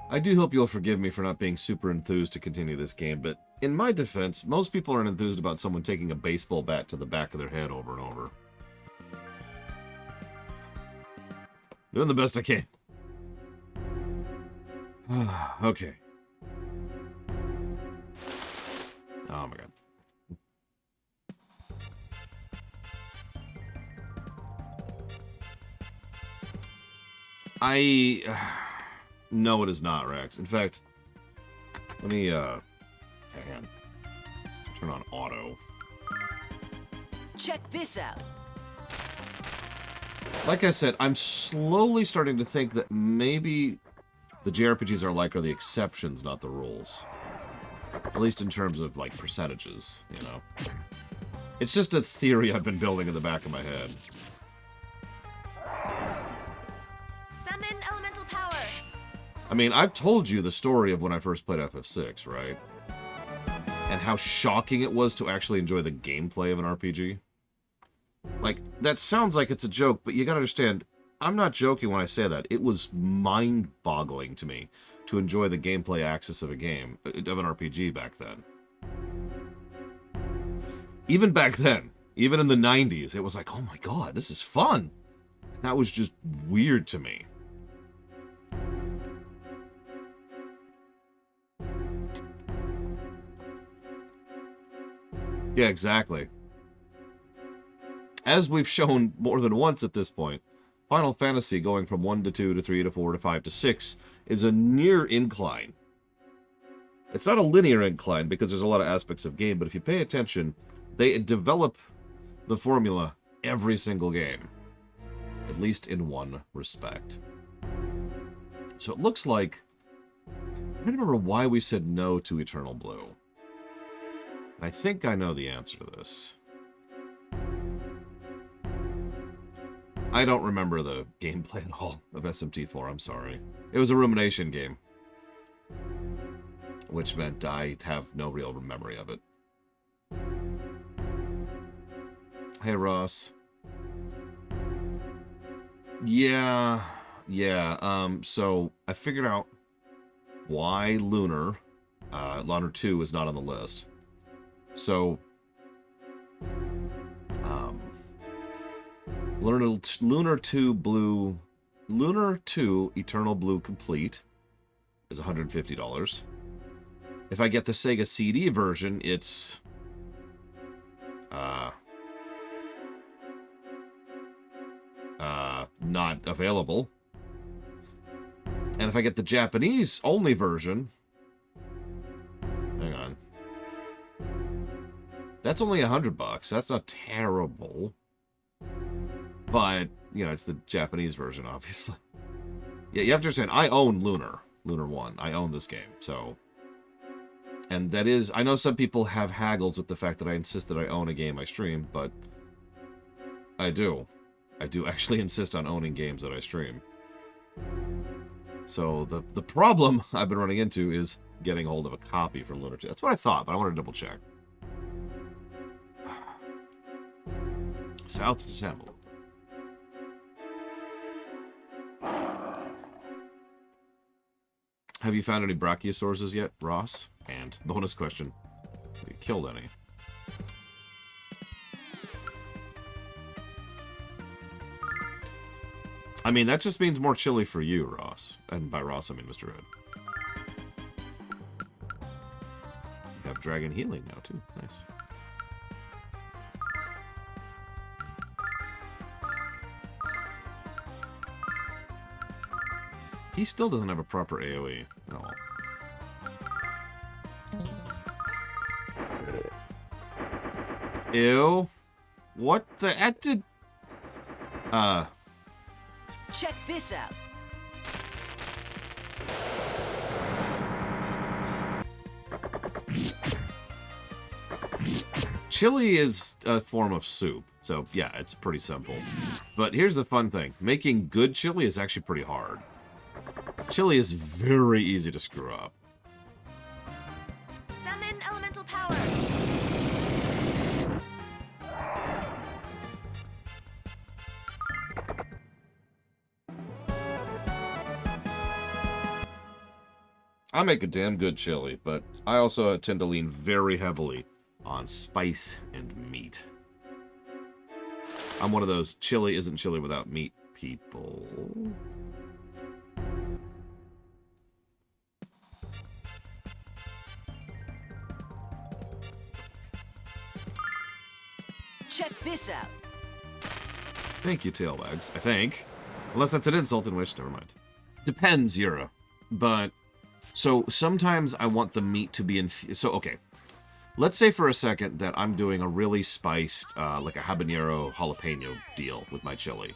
I do hope you'll forgive me for not being super enthused to continue this game, but in my defense, most people aren't enthused about someone taking a baseball bat to the back of their head over and over. Doing the best I can. Okay. Oh my god. No, it is not, Rex. In fact, let me, hang on. Turn on auto. Check this out. Like I said, I'm slowly starting to think that maybe the JRPGs are the exceptions, not the rules. At least in terms of, like, percentages, you know? It's just a theory I've been building in the back of my head. Summon elemental power. I mean, I've told you the story of when I first played FF6, right? And how shocking it was to actually enjoy the gameplay of an RPG. Like, that sounds like it's a joke, but you gotta understand, I'm not joking when I say that. It was mind-boggling to me to enjoy the gameplay axis of a game, of an RPG back then. Even back then, even in the 90s, it was like, oh my god, this is fun! That was just weird to me. Yeah, exactly. As we've shown more than once at this point, Final Fantasy going from 1 to 2 to 3 to 4 to 5 to 6 is a near incline. It's not a linear incline because there's a lot of aspects of game, but if you pay attention, they develop the formula every single game. At least in one respect. So it looks like... I don't remember why we said no to Eternal Blue. I think I know the answer to this. I don't remember the gameplay at all of SMT4, I'm sorry. It was a rumination game. Which meant I have no real memory of it. Hey, Ross. Yeah. So I figured out why Lunar 2 is not on the list. So, Lunar 2 Eternal Blue Complete is $150. If I get the Sega CD version, it's not available. And if I get the Japanese only version, hang on, that's only $100. That's not terrible. But, you know, it's the Japanese version, obviously. Yeah, you have to understand, I own Lunar 1. I own this game, so... And that is... I know some people have haggles with the fact that I insist that I own a game I stream, but... I do. I do actually insist on owning games that I stream. So, the problem I've been running into is getting hold of a copy for Lunar 2. That's what I thought, but I wanted to double check. South to Temple. Have you found any brachiosauruses yet, Ross? And bonus question: have you killed any? I mean, that just means more chili for you, Ross. And by Ross, I mean Mr. Ed. You have dragon healing now, too. Nice. He still doesn't have a proper AoE. No. Ew. What the... That did... Check this out. Chili is a form of soup. So, yeah, it's pretty simple. But here's the fun thing. Making good chili is actually pretty hard. Chili is very easy to screw up. Summon elemental power. I make a damn good chili, but I also tend to lean very heavily on spice and meat. I'm one of those chili isn't chili without meat people. Check this out. Thank you, Tailwags. I think. Unless that's an insult, in which, never mind. Depends, Yura. But, so, sometimes I want the meat to be so, okay. Let's say for a second that I'm doing a really spiced, like a habanero jalapeno deal with my chili.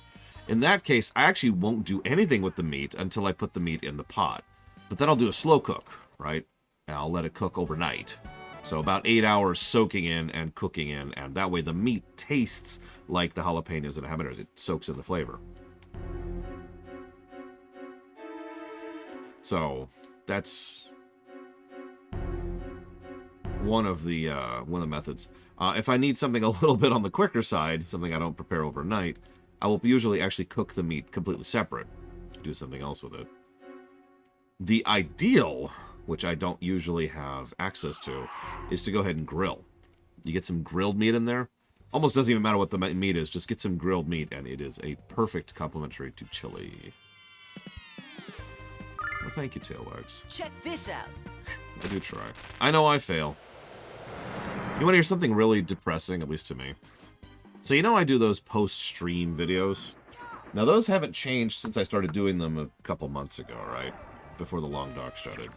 In that case, I actually won't do anything with the meat until I put the meat in the pot. But then I'll do a slow cook, right? And I'll let it cook overnight. So about 8 hours soaking in and cooking in, and that way the meat tastes like the jalapenos and habaneros. It soaks in the flavor. So that's one of the methods. If I need something a little bit on the quicker side, something I don't prepare overnight, I will usually actually cook the meat completely separate. Do something else with it. The ideal, which I don't usually have access to, is to go ahead and grill. You get some grilled meat in there. Almost doesn't even matter what the meat is. Just get some grilled meat, and it is a perfect complementary to chili. Well, thank you, Tailwags. Check this out. I do try. I know I fail. You want to hear something really depressing, at least to me? So you know I do those post-stream videos? Now those haven't changed since I started doing them a couple months ago, right? Before the long doc started.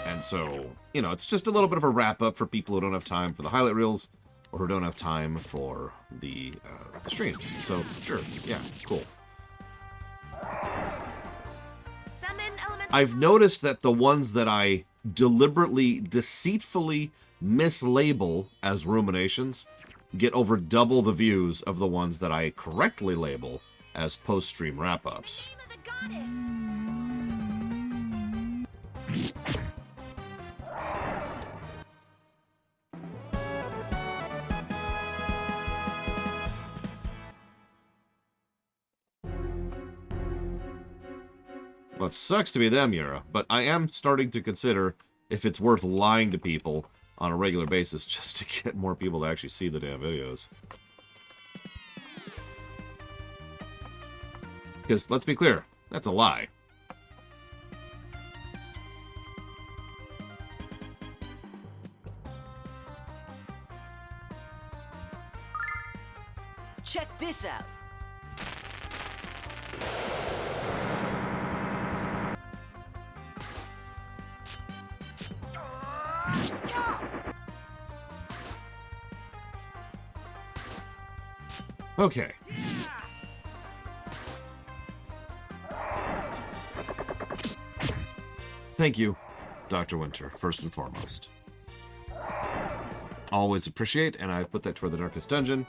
And so, you know, it's just a little bit of a wrap-up for people who don't have time for the highlight reels or who don't have time for the streams. So, sure, yeah, cool. Summon elemental. I've noticed that the ones that I deliberately, deceitfully mislabel as ruminations get over double the views of the ones that I correctly label as post-stream wrap-ups. Name of the goddess. Well, it sucks to be them, Yura, but I am starting to consider if it's worth lying to people on a regular basis just to get more people to actually see the damn videos. Because, let's be clear, that's a lie. Check this out. Okay. Thank you, Dr. Winter, first and foremost. Always appreciate, and I put that toward the Darkest Dungeon,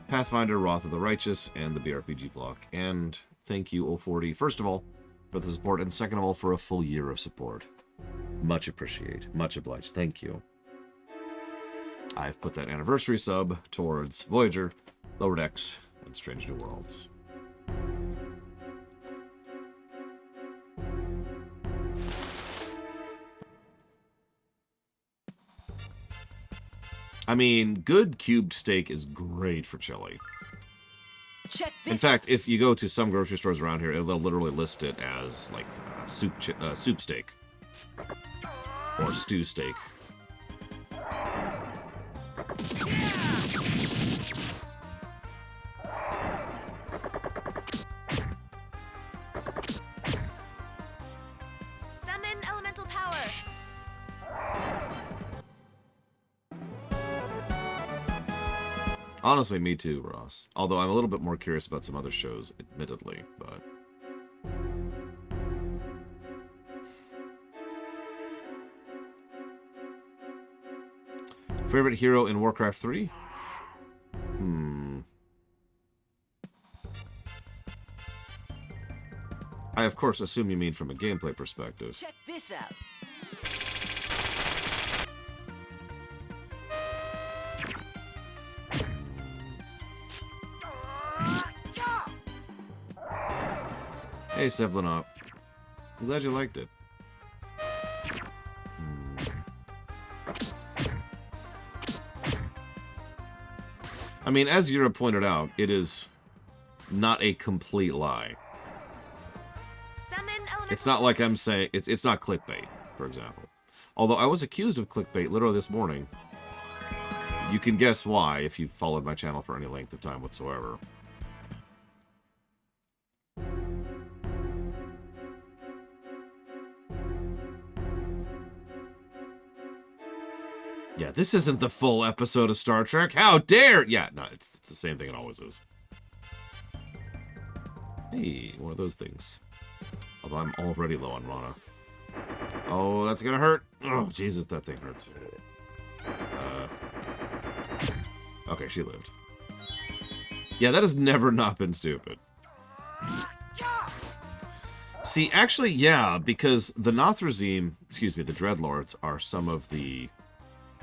Pathfinder, Wrath of the Righteous, and the BRPG block. And thank you, O40, first of all, for the support, and second of all, for a full year of support. Much appreciate, much obliged. Thank you. I've put that anniversary sub towards Voyager, Lower Decks, and Strange New Worlds. I mean, good cubed steak is great for chili. Check this. In fact, if you go to some grocery stores around here, they'll literally list it as like soup steak or stew steak. Summon elemental power. Honestly, me too, Ross. Although I'm a little bit more curious about some other shows, admittedly, but... Favorite hero in Warcraft 3? I, of course, assume you mean from a gameplay perspective. Check this out. Hey, Sevlinop. I'm glad you liked it. I mean, as Yura pointed out, it is not a complete lie. Summon elemental. It's not like I'm saying... It's not clickbait, for example. Although I was accused of clickbait literally this morning. You can guess why if you've followed my channel for any length of time whatsoever. Yeah, this isn't the full episode of Star Trek. How dare... Yeah, no, it's the same thing it always is. Hey, one of those things. Although I'm already low on mana. Oh, that's gonna hurt. Oh, Jesus, that thing hurts. Okay, she lived. Yeah, that has never not been stupid. See, actually, yeah, because the Nothrazim, excuse me, the Dreadlords are some of the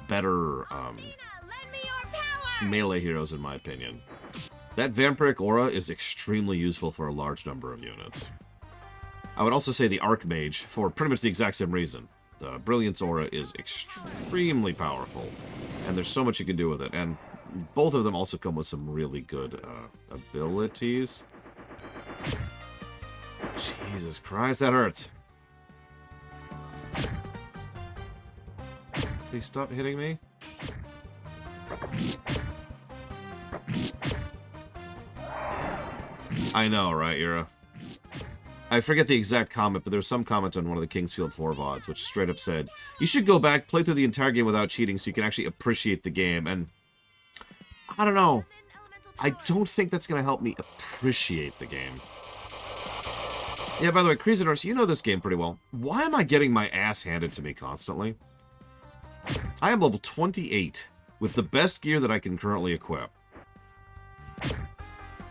better melee heroes, in my opinion. That Vampiric Aura is extremely useful for a large number of units. I would also say the Archmage, for pretty much the exact same reason. The Brilliance Aura is extremely powerful, and there's so much you can do with it, and both of them also come with some really good abilities. Jesus Christ, that hurts. Please stop hitting me. I know, right, Ira? I forget the exact comment, but there was some comment on one of the Kingsfield 4 VODs, which straight up said, you should go back, play through the entire game without cheating so you can actually appreciate the game. And I don't know. I don't think that's going to help me appreciate the game. Yeah, by the way, Creasidors, you know this game pretty well. Why am I getting my ass handed to me constantly? I am level 28 with the best gear that I can currently equip.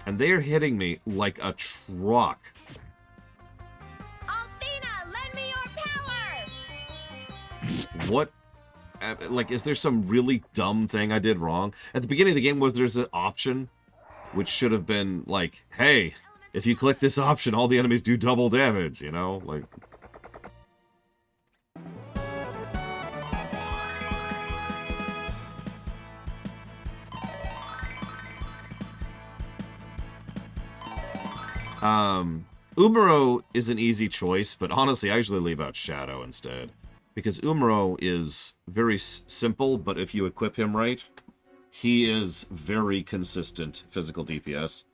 And they are hitting me like a truck. Althena, lend me your power! What? Like, is there some really dumb thing I did wrong? At the beginning of the game, there's an option which should have been like, hey, if you click this option, all the enemies do double damage, you know? Like... Umaro is an easy choice, but honestly, I usually leave out Shadow instead. Because Umaro is very simple, but if you equip him right, he is very consistent physical DPS,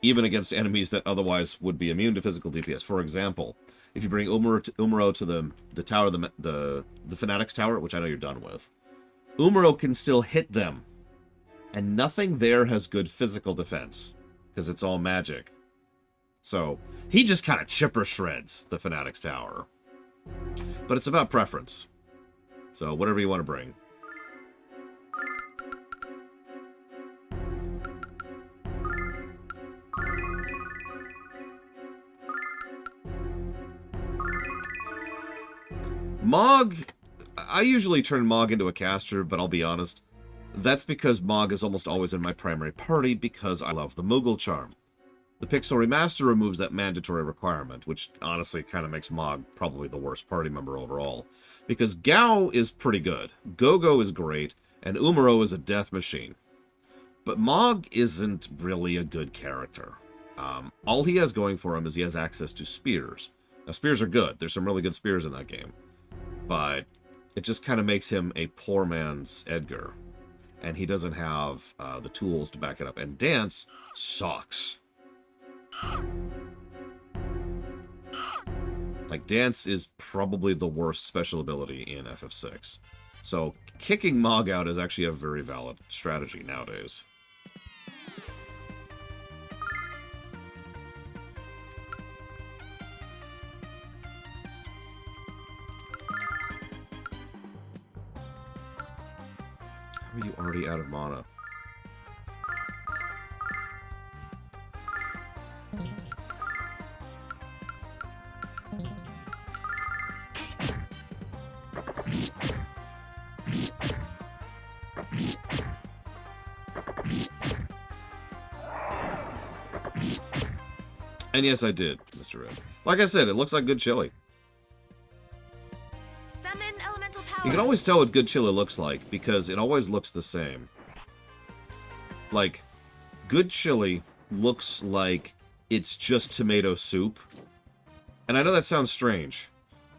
even against enemies that otherwise would be immune to physical DPS. For example, if you bring Umaro to the tower, the Fanatics Tower, which I know you're done with, Umaro can still hit them, and nothing there has good physical defense, because it's all magic. So, he just kind of chipper shreds the Fanatics Tower. But it's about preference. So, whatever you want to bring. Mog, I usually turn Mog into a caster, but I'll be honest, that's because Mog is almost always in my primary party because I love the Moogle charm. The Pixel Remaster removes that mandatory requirement, which honestly kind of makes Mog probably the worst party member overall. Because Gao is pretty good, Gogo is great, and Umaro is a death machine. But Mog isn't really a good character. All he has going for him is he has access to spears. Now, spears are good. There's some really good spears in that game. But it just kind of makes him a poor man's Edgar. And he doesn't have the tools to back it up. And Dance sucks. Like, Dance is probably the worst special ability in FF6. So, kicking Mog out is actually a very valid strategy nowadays. How are you already out of mana? And yes, I did, Mr. Red. Like I said, it looks like good chili. Summon elemental power. You can always tell what good chili looks like, because it always looks the same. Like, good chili looks like it's just tomato soup. And I know that sounds strange,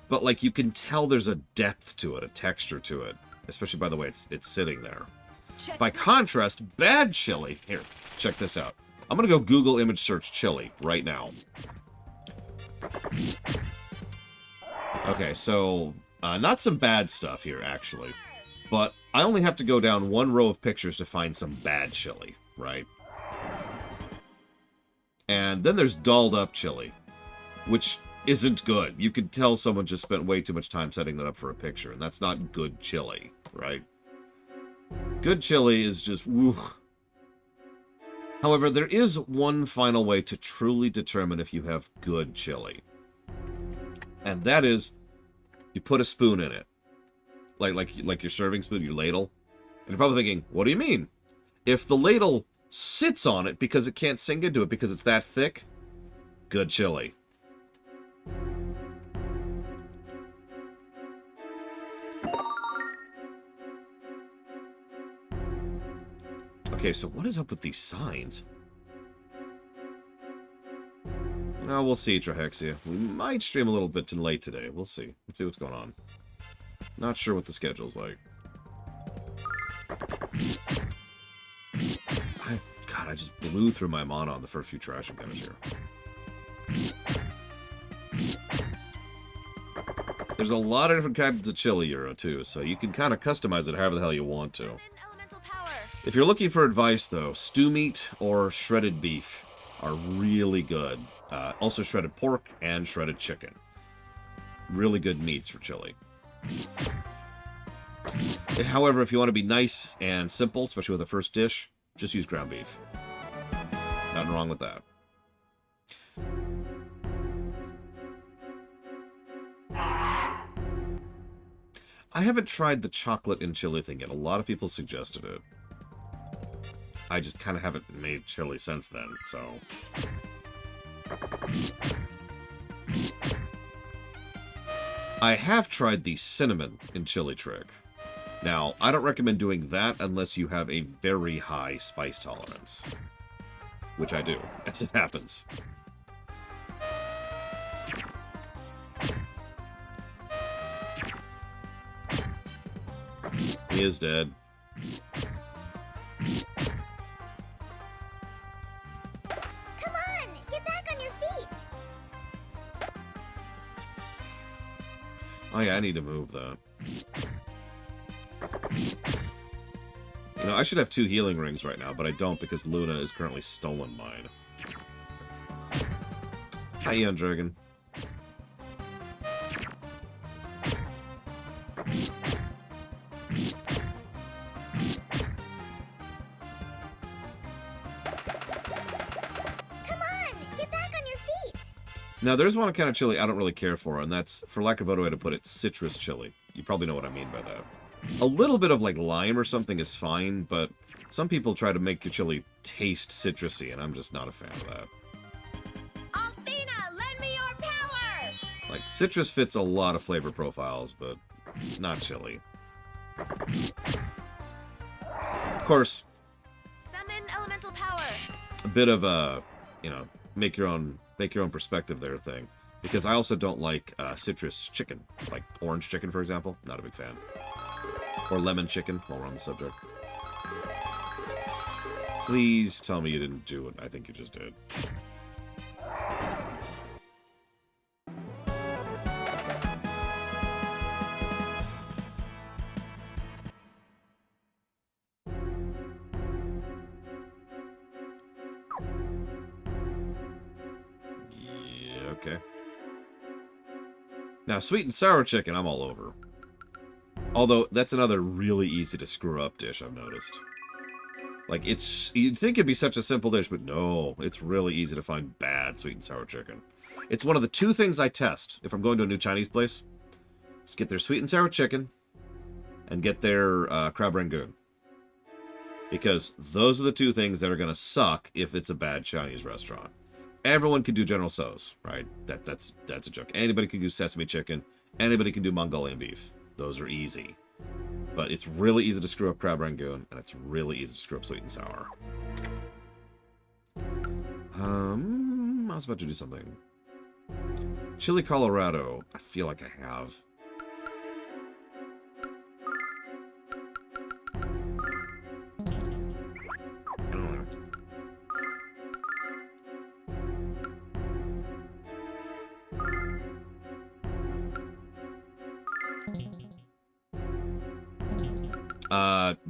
but like you can tell there's a depth to it, a texture to it, especially by the way it's sitting there. By contrast, bad chili, here, check this out. I'm gonna go Google image search chili right now. Okay, so not some bad stuff here actually, but I only have to go down one row of pictures to find some bad chili, right? And then there's dolled up chili, which isn't good. You can tell someone just spent way too much time setting that up for a picture, and that's not good chili, right? Good chili is just woo. However, there is one final way to truly determine if you have good chili. And that is, you put a spoon in it. Like your serving spoon, your ladle. And you're probably thinking, what do you mean? If the ladle sits on it because it can't sink into it because it's that thick, good chili. Okay, so what is up with these signs? Oh, we'll see, Trahexia. We might stream a little bit too late today. We'll see. We'll see what's going on. Not sure what the schedule's like. God, I just blew through my mana on the first few trash encounters here. There's a lot of different kinds of chili, Euro, too, so you can kind of customize it however the hell you want to. If you're looking for advice, though, stew meat or shredded beef are really good. Also shredded pork and shredded chicken. Really good meats for chili. However, if you want to be nice and simple, especially with a first dish, just use ground beef. Nothing wrong with that. I haven't tried the chocolate and chili thing yet. A lot of people suggested it. I just kind of haven't made chili since then, so... I have tried the cinnamon in chili trick. Now, I don't recommend doing that unless you have a very high spice tolerance. Which I do, as it happens. He is dead. Come on, get back on your feet. Oh yeah, I need to move that. You know, I should have 2 healing rings right now, but I don't because Luna is currently stolen mine. Hi, Eon Dragon. Now, there's one kind of chili I don't really care for, and that's, for lack of a better way to put it, citrus chili. You probably know what I mean by that. A little bit of, like, lime or something is fine, but some people try to make your chili taste citrusy, and I'm just not a fan of that. Althena, lend me your power! Like, citrus fits a lot of flavor profiles, but not chili. Of course, Summon elemental power. a bit of a, you know, make your own perspective there thing. Because I also don't like citrus chicken. Like orange chicken, for example. Not a big fan. Or lemon chicken, while we're on the subject. Please tell me you didn't do what I think you just did. Okay. Now, sweet and sour chicken, I'm all over. Although, that's another really easy to screw up dish, I've noticed. Like, you'd think it'd be such a simple dish, but no, it's really easy to find bad sweet and sour chicken. It's one of the 2 things I test if I'm going to a new Chinese place. Is get their sweet and sour chicken, and get their crab rangoon. Because those are the 2 things that are going to suck if it's a bad Chinese restaurant. Everyone can do General Tso's, right? That's a joke. Anybody can do sesame chicken. Anybody can do Mongolian beef. Those are easy. But it's really easy to screw up crab rangoon, and it's really easy to screw up sweet and sour. I was about to do something. Chile, Colorado. I feel like I have. I don't know.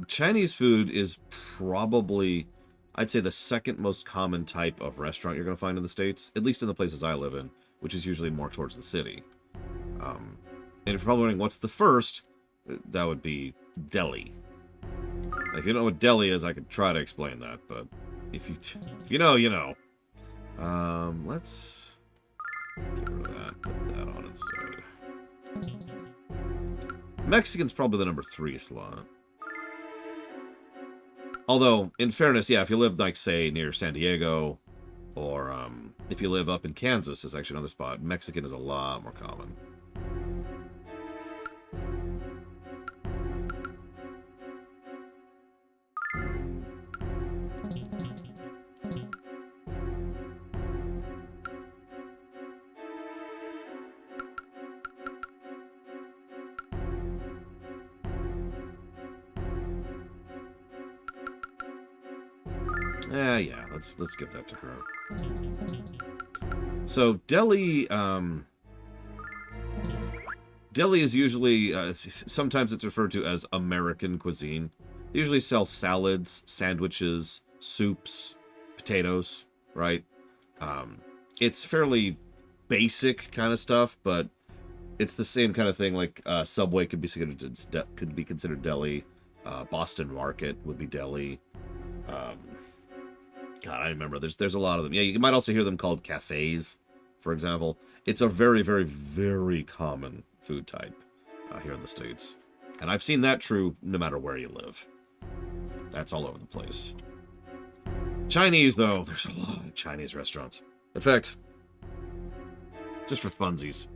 Chinese food is probably, I'd say, the second most common type of restaurant you're going to find in the States, at least in the places I live in, which is usually more towards the city. And if you're probably wondering what's the first, that would be deli. If you know what deli is, I could try to explain that, but if you know, you know. Let's get rid of that, put that on instead. Mexican's probably the number 3 slot. Although, in fairness, yeah, if you live, like, say, near San Diego, or if you live up in Kansas, is actually another spot, Mexican is a lot more common. Yeah, let's give that to her. So deli, deli is usually sometimes it's referred to as American cuisine. They usually sell salads, sandwiches, soups, potatoes, right? It's fairly basic kind of stuff, but it's the same kind of thing. Like Subway could be considered deli. Boston Market would be deli. God, I remember. There's a lot of them. Yeah, you might also hear them called cafes, for example. It's a very, very, very common food type here in the States. And I've seen that true no matter where you live. That's all over the place. Chinese, though, there's a lot of Chinese restaurants. In fact, just for funsies,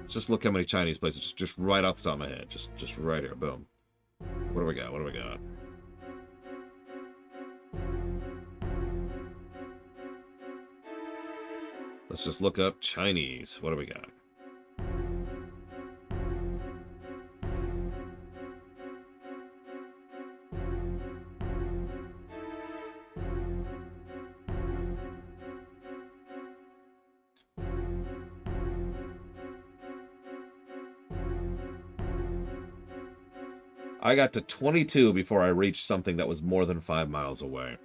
let's just look how many Chinese places, just right off the top of my head. Just right here, boom. What do we got? What do we got? Let's just look up Chinese. What do we got? I got to 22 before I reached something that was more than 5 miles away.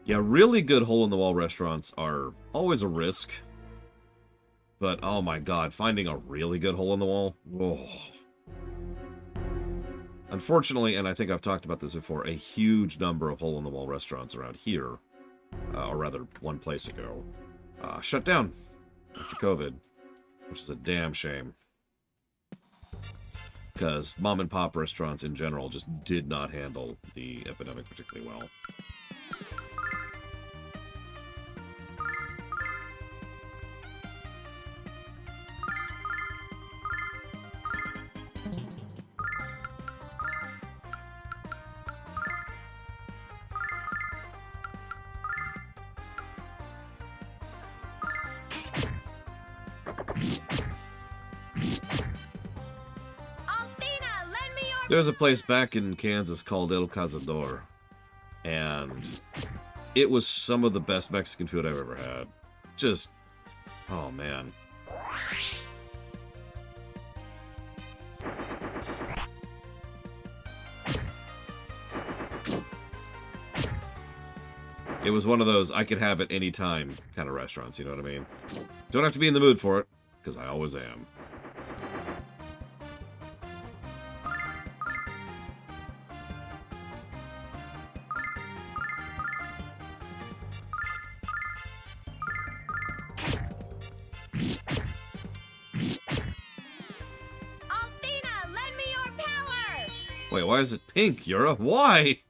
Yeah, really good hole-in-the-wall restaurants are always a risk. But, oh my god, finding a really good hole-in-the-wall? Whoa. Unfortunately, and I think I've talked about this before, a huge number of hole-in-the-wall restaurants around here, or rather, one place ago, shut down after COVID, which is a damn shame. Because mom-and-pop restaurants in general just did not handle the epidemic particularly well. There's a place back in Kansas called El Cazador, and it was some of the best Mexican food I've ever had. Just, oh man. It was one of those I could have at any time kind of restaurants, you know what I mean? Don't have to be in the mood for it, because I always am. Wait, why is it pink, Yura? Why?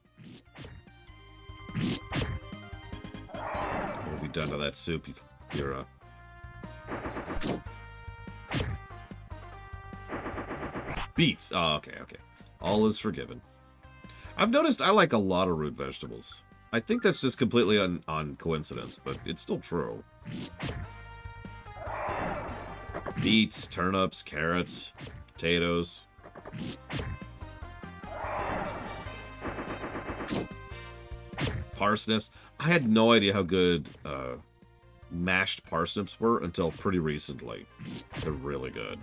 you done to that soup, you're Beets. Oh, okay. All is forgiven. I've noticed I like a lot of root vegetables. I think that's just completely on coincidence, but it's still true. Beets, turnips, carrots, potatoes. Parsnips. I had no idea how good mashed parsnips were until pretty recently. They're really good.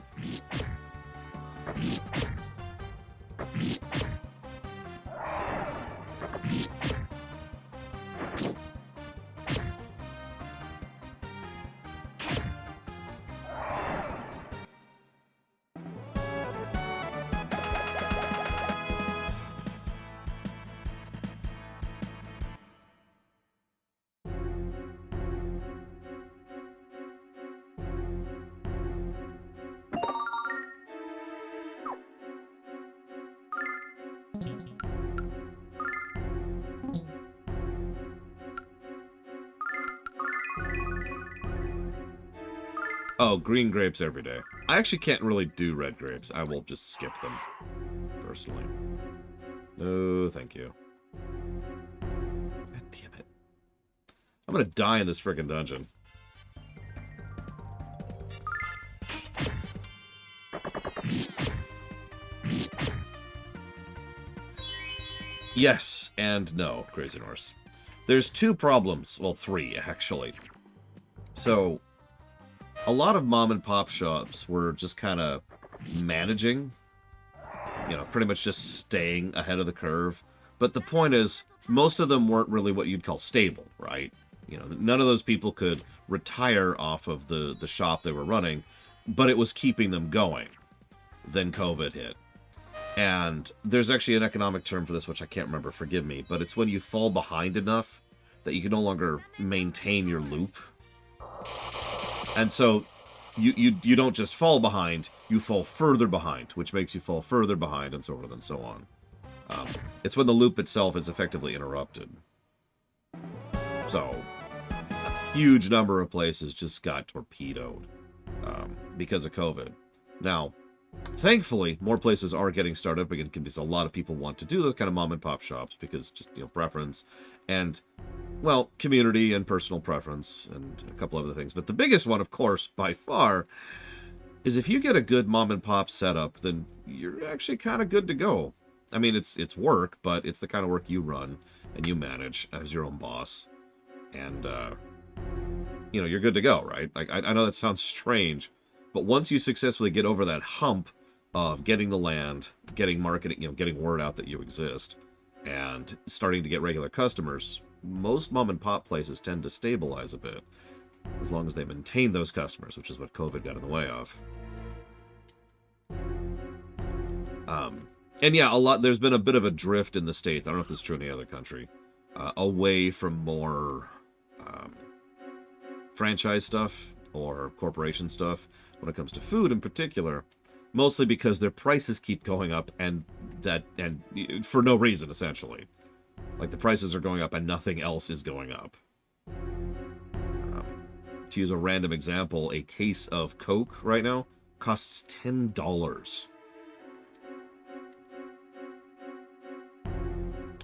Oh, green grapes every day. I actually can't really do red grapes. I will just skip them, personally. No, thank you. God damn it. I'm gonna die in this frickin' dungeon. Yes and no, Crazy Norse. There's two problems. Well, three, actually. So, a lot of mom and pop shops were just kind of managing, you know, pretty much just staying ahead of the curve. But the point is, most of them weren't really what you'd call stable, right? You know, none of those people could retire off of the shop they were running, but it was keeping them going. Then COVID hit. And there's actually an economic term for this, which I can't remember, forgive me, but it's when you fall behind enough that you can no longer maintain your loop. And so you don't just fall behind, you fall further behind, which makes you fall further behind, and so forth and so on. It's when the loop itself is effectively interrupted. So, a huge number of places just got torpedoed because of COVID. Now, thankfully, more places are getting started up again because a lot of people want to do those kind of mom and pop shops because just, you know, preference and, well, community and personal preference and a couple other things. But the biggest one, of course, by far, is if you get a good mom and pop setup, then you're actually kind of good to go. I mean, it's work, but it's the kind of work you run and you manage as your own boss. And, you know, you're good to go, right? Like, I know that sounds strange, but once you successfully get over that hump of getting the land, getting marketing, you know, getting word out that you exist, and starting to get regular customers, most mom and pop places tend to stabilize a bit, as long as they maintain those customers, which is what COVID got in the way of. And yeah, there's been a bit of a drift in the States, I don't know if this is true in any other country, away from more franchise stuff or corporation stuff when it comes to food in particular, mostly because their prices keep going up and for no reason, essentially. Like, the prices are going up and nothing else is going up. To use a random example, a case of Coke right now costs $10.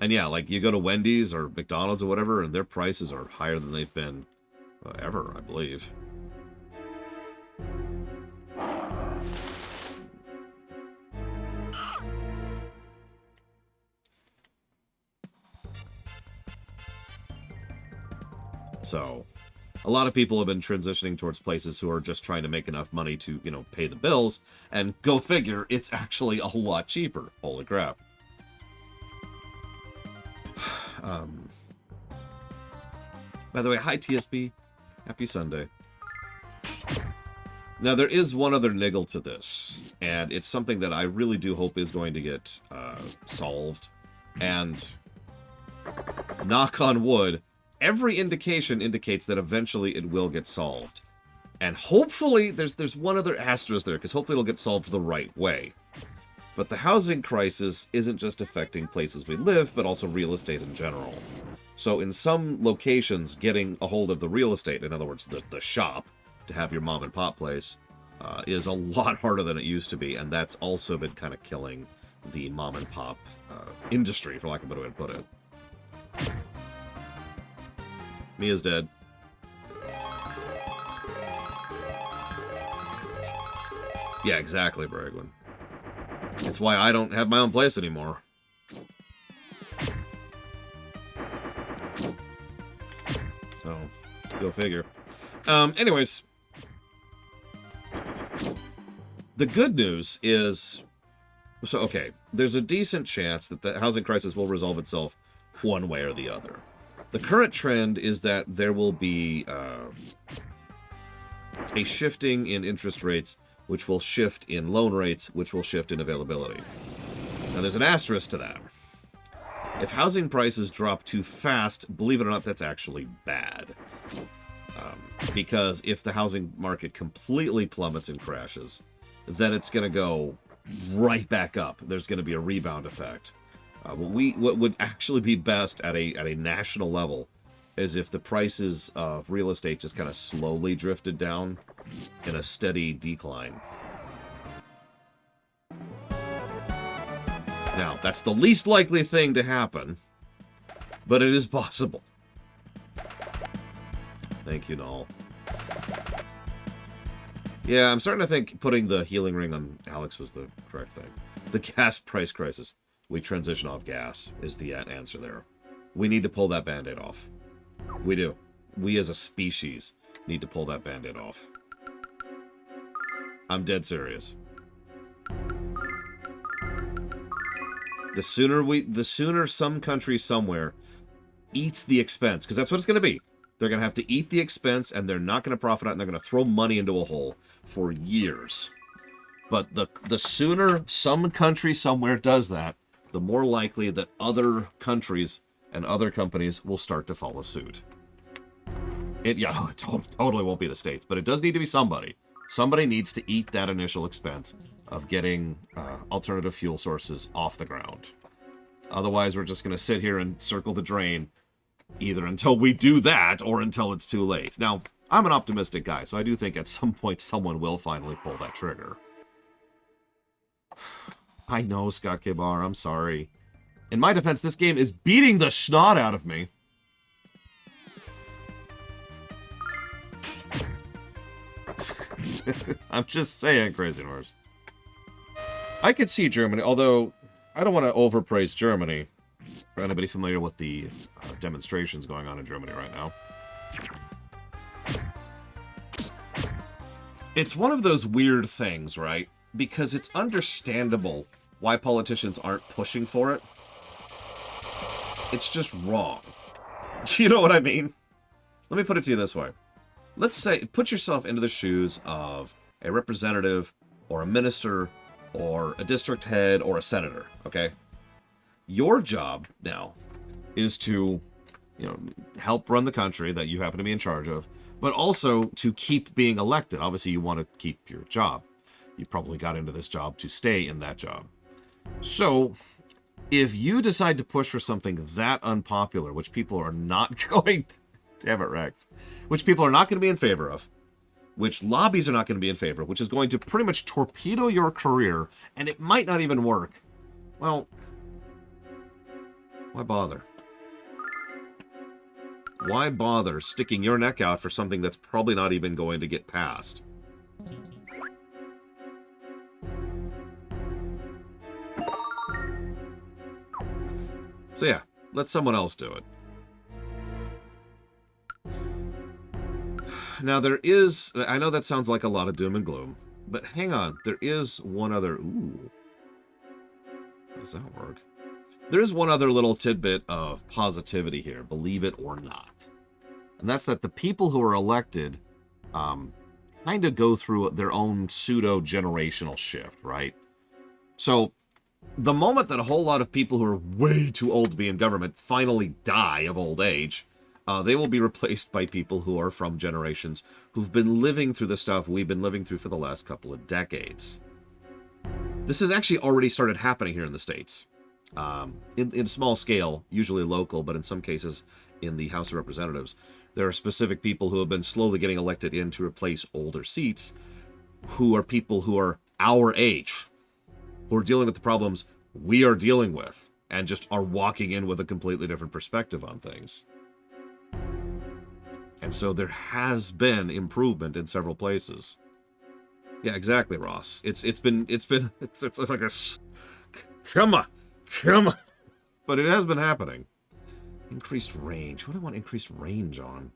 And yeah, like, you go to Wendy's or McDonald's or whatever, and their prices are higher than they've been ever, I believe. So, a lot of people have been transitioning towards places who are just trying to make enough money to, you know, pay the bills, and go figure, it's actually a whole lot cheaper. Holy crap. By the way, hi TSB. Happy Sunday. Now, there is one other niggle to this, and it's something that I really do hope is going to get solved. And, knock on wood, every indication indicates that eventually it will get solved. And hopefully, there's one other asterisk there, because hopefully it'll get solved the right way. But the housing crisis isn't just affecting places we live, but also real estate in general. So in some locations, getting a hold of the real estate, in other words, the shop, to have your mom and pop place, is a lot harder than it used to be, and that's also been kind of killing the mom and pop industry, for lack of a better way to put it. Mia's dead. Yeah, exactly, Bragwin. It's why I don't have my own place anymore. So, go figure. Anyways. The good news is... So, okay, there's a decent chance that the housing crisis will resolve itself one way or the other. The current trend is that there will be a shifting in interest rates, which will shift in loan rates, which will shift in availability. Now, there's an asterisk to that. If housing prices drop too fast, believe it or not, that's actually bad. Because if the housing market completely plummets and crashes, then it's going to go right back up. There's going to be a rebound effect. What would actually be best at a national level is if the prices of real estate just kind of slowly drifted down in a steady decline. Now, that's the least likely thing to happen, but it is possible. Thank you, Null. Yeah, I'm starting to think putting the healing ring on Alex was the correct thing. The gas price crisis. We transition off gas is the answer there. We need to pull that band-aid off. We do. We as a species need to pull that band-aid off. I'm dead serious. The sooner some country somewhere eats the expense, because that's what it's going to be. They're going to have to eat the expense, and they're not going to profit out, and they're going to throw money into a hole for years. But the sooner some country somewhere does that, the more likely that other countries and other companies will start to follow suit. It totally won't be the States, but it does need to be somebody. Somebody needs to eat that initial expense of getting alternative fuel sources off the ground. Otherwise, we're just going to sit here and circle the drain either until we do that or until it's too late. Now, I'm an optimistic guy, so I do think at some point someone will finally pull that trigger. I know, Scott Kibar, I'm sorry. In my defense, this game is beating the snot out of me. I'm just saying, Crazy Horse. I could see Germany, although I don't want to overpraise Germany. For anybody familiar with the demonstrations going on in Germany right now. It's one of those weird things, right? Because it's understandable why politicians aren't pushing for it. It's just wrong. Do you know what I mean? Let me put it to you this way. Let's say, put yourself into the shoes of a representative or a minister or a district head or a senator, okay? Your job now is to, help run the country that you happen to be in charge of, but also to keep being elected. Obviously, you want to keep your job. You probably got into this job to stay in that job. So, if you decide to push for something that unpopular, which people are not going to, damn it, Rex, which people are not going to be in favor of, which lobbies are not going to be in favor of, which is going to pretty much torpedo your career, and it might not even work, well, why bother? Why bother sticking your neck out for something that's probably not even going to get passed? So yeah, let someone else do it. Now there is, I know that sounds like a lot of doom and gloom, but hang on, there is one other, ooh. How does that work? There is one other little tidbit of positivity here, believe it or not. And that's that the people who are elected kind of go through their own pseudo-generational shift, right? So the moment that a whole lot of people who are way too old to be in government finally die of old age, they will be replaced by people who are from generations who've been living through the stuff we've been living through for the last couple of decades. This has actually already started happening here in the States. In small scale, usually local, but in some cases in the House of Representatives, there are specific people who have been slowly getting elected in to replace older seats, who are people who are our age, who are dealing with the problems we are dealing with, and just are walking in with a completely different perspective on things. And so there has been improvement in several places. Yeah, exactly, Ross. It's like a come on. But it has been happening. Increased range. What do I want increased range on?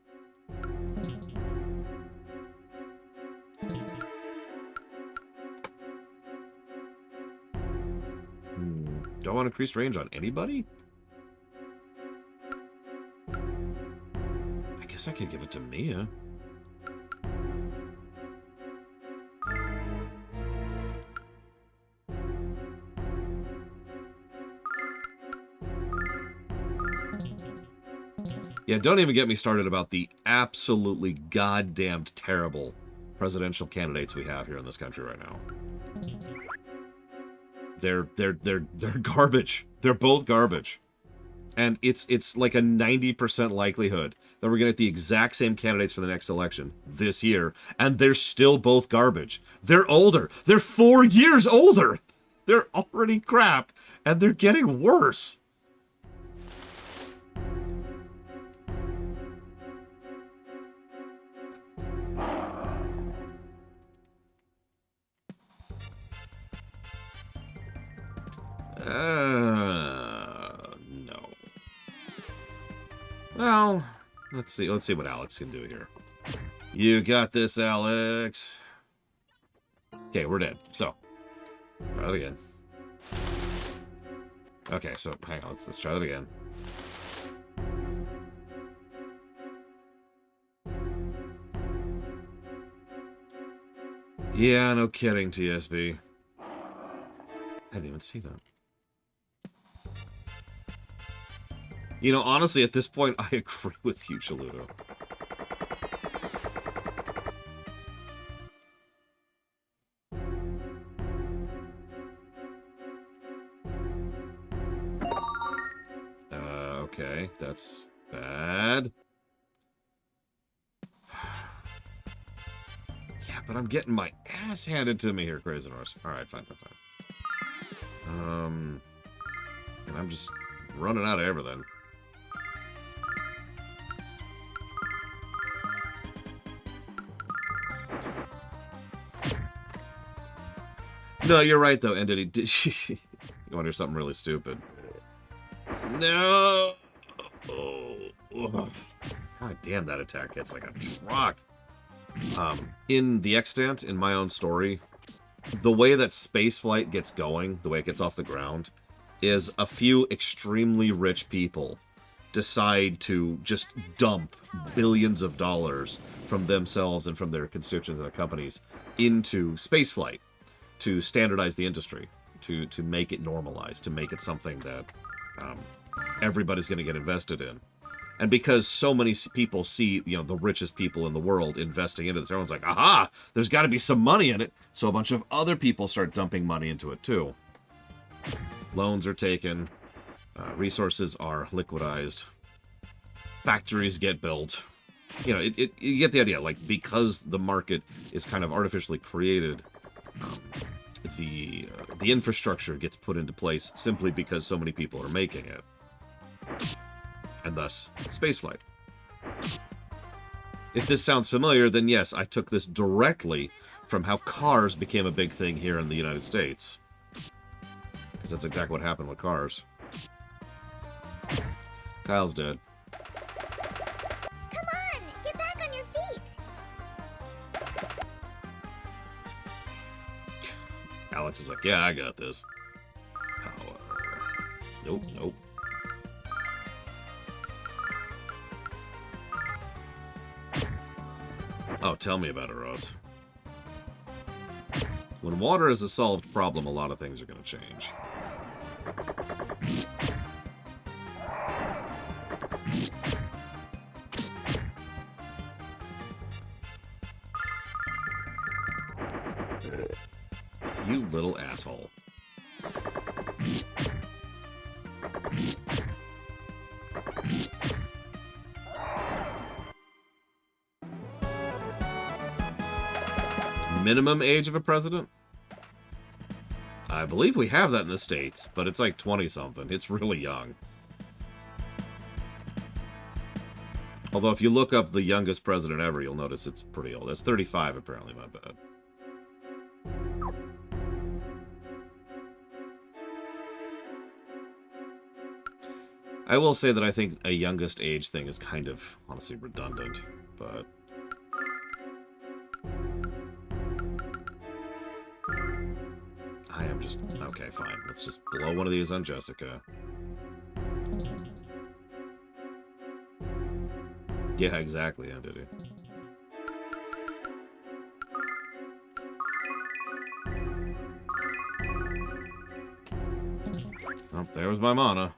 Do I want increased range on anybody? I guess I could give it to Mia. Yeah, don't even get me started about the absolutely goddamned terrible presidential candidates we have here in this country right now. They're garbage. They're both garbage. And it's like a 90% likelihood that we're going to get the exact same candidates for the next election this year, and they're still both garbage. They're older. They're 4 years older. They're already crap, and they're getting worse. No. Well, let's see what Alex can do here. You got this, Alex. Okay, we're dead. So, try it again. Okay, so hang on, let's try that again. Yeah, no kidding, TSB. I didn't even see that. You know, honestly, at this point, I agree with you, Chaluto. Okay, that's bad. Yeah, but I'm getting my ass handed to me here, Crazy Norse. Alright, fine. And I'm just running out of everything. No, you're right, though, Entity. You want to hear something really stupid? No! Oh. God damn, that attack hits like a truck. In the extant, in my own story, the way that spaceflight gets going, the way it gets off the ground, is a few extremely rich people decide to just dump billions of dollars from themselves and from their constituents and their companies into spaceflight to standardize the industry, to make it normalized, to make it something that everybody's going to get invested in. And because so many people see, you know, the richest people in the world investing into this, everyone's like, aha, there's got to be some money in it. So a bunch of other people start dumping money into it too. Loans are taken, resources are liquidized, factories get built. You know, you get the idea. Like, because the market is kind of artificially created, the infrastructure gets put into place simply because so many people are making it. And thus, spaceflight. If this sounds familiar, then yes, I took this directly from how cars became a big thing here in the United States. Because that's exactly what happened with cars. Kyle's dead. Come on, get back on your feet. Alex is like, yeah, I got this. Power. Nope. Oh, tell me about it, Rose. When water is a solved problem, a lot of things are going to change. You little asshole. minimum age of a president? I believe we have that in the States, but it's like 20-something. It's really young. Although if you look up the youngest president ever, you'll notice it's pretty old. It's 35, apparently, my bad. I will say that I think a youngest age thing is kind of, honestly, redundant, but... I am just... Okay, fine. Let's just blow one of these on Jessica. Yeah, exactly, how did he? Oh, there was my mana.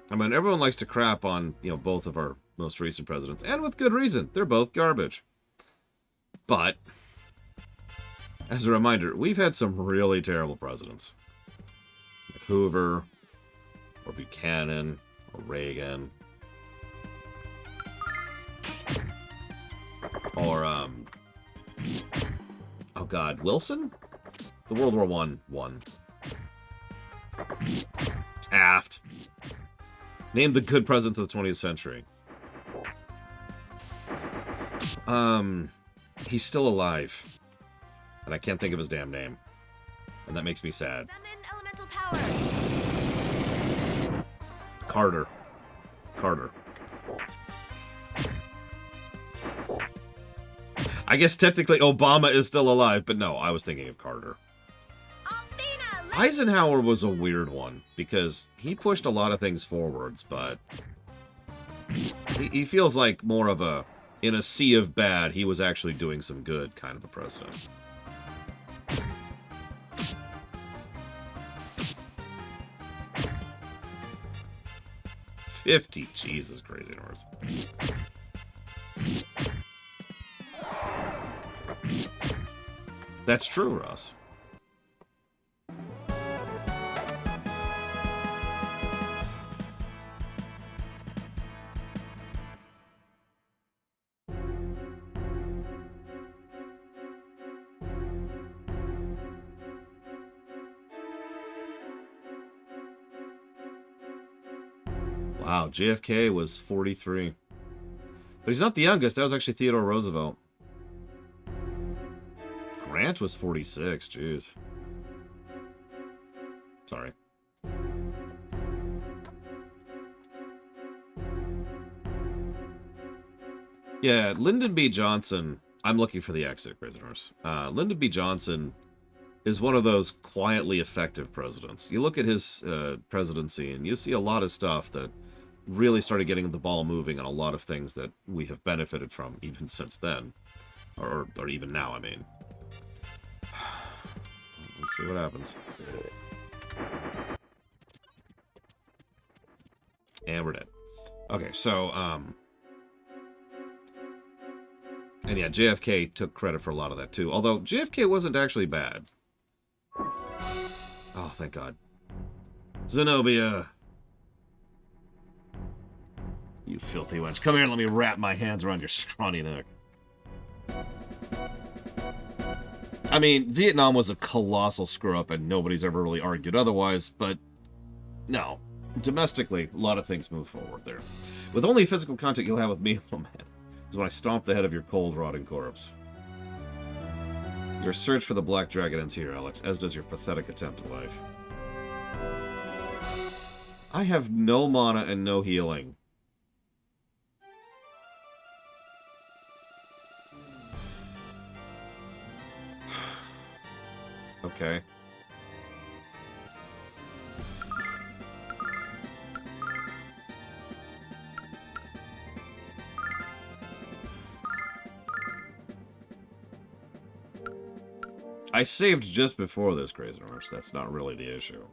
I mean, everyone likes to crap on, you know, both of our most recent presidents, and with good reason. They're both garbage. But, as a reminder, we've had some really terrible presidents. Like Hoover, or Buchanan, or Reagan. Or, oh god, Wilson? The World War I one. Taft. Name the good presidents of the 20th century. He's still alive. And I can't think of his damn name. And that makes me sad. Summon elemental power. Carter. I guess technically Obama is still alive, but no, I was thinking of Carter. Eisenhower was a weird one, because he pushed a lot of things forwards, but he feels like more of a, in a sea of bad, he was actually doing some good kind of a president. $50, Jesus, crazy horse. That's true, Russ. Wow, JFK was 43. But he's not the youngest. That was actually Theodore Roosevelt. Grant was 46. Jeez. Sorry. Yeah, Lyndon B. Johnson. I'm looking for the exit, prisoners. Lyndon B. Johnson is one of those quietly effective presidents. You look at his presidency, and you see a lot of stuff that really started getting the ball moving on a lot of things that we have benefited from even since then. Or even now, I mean. Let's see what happens. And we're dead. Okay, so, and yeah, JFK took credit for a lot of that, too. Although, JFK wasn't actually bad. Oh, thank God. Zenobia. You filthy wench. Come here and let me wrap my hands around your scrawny neck. I mean, Vietnam was a colossal screw-up, and nobody's ever really argued otherwise, but no. Domestically, a lot of things move forward there. With only physical contact you'll have with me, little man, is when I stomp the head of your cold, rotting corpse. Your search for the Black Dragon ends here, Alex, as does your pathetic attempt at life. I have no mana and no healing. Okay. I saved just before this, Crazy Horse. That's not really the issue.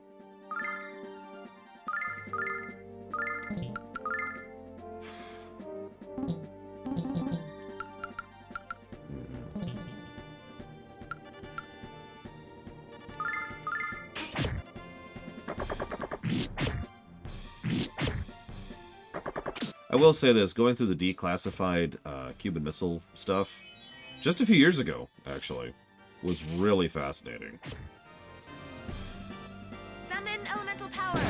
I will say this, going through the declassified Cuban Missile stuff, just a few years ago, actually, was really fascinating. Summon elemental power.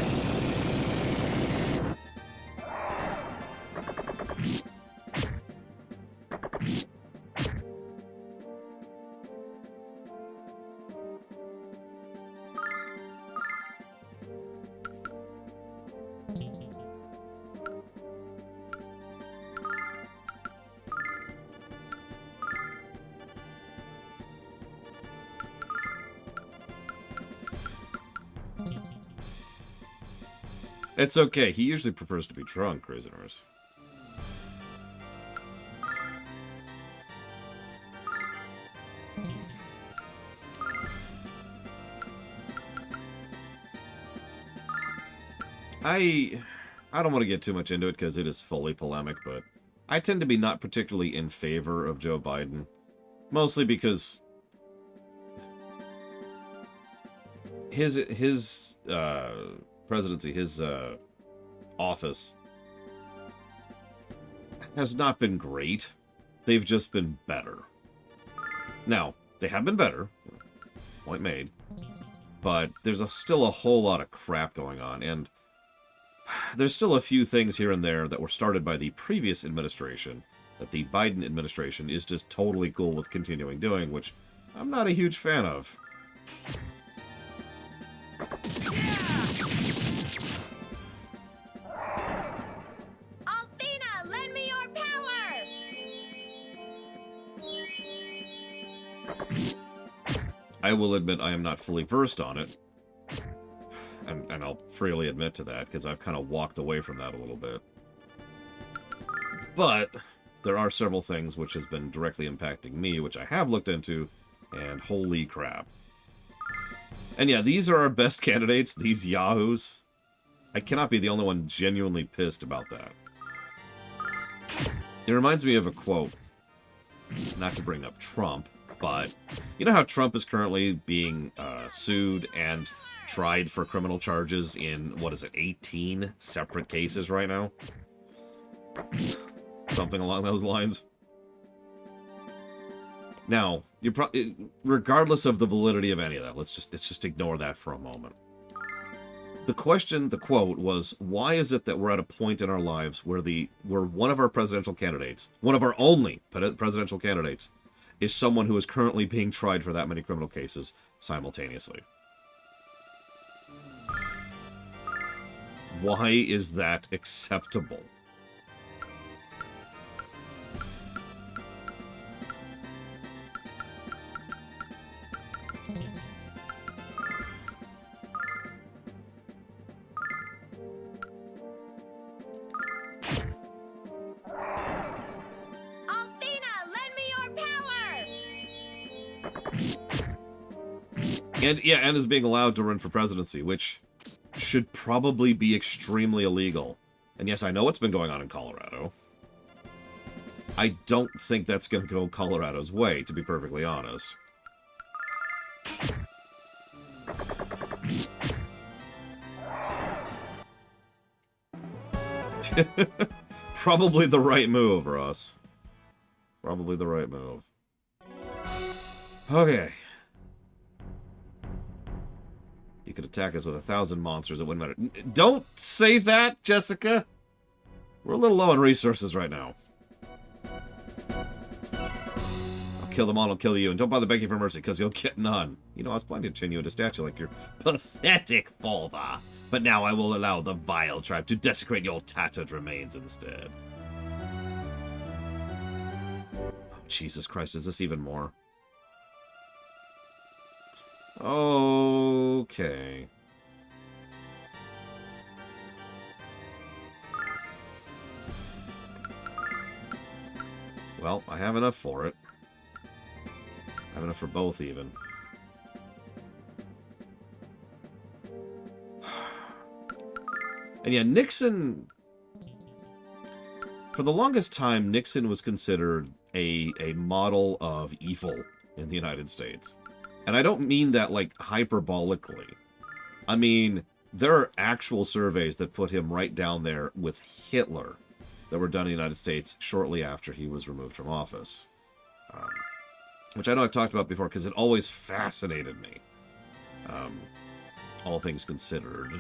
It's okay, he usually prefers to be drunk, Prisoners. I don't want to get too much into it because it is fully polemic, but I tend to be not particularly in favor of Joe Biden. Mostly because his presidency, his office has not been great. They've just been better. Now, they have been better. Point made. But there's still a whole lot of crap going on, and there's still a few things here and there that were started by the previous administration that the Biden administration is just totally cool with continuing doing, which I'm not a huge fan of. Althena, lend me your power! I will admit I am not fully versed on it. And I'll freely admit to that, because I've kind of walked away from that a little bit. But there are several things which has been directly impacting me, which I have looked into, and holy crap. And yeah, these are our best candidates, these yahoos. I cannot be the only one genuinely pissed about that. It reminds me of a quote. Not to bring up Trump, but you know how Trump is currently being sued and tried for criminal charges in, what is it, 18 separate cases right now? Something along those lines. Now, regardless of the validity of any of that, let's just ignore that for a moment. The question, the quote was, why is it that we're at a point in our lives where one of our presidential candidates, one of our only presidential candidates, is someone who is currently being tried for that many criminal cases simultaneously? Why is that acceptable? And yeah, and is being allowed to run for presidency, which should probably be extremely illegal. And yes, I know what's been going on in Colorado. I don't think that's going to go Colorado's way, to be perfectly honest. Probably the right move, Ross. Probably the right move. Okay. You could attack us with 1,000 monsters, it wouldn't matter. Don't say that, Jessica! We're a little low on resources right now. I'll kill them all, I'll kill you, and don't bother begging for mercy, because you'll get none. You know, I was planning to turn you into a statue like your pathetic father. But now I will allow the vile tribe to desecrate your tattered remains instead. Oh, Jesus Christ, is this even more? Okay. Well, I have enough for it. I have enough for both, even. And yeah, Nixon... For the longest time, Nixon was considered a model of evil in the United States. And I don't mean that, like, hyperbolically. I mean, there are actual surveys that put him right down there with Hitler that were done in the United States shortly after he was removed from office. Which I know I've talked about before because it always fascinated me. All things considered.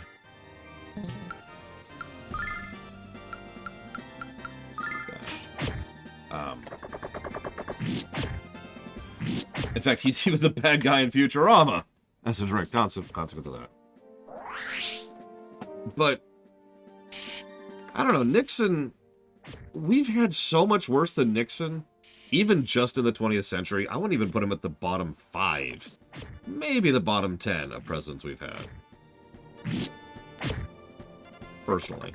In fact, he's even the bad guy in Futurama. That's a direct consequence of that. But, I don't know, Nixon... We've had so much worse than Nixon, even just in the 20th century. I wouldn't even put him at the bottom 5. Maybe the bottom 10 of presidents we've had. Personally.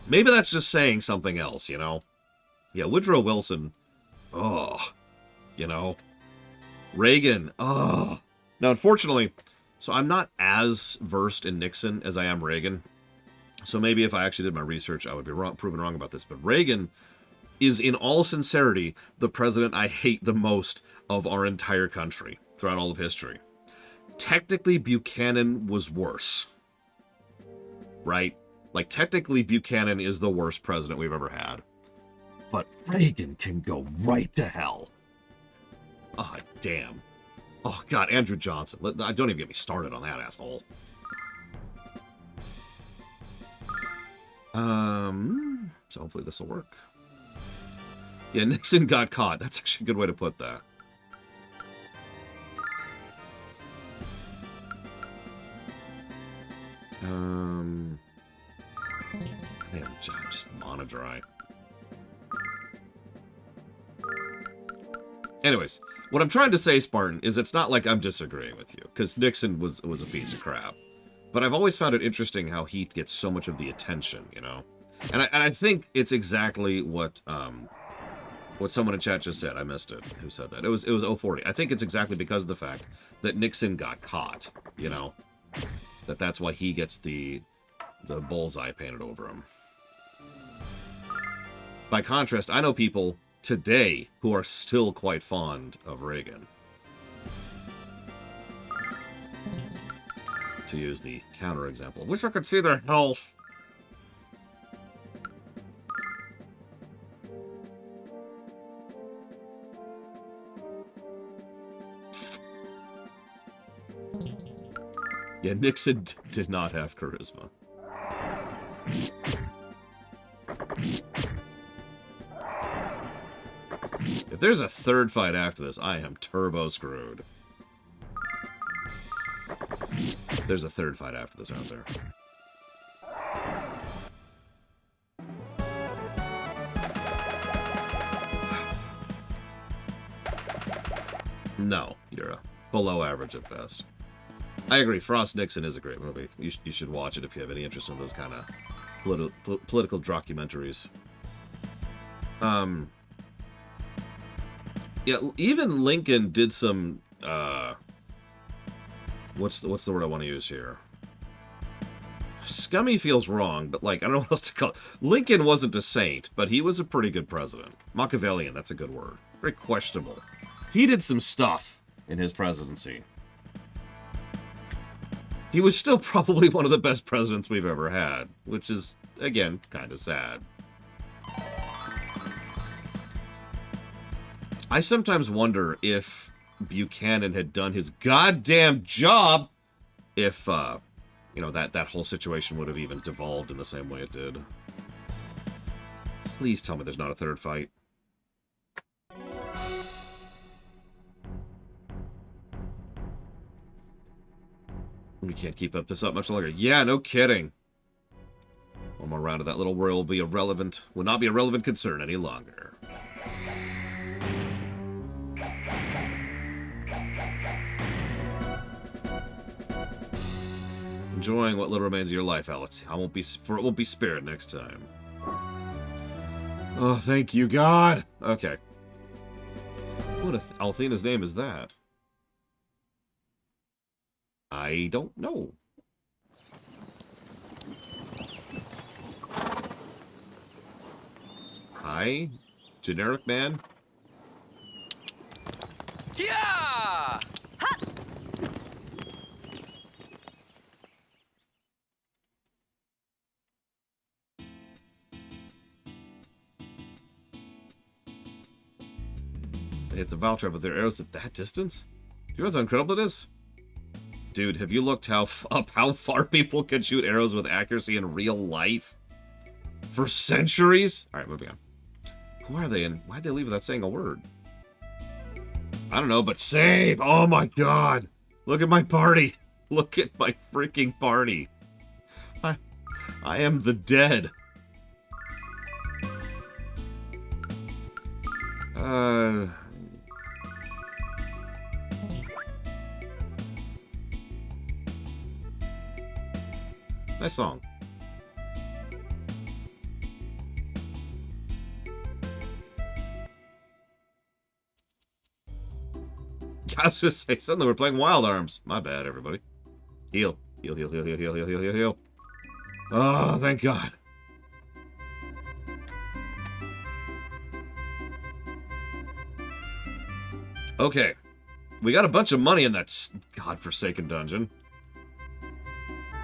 Maybe that's just saying something else, you know? Yeah, Woodrow Wilson... Oh, you know? Reagan, oh. Now, unfortunately, so I'm not as versed in Nixon as I am Reagan. So maybe if I actually did my research, I would be proven wrong about this. But Reagan is, in all sincerity, the president I hate the most of our entire country throughout all of history. Technically, Buchanan was worse. Right? Like, technically, Buchanan is the worst president we've ever had. But Reagan can go right to hell. Oh, damn. Oh, God, Andrew Johnson. Don't even get me started on that asshole. So hopefully this will work. Yeah, Nixon got caught. That's actually a good way to put that. Damn, just monodry. Anyways, what I'm trying to say, Spartan, is it's not like I'm disagreeing with you, because Nixon was a piece of crap. But I've always found it interesting how he gets so much of the attention, you know? And I think it's exactly what someone in chat just said. I missed it. Who said that? It was 040. I think it's exactly because of the fact that Nixon got caught, you know? That's why he gets the bullseye painted over him. By contrast, I know people today who are still quite fond of Reagan. To use the counterexample. Wish I could see their health. Yeah, Nixon did not have charisma. If there's a third fight after this, I am turbo screwed. There's a third fight after this out there. No, you're a below average at best. I agree, Frost Nixon is a great movie. You should watch it if you have any interest in those kind of political documentaries. Yeah, even Lincoln did some, what's the word I want to use here? Scummy feels wrong, but, like, I don't know what else to call it. Lincoln wasn't a saint, but he was a pretty good president. Machiavellian, that's a good word. Very questionable. He did some stuff in his presidency. He was still probably one of the best presidents we've ever had, which is, again, kind of sad. I sometimes wonder if Buchanan had done his goddamn job, if, you know, that whole situation would have even devolved in the same way it did. Please tell me there's not a third fight. We can't keep this up much longer. Yeah, no kidding. One more round of that little world will not be a relevant concern any longer. Enjoying what little remains of your life, Alex. It won't be spared next time. Oh, thank you, God. Okay. What Althena's name is that? I don't know. Hi, generic man. Yeah! They hit the Valve trap with their arrows at that distance? Do you realize how incredible it is? Dude, have you looked up how far people can shoot arrows with accuracy in real life? For centuries? Alright, moving on. Who are they and why'd they leave without saying a word? I don't know, but save! Oh my god! Look at my party! Look at my freaking party! I am the dead. Nice song. I was just saying, suddenly we're playing Wild Arms. My bad, everybody. Heal. Heal, heal, heal, heal, heal, heal, heal, heal, heal. Oh, thank God. Okay. We got a bunch of money in that godforsaken dungeon.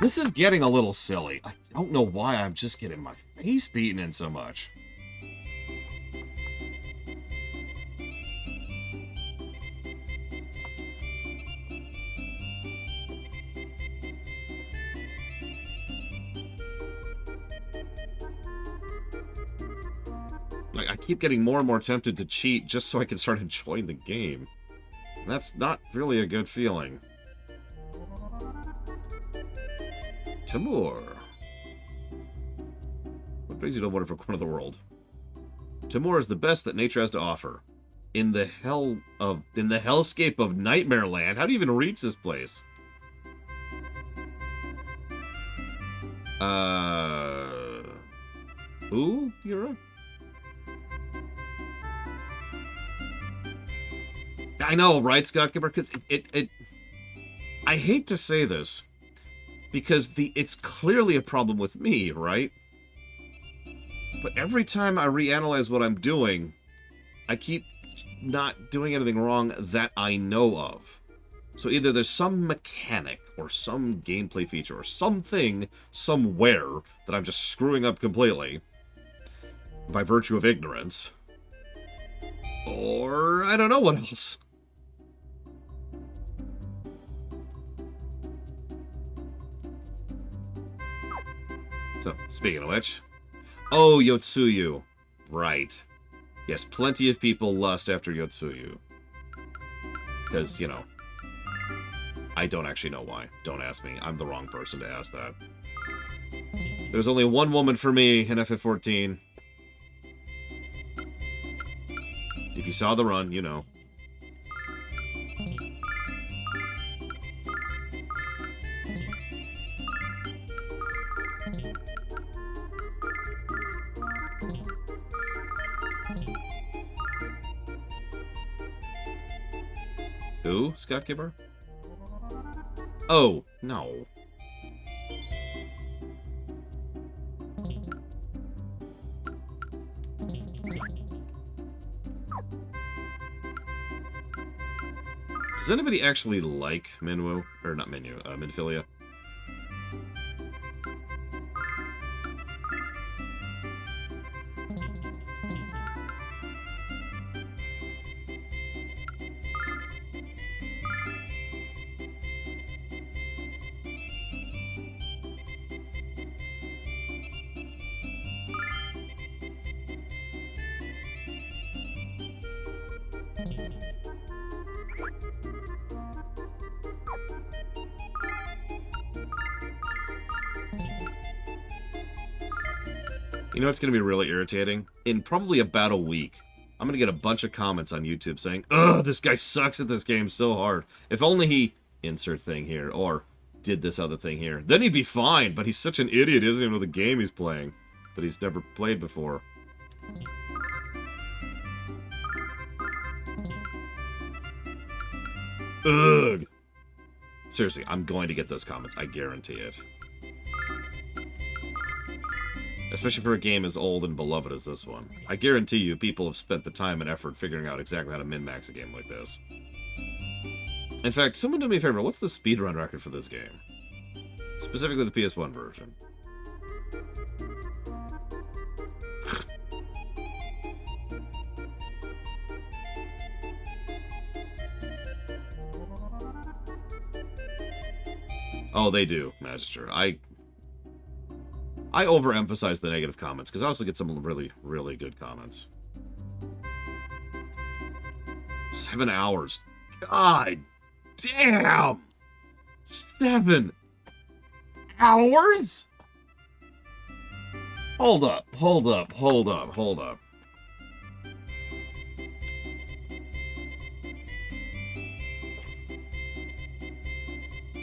This is getting a little silly. I don't know why I'm just getting my face beaten in so much. Like, I keep getting more and more tempted to cheat just so I can start enjoying the game. And that's not really a good feeling. Timur. What brings you to a wonderful corner of the world? Timur is the best that nature has to offer. In the hellscape of Nightmare Land. How do you even reach this place? Who? Yura? I know, right, Scott Gibber? Because I hate to say this, because it's clearly a problem with me, right? But every time I reanalyze what I'm doing, I keep not doing anything wrong that I know of. So either there's some mechanic, or some gameplay feature, or something, somewhere, that I'm just screwing up completely, by virtue of ignorance. Or I don't know what else. So, speaking of which... Oh, Yotsuyu. Right. Yes, plenty of people lust after Yotsuyu. Because, you know... I don't actually know why. Don't ask me. I'm the wrong person to ask that. There's only one woman for me in FF14. If you saw the run, you know. Who? Scott Gibber? Oh, no. Does anybody actually like Minwu? Or not Minwu, Minfilia? You know what's going to be really irritating? In probably about a week, I'm going to get a bunch of comments on YouTube saying, "Ugh, this guy sucks at this game so hard. If only he insert thing here, or did this other thing here. Then he'd be fine, but he's such an idiot, he doesn't even know the game he's playing, that he's never played before." Ugh. Seriously, I'm going to get those comments. I guarantee it. Especially for a game as old and beloved as this one. I guarantee you people have spent the time and effort figuring out exactly how to min-max a game like this. In fact, someone do me a favor, what's the speedrun record for this game? Specifically the PS1 version. Oh, they do, Magister. I overemphasize the negative comments, because I also get some really, really good comments. 7 hours. God damn! 7 hours? Hold up, hold up, hold up, hold up.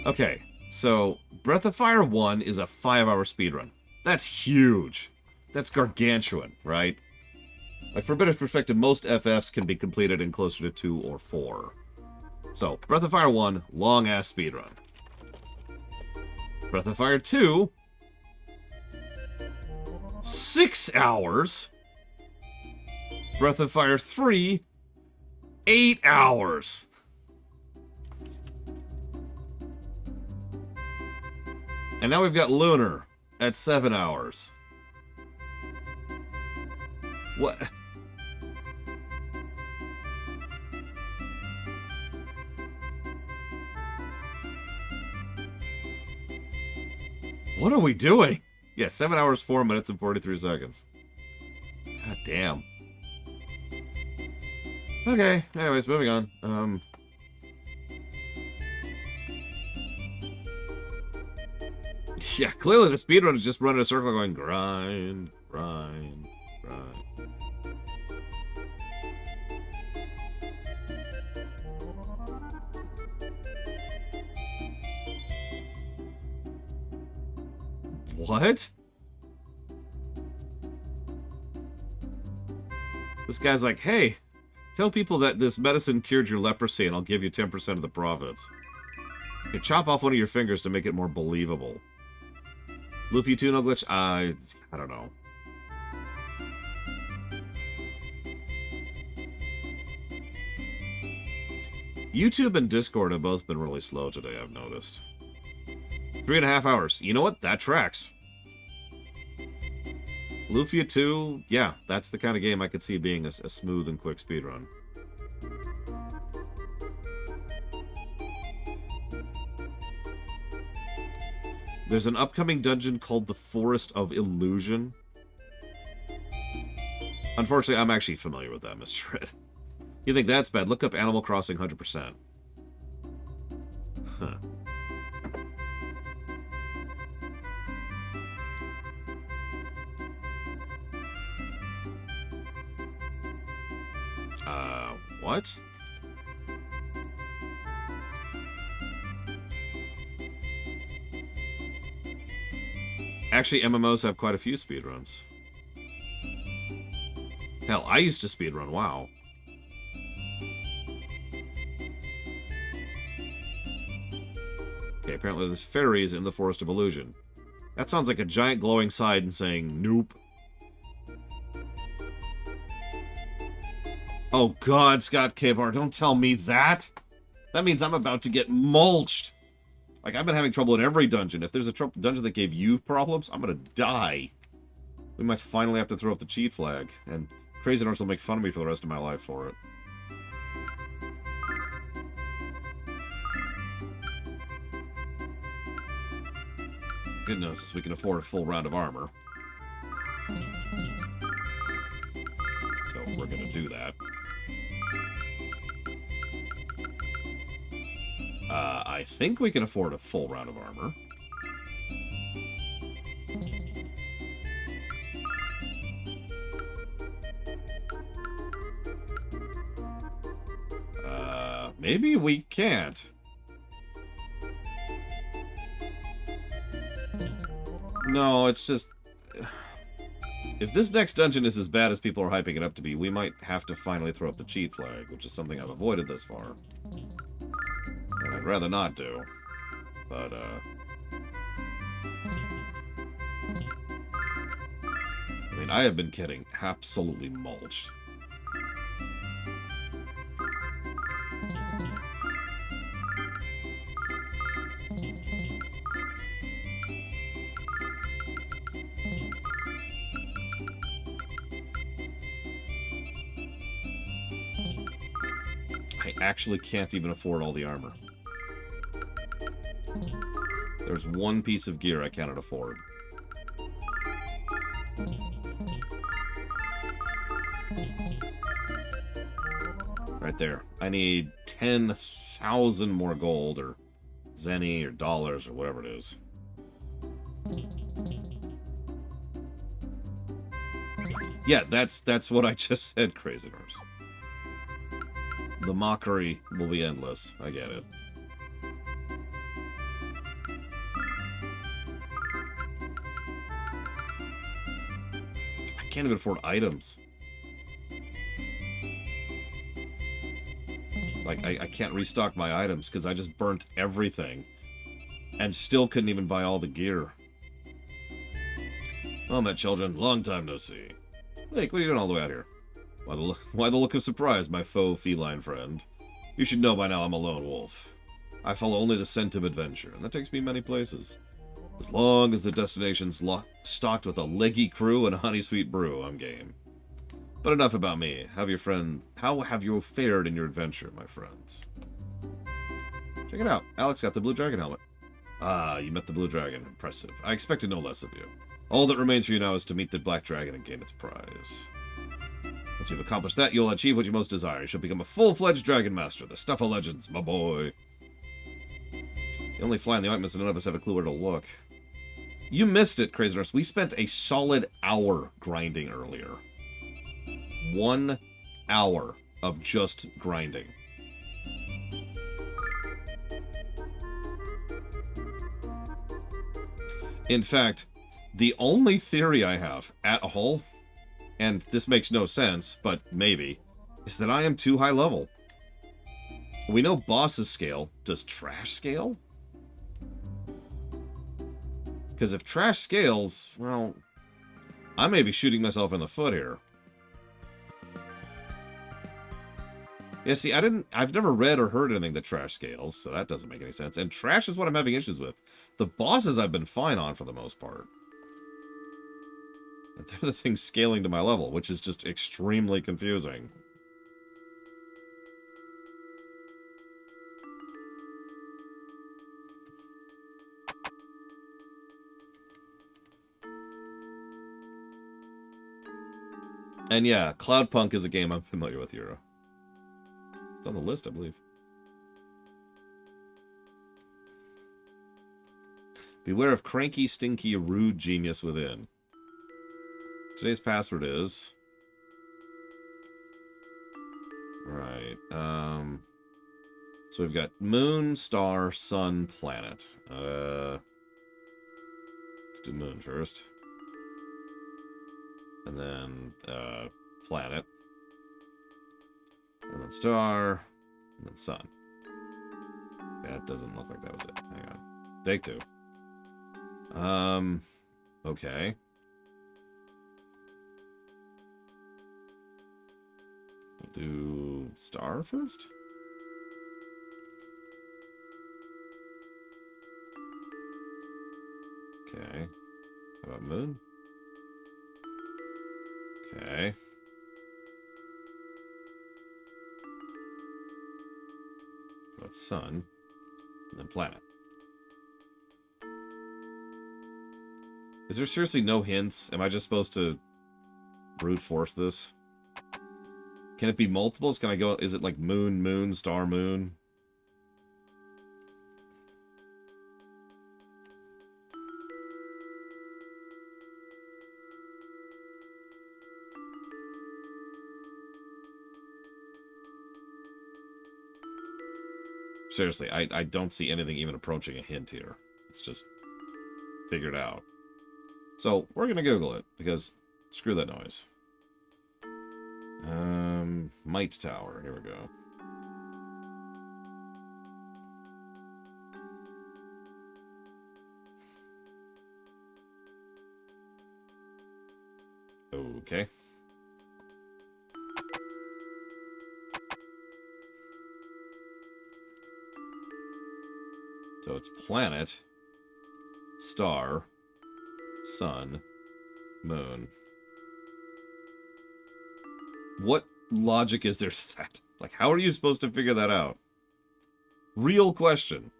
Okay, so Breath of Fire 1 is a 5-hour speedrun. That's huge. That's gargantuan, right? Like, for a bit of perspective, most FFs can be completed in closer to 2 or 4. So, Breath of Fire 1, long-ass speedrun. Breath of Fire 2, 6 hours. Breath of Fire 3, 8 hours. And now we've got Lunar at 7 hours. What? What are we doing? Yeah, 7 hours, 4 minutes, and 43 seconds. God damn. Okay, anyways, moving on. Yeah, clearly the speedrun is just running a circle going grind, grind, grind. What? This guy's like, hey, tell people that this medicine cured your leprosy and I'll give you 10% of the profits. You chop off one of your fingers to make it more believable. Luffy 2 no glitch? I don't know. YouTube and Discord have both been really slow today, I've noticed. 3.5 hours. You know what? That tracks. Lufia 2, yeah, that's the kind of game I could see being a smooth and quick speedrun. There's an upcoming dungeon called the Forest of Illusion. Unfortunately, I'm actually familiar with that, Mr. Red. You think that's bad? Look up Animal Crossing 100%. Huh. What? Actually, MMOs have quite a few speedruns. Hell, I used to speedrun WoW. Okay, apparently there's fairies in the Forest of Illusion. That sounds like a giant glowing sign saying, nope. Oh god, Scott Kbar, don't tell me that! That means I'm about to get mulched! Like, I've been having trouble in every dungeon. If there's a dungeon that gave you problems, I'm gonna die. We might finally have to throw up the cheat flag, and Crazy Norse will make fun of me for the rest of my life for it. Good news, we can afford a full round of armor. So we're gonna do that. I think we can afford a full round of armor. Maybe we can't. No, it's just... If this next dungeon is as bad as people are hyping it up to be, we might have to finally throw up the cheat flag, which is something I've avoided this far. And I'd rather not do. But, I mean, I have been getting absolutely mulched. I actually can't even afford all the armor. There's one piece of gear I cannot afford. Right there. I need 10,000 more gold, or zenny, or dollars, or whatever it is. Yeah, that's what I just said, Crazy Nerves. The mockery will be endless. I get it. I can't even afford items. Like, I can't restock my items because I just burnt everything. And still couldn't even buy all the gear. Well met, children. Long time no see. Lake, what are you doing all the way out here? Why the look of surprise, my faux feline friend? You should know by now I'm a lone wolf. I follow only the scent of adventure, and that takes me many places. As long as the destination's stocked with a leggy crew and a honey sweet brew, I'm game. But enough about me. How have you fared in your adventure, my friends? Check it out. Alex got the Blue Dragon helmet. Ah, you met the Blue Dragon. Impressive. I expected no less of you. All that remains for you now is to meet the Black Dragon and gain its prize. Once you've accomplished that, you'll achieve what you most desire. You shall become a full-fledged Dragon Master, the stuff of legends, my boy. The only fly in the ointment, so none of us have a clue where to look. You missed it, Crazy Nurse. We spent a solid hour grinding earlier. 1 hour of just grinding. In fact, the only theory I have at all, and this makes no sense, but maybe, is that I am too high level. We know bosses scale. Does trash scale? Because if trash scales, well, I may be shooting myself in the foot here. Yeah, see, I've never read or heard anything that trash scales, so that doesn't make any sense. And trash is what I'm having issues with. The bosses I've been fine on for the most part. But they're the things scaling to my level, which is just extremely confusing. And yeah, Cloudpunk is a game I'm familiar with, Euro. It's on the list, I believe. Beware of cranky, stinky, rude genius within. Today's password is... Right, so we've got Moon, Star, Sun, Planet. Let's do Moon first. And then, Planet. And then Star. And then Sun. That doesn't look like that was it. Hang on. Take two. Okay. We'll do Star first? Okay. How about Moon? Okay. How about Sun? And then Planet. Is there seriously no hints? Am I just supposed to brute force this? Can it be multiples? Can I go... Is it like Moon, Moon, Star, Moon? Seriously, I don't see anything even approaching a hint here. It's just figured out. So, we're gonna Google it, because screw that noise. Might Tower, here we go. Okay. So it's Planet, Star, Sun, Moon. What logic is there to that? Like, how are you supposed to figure that out? Real question.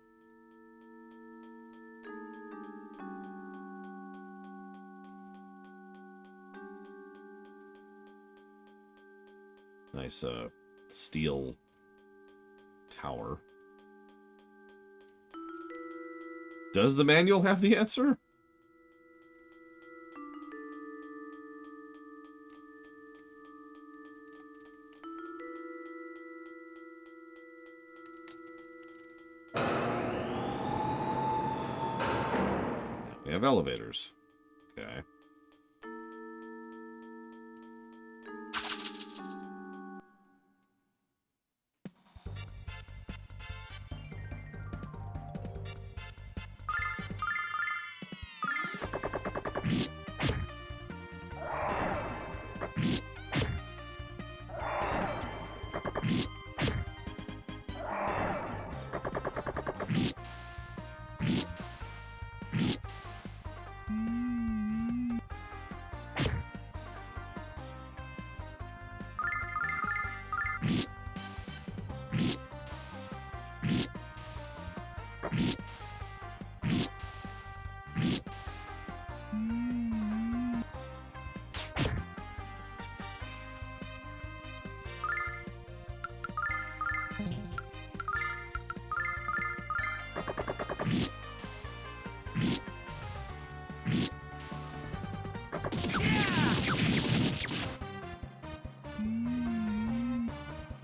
Nice, steel tower. Does the manual have the answer? We have elevators. Okay.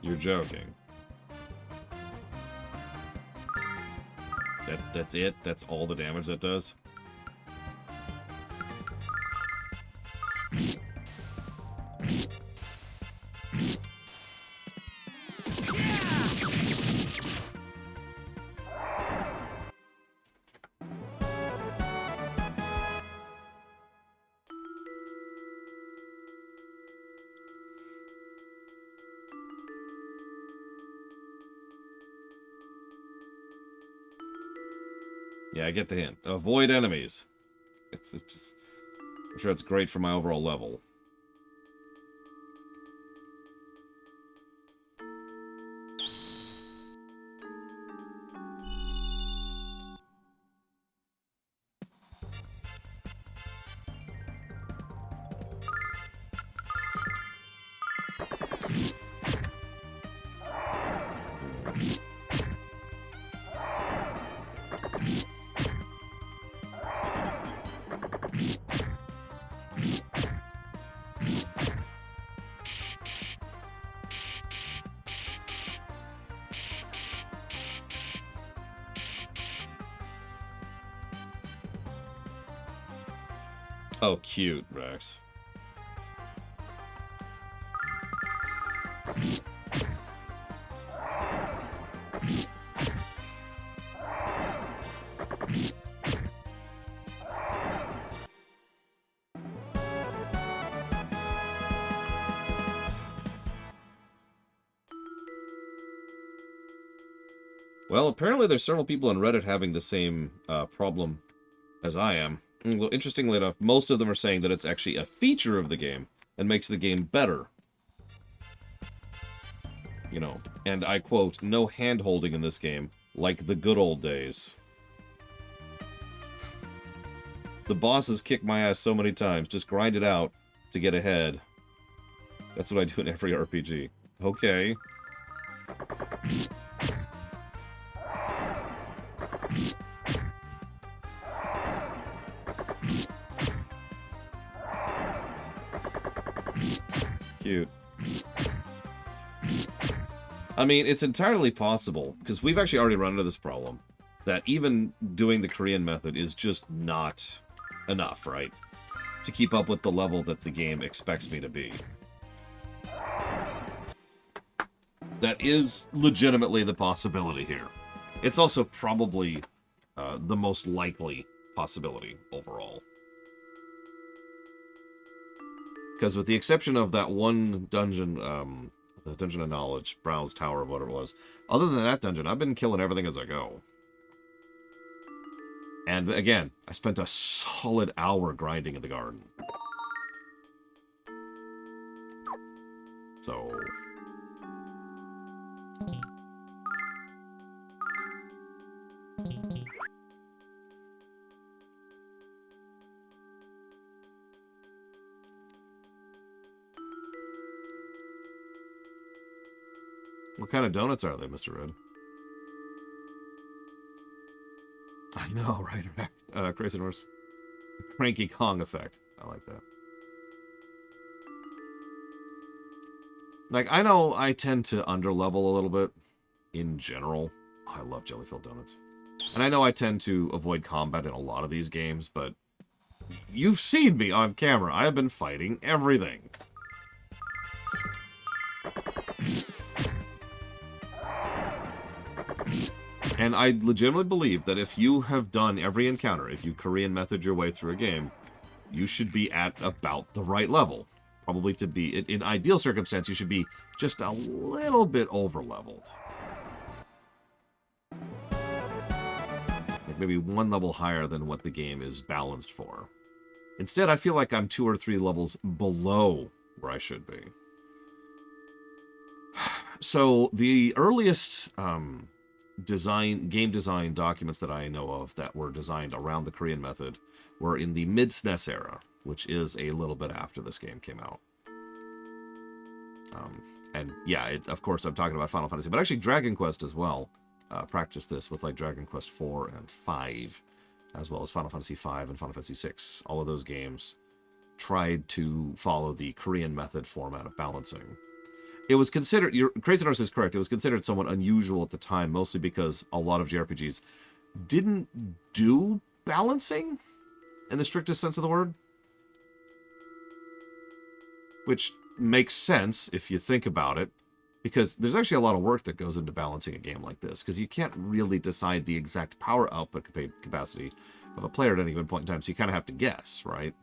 You're joking. That's it? That's all the damage that does? Yeah, I get the hint. Avoid enemies. It's just... I'm sure it's great for my overall level. Oh, cute, Rex. Well, apparently there's several people on Reddit having the same problem as I am. Although, interestingly enough, most of them are saying that it's actually a feature of the game and makes the game better. You know, and I quote, no hand-holding in this game, like the good old days. The bosses kick my ass so many times, just grind it out to get ahead. That's what I do in every RPG. Okay. Cute. I mean, it's entirely possible, because we've actually already run into this problem, that even doing the Korean method is just not enough, right? To keep up with the level that the game expects me to be. That is legitimately the possibility here. It's also probably the most likely possibility overall. Because with the exception of that one dungeon, the Dungeon of Knowledge, Browse Tower, whatever it was, other than that dungeon, I've been killing everything as I go. And again, I spent a solid hour grinding in the garden. So... What kind of donuts are they, Mr. Red? I know, right? Crazy Norse. The Cranky Kong effect. I like that. Like, I know I tend to underlevel a little bit in general. Oh, I love jelly-filled donuts. And I know I tend to avoid combat in a lot of these games, but you've seen me on camera. I have been fighting everything. And I legitimately believe that if you have done every encounter, if you Korean method your way through a game, you should be at about the right level. Probably to be, in ideal circumstance, you should be just a little bit over-leveled. Like maybe one level higher than what the game is balanced for. Instead, I feel like I'm 2 or 3 levels below where I should be. So, the earliest game design documents that I know of that were designed around the Korean method were in the mid-SNES era, which is a little bit after this game came out. And yeah, of course I'm talking about Final Fantasy, but actually Dragon Quest as well practiced this with like Dragon Quest 4 and 5, as well as Final Fantasy 5 and Final Fantasy 6. All of those games tried to follow the Korean method format of balancing. It was considered, Crazy Norse is correct, it was considered somewhat unusual at the time, mostly because a lot of JRPGs didn't do balancing in the strictest sense of the word. Which makes sense if you think about it, because there's actually a lot of work that goes into balancing a game like this, because you can't really decide the exact power output capacity of a player at any given point in time, so you kind of have to guess, right?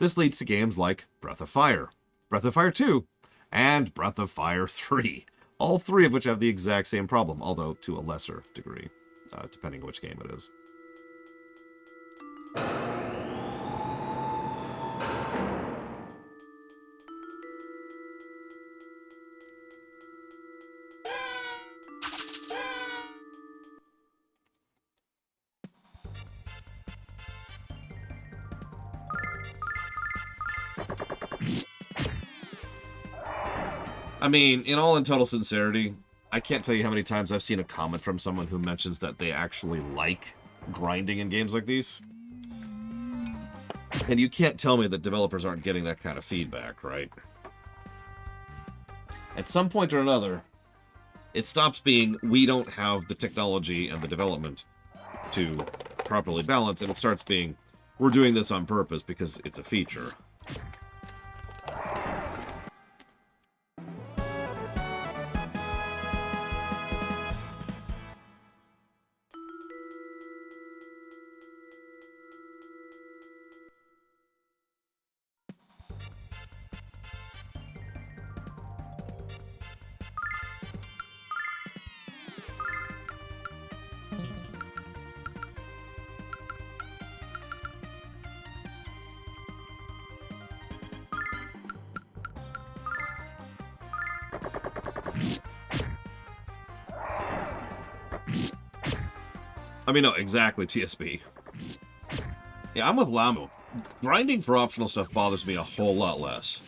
This leads to games like Breath of Fire, Breath of Fire 2, and Breath of Fire 3. All 3 of which have the exact same problem, although to a lesser degree, depending on which game it is. I mean, in all in total sincerity, I can't tell you how many times I've seen a comment from someone who mentions that they actually like grinding in games like these. And you can't tell me that developers aren't getting that kind of feedback, right? At some point or another, it stops being, we don't have the technology and the development to properly balance, and it starts being, we're doing this on purpose because it's a feature. I mean, no, exactly, TSB. Yeah, I'm with Lamu. Grinding for optional stuff bothers me a whole lot less.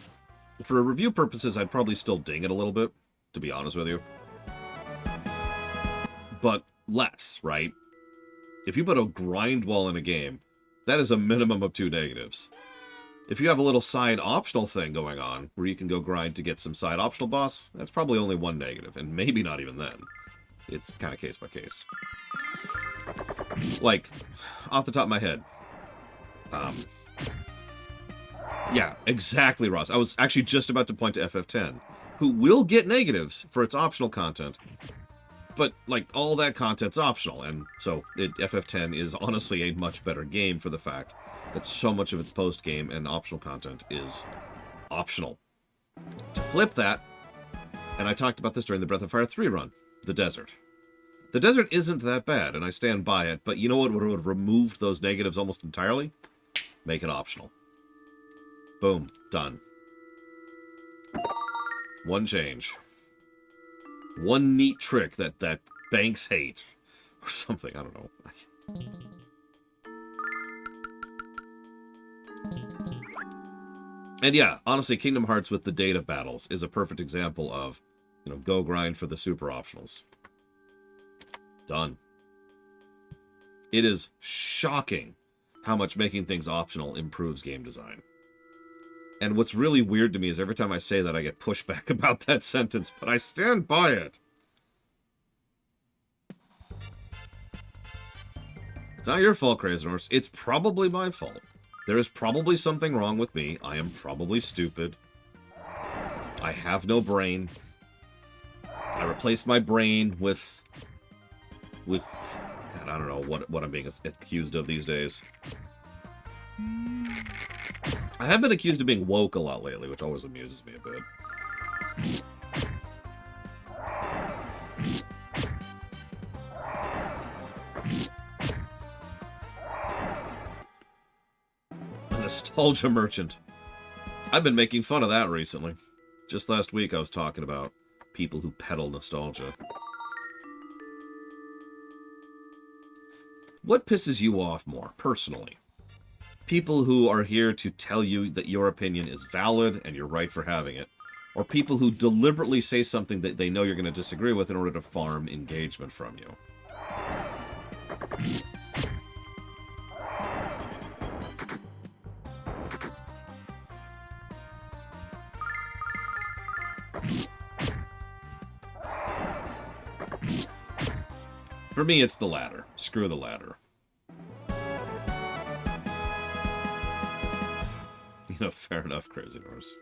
For review purposes, I'd probably still ding it a little bit, to be honest with you. But less, right? If you put a grind wall in a game, that is a minimum of 2 negatives. If you have a little side optional thing going on, where you can go grind to get some side optional boss, that's probably only 1 negative, and maybe not even then. It's kind of case by case. Like, off the top of my head. Yeah, exactly, Ross. I was actually just about to point to FF10, who will get negatives for its optional content. But, like, all that content's optional, and so FF10 is honestly a much better game for the fact that so much of its post-game and optional content is optional. To flip that, and I talked about this during the Breath of Fire 3 run, the desert. The desert isn't that bad, and I stand by it, but you know what would have removed those negatives almost entirely? Make it optional. Boom. Done. 1 change. 1 neat trick that banks hate. Or something, I don't know. And yeah, honestly, Kingdom Hearts with the data battles is a perfect example of, you know, go grind for the super optionals. Done. It is shocking how much making things optional improves game design. And what's really weird to me is every time I say that, I get pushback about that sentence, but I stand by it. It's not your fault, Crazy Horse. It's probably my fault. There is probably something wrong with me. I am probably stupid. I have no brain. I replaced my brain with God, I don't know what I'm being accused of these days. I have been accused of being woke a lot lately, which always amuses me a bit. A nostalgia merchant. I've been making fun of that recently. Just last week I was talking about people who peddle nostalgia. What pisses you off more, personally? People who are here to tell you that your opinion is valid and you're right for having it, or people who deliberately say something that they know you're going to disagree with in order to farm engagement from you? For me, it's the latter. Screw the latter. You know, fair enough, Crazy Horse.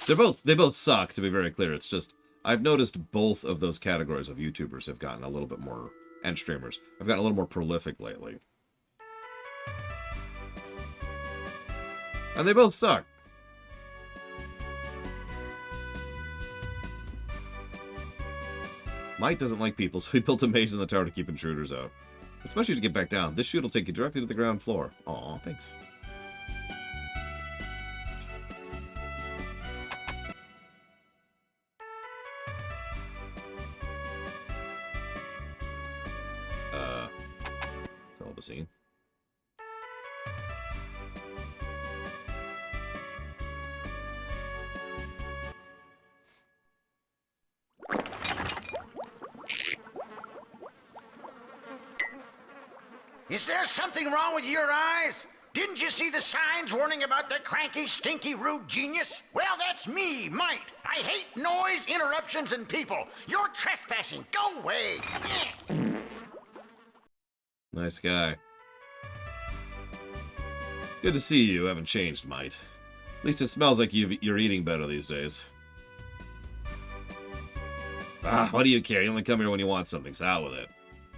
They both suck, to be very clear. It's just, I've noticed both of those categories of YouTubers have gotten a little bit more, and streamers, have gotten a little more prolific lately. And they both suck. Mike doesn't like people, so he built a maze in the tower to keep intruders out. Especially to get back down. This chute will take you directly to the ground floor. Aw, thanks. Scene. Is there something wrong with your eyes? Didn't you see the signs warning about the cranky, stinky, rude genius? Well, that's me, Mite. I hate noise, interruptions, and people. You're trespassing. Go away. Nice guy. Good to see you. You haven't changed, Mite. At least it smells like you're eating better these days. Ah, what do you care? You only come here when you want something, so out with it.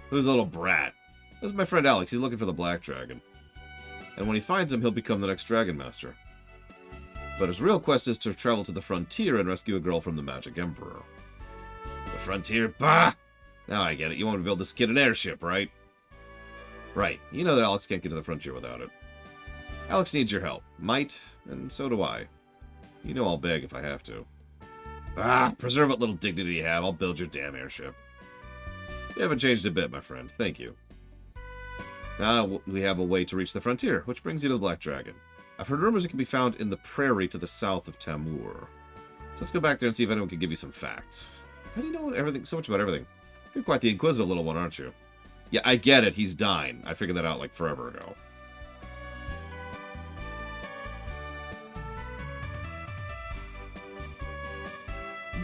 Who's a little brat? This is my friend Alex. He's looking for the Black Dragon. And when he finds him, he'll become the next Dragon Master. But his real quest is to travel to the frontier and rescue a girl from the Magic Emperor. The frontier? Bah! Now I get it. You want to build this kid an airship, right? Right. You know that Alex can't get to the frontier without it. Alex needs your help. Might, and so do I. You know I'll beg if I have to. Ah, preserve what little dignity you have. I'll build your damn airship. You haven't changed a bit, my friend. Thank you. Now we have a way to reach the frontier, which brings you to the Black Dragon. I've heard rumors it can be found in the prairie to the south of Tamur. So let's go back there and see if anyone can give you some facts. How do you know everything? So much about everything. You're quite the inquisitive little one, aren't you? Yeah, I get it. He's dying. I figured that out like forever ago.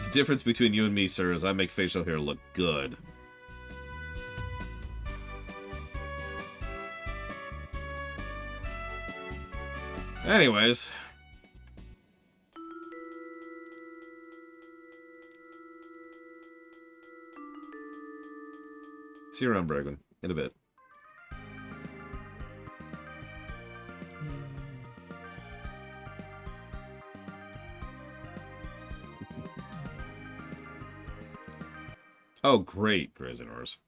The difference between you and me, sir, is I make facial hair look good. Anyways. See you around, Bregman. In a bit. Oh, great, Crazy Horse.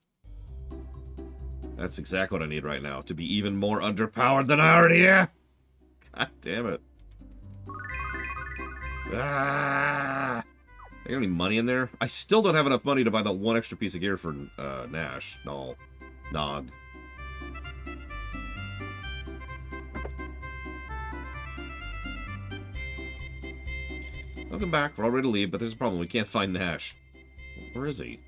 That's exactly what I need right now, to be even more underpowered than I already am. God damn it. Ah! I got any money in there? I still don't have enough money to buy that one extra piece of gear for Nash. No. Nog. Welcome back. We're all ready to leave, but there's a problem. We can't find Nash. Where is he?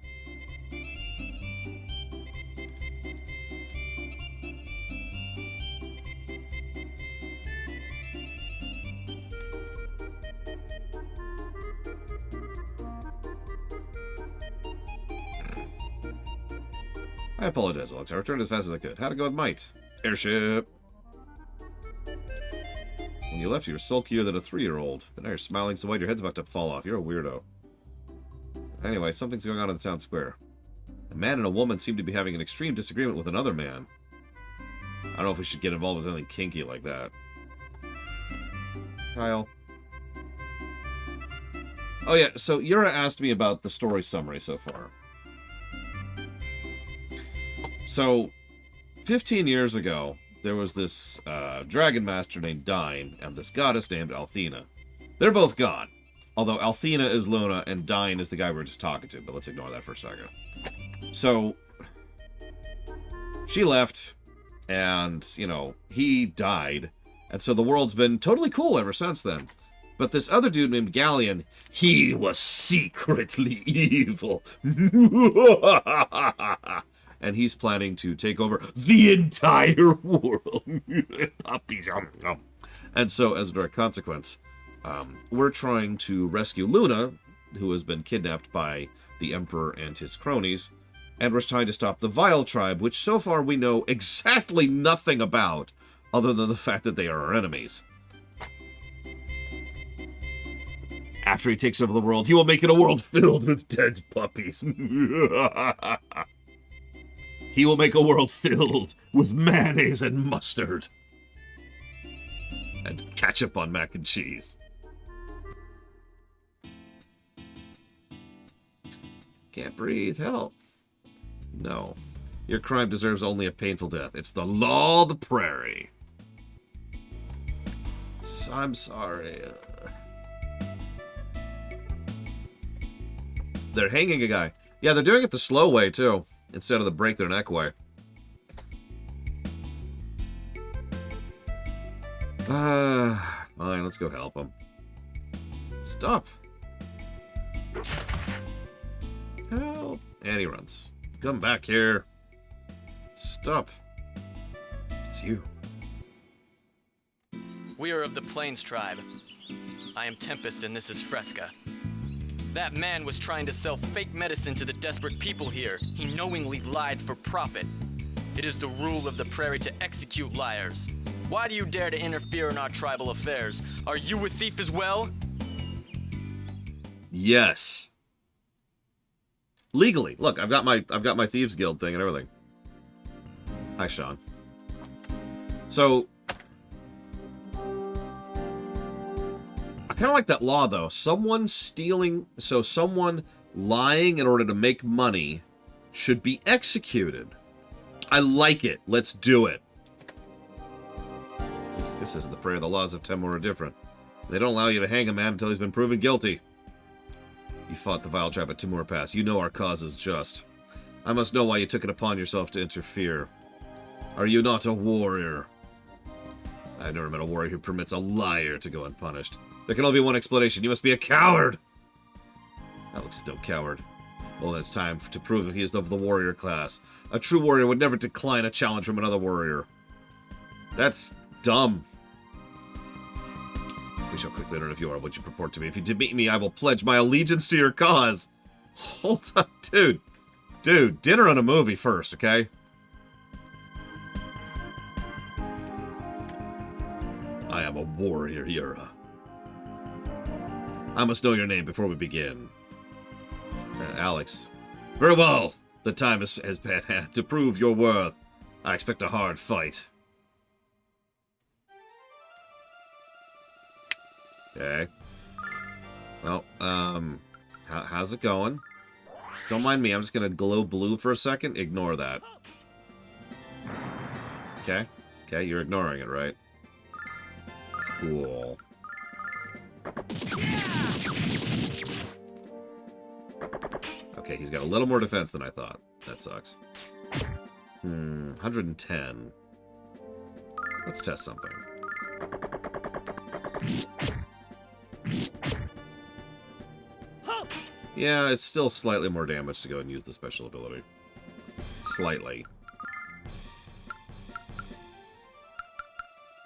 I apologize, Alex. I returned as fast as I could. How'd it go with Might? Airship. When you left, you were sulkier than a 3-year-old. But now you're smiling so wide your head's about to fall off. You're a weirdo. Anyway, something's going on in the town square. A man and a woman seem to be having an extreme disagreement with another man. I don't know if we should get involved with anything kinky like that. Kyle. Oh yeah, so Yura asked me about the story summary so far. So, 15 years ago, there was this dragon master named Dine and this goddess named Althena. They're both gone. Although Althena is Luna and Dine is the guy we were just talking to, but let's ignore that for a second. So, she left, and, you know, he died. And so the world's been totally cool ever since then. But this other dude named Galleon, he was secretly evil. And he's planning to take over the entire world. Puppies. And so, as a direct consequence, we're trying to rescue Luna, who has been kidnapped by the Emperor and his cronies, and we're trying to stop the Vile Tribe, which so far we know exactly nothing about, other than the fact that they are our enemies. After he takes over the world, he will make it a world filled with dead puppies. He will make a world filled with mayonnaise and mustard. And ketchup on mac and cheese. Can't breathe. Help. No. Your crime deserves only a painful death. It's the law of the prairie. I'm sorry. They're hanging a guy. Yeah, they're doing it the slow way, too. Instead of the break their neck way. Fine, let's go help him. Stop. Help. And he runs. Come back here. Stop. It's you. We are of the Plains tribe. I am Tempest and this is Fresca. That man was trying to sell fake medicine to the desperate people here. He knowingly lied for profit. It is the rule of the prairie to execute liars. Why do you dare to interfere in our tribal affairs? Are you a thief as well? Yes. Legally. Look, I've got my Thieves Guild thing and everything. Hi, Sean. So, I kind of like that law, though. Someone lying in order to make money should be executed. I like it. Let's do it. This isn't the prairie. The laws of Temur are different. They don't allow you to hang a man until he's been proven guilty. You fought the Vile Tribe at Timur Pass. You know our cause is just. I must know why you took it upon yourself to interfere. Are you not a warrior? I've never met a warrior who permits a liar to go unpunished. There can only be one explanation. You must be a coward! Alex is no coward. Well, then it's time to prove if he is of the warrior class. A true warrior would never decline a challenge from another warrior. That's dumb. We shall quickly learn if you are what you purport to be. If you defeat me, I will pledge my allegiance to your cause. Hold on, dude. Dude, dinner and a movie first, okay? I am a warrior, Yura. I must know your name before we begin. Alex. Very well. The time has passed to prove your worth. I expect a hard fight. Okay. Well, how's it going? Don't mind me, I'm just gonna glow blue for a second. Ignore that. Okay. Okay, you're ignoring it, right? Cool. Okay, he's got a little more defense than I thought. That sucks. 110. Let's test something. Yeah, it's still slightly more damage to go and use the special ability. Slightly.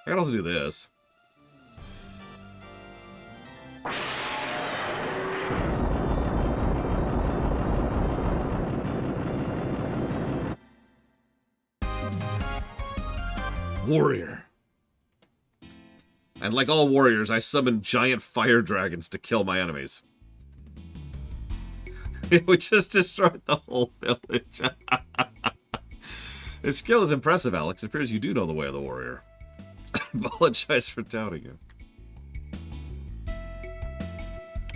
I can also do this. Warrior. And like all warriors, I summon giant fire dragons to kill my enemies. It would just destroy the whole village. His skill is impressive, Alex. It appears you do know the way of the warrior. I apologize for doubting you.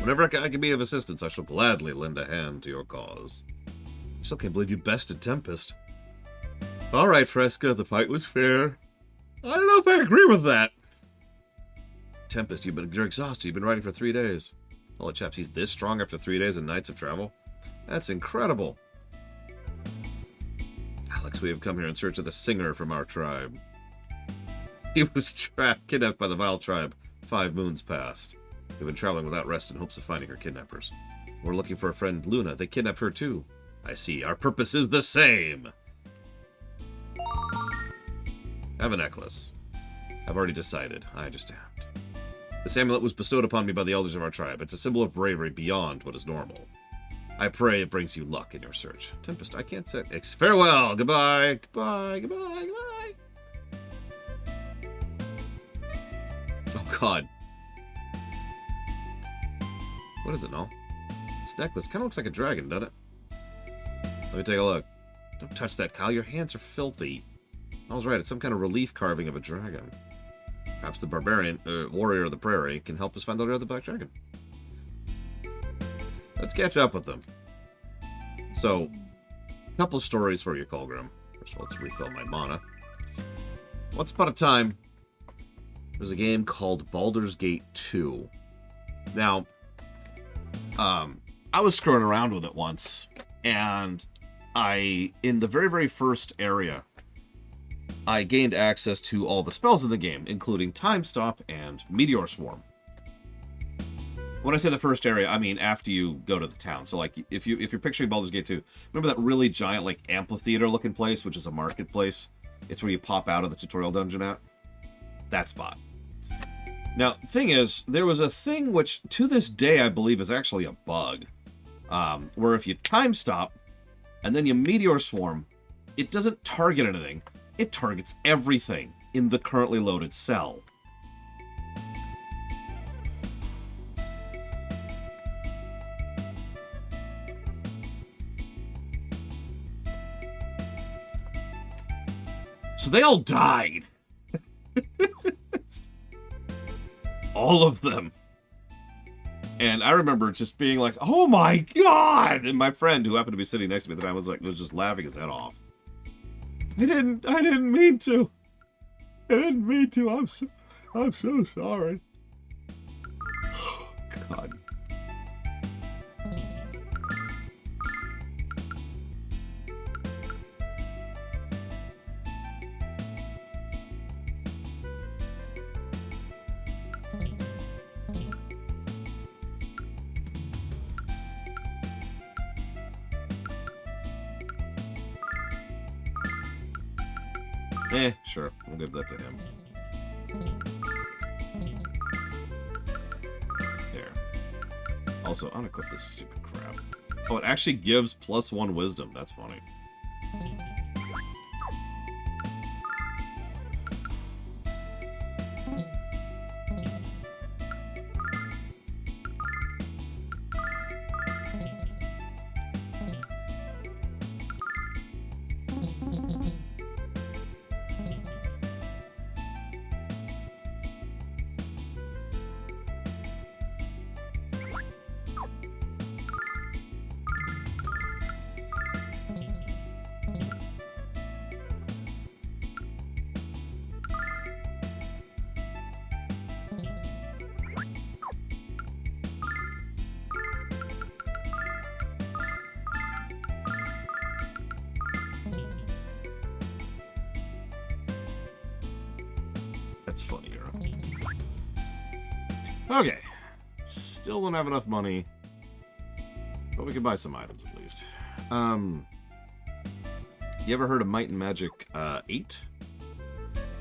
Whenever I can be of assistance, I shall gladly lend a hand to your cause. I still can't believe you bested Tempest. Alright, Fresca, the fight was fair. I don't know if I agree with that. Tempest, you're exhausted. You've been riding for 3 days. Holy chaps, he's this strong after 3 days and nights of travel? That's incredible. Alex, we have come here in search of the singer from our tribe. He was kidnapped by the vile tribe 5 moons past. We've been traveling without rest in hopes of finding her kidnappers. We're looking for a friend, Luna. They kidnapped her too. I see. Our purpose is the same. Have a necklace. I've already decided. I understand. This amulet was bestowed upon me by the elders of our tribe. It's a symbol of bravery beyond what is normal. I pray it brings you luck in your search. Tempest, I can't say... Farewell! Goodbye! Goodbye! Goodbye! Goodbye! Oh, God. What is it, Null? This necklace kind of looks like a dragon, doesn't it? Let me take a look. Don't touch that, Kyle. Your hands are filthy. I was right. It's some kind of relief carving of a dragon. Perhaps the barbarian, warrior of the prairie, can help us find the lair of the black dragon. Let's catch up with them. So, a couple of stories for you, Colgrim. First of all, let's refill my mana. Once upon a time, there was a game called Baldur's Gate 2. Now, I was screwing around with it once, and in the very, very first area, I gained access to all the spells in the game, including Time Stop and Meteor Swarm. When I say the first area, I mean after you go to the town. So, like, if you're picturing Baldur's Gate 2, remember that really giant, like, amphitheater-looking place, which is a marketplace? It's where you pop out of the tutorial dungeon at. That spot. Now, the thing is, there was a thing which, to this day, I believe is actually a bug, where if you Time Stop, and then you Meteor Swarm, it doesn't target anything. It targets everything in the currently loaded cell. So they all died. All of them. And I remember just being like, oh my God! And my friend, who happened to be sitting next to me at the time, was just laughing his head off. I didn't mean to. I didn't mean to. I'm so sorry. Oh, God. Sure. We'll give that to him. There. Also, unequip this stupid crap. Oh, it actually gives +1 wisdom. That's funny. That's funnier. Okay. Still don't have enough money But we could buy some items at least. You ever heard of Might and Magic 8?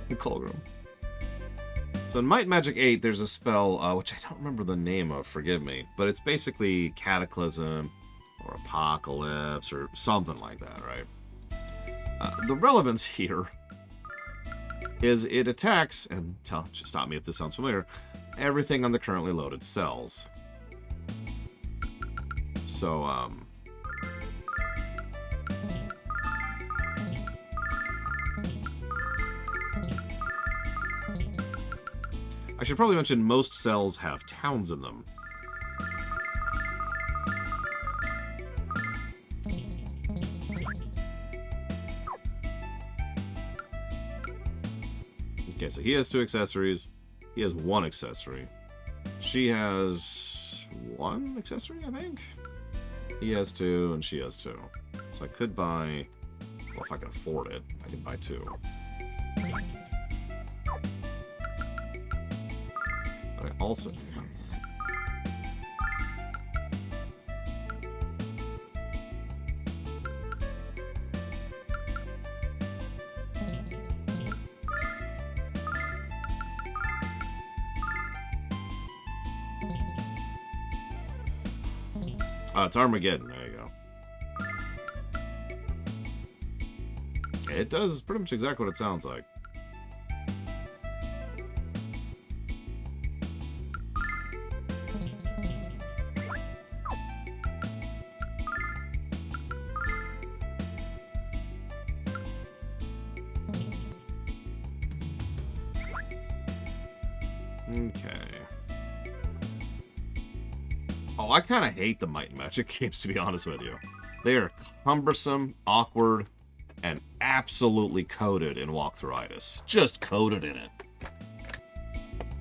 In Colgrim. So in Might and Magic 8, there's a spell, which I don't remember the name of, forgive me. But it's basically Cataclysm or Apocalypse or something like that, right? The relevance here is it attacks, and just stop me if this sounds familiar, everything on the currently loaded cells. So, I should probably mention most cells have towns in them. Okay, so he has 2 accessories. He has 1 accessory. She has 1 accessory, I think? He has 2, and she has 2. So I could buy... Well, if I can afford it, I can buy 2. But I also... it's Armageddon. There you go. It does pretty much exactly what it sounds like. Okay. Oh, I kind of hate the Might and Magic games, to be honest with you. They are cumbersome, awkward, and absolutely coated in walkthroughitis. Just coated in it.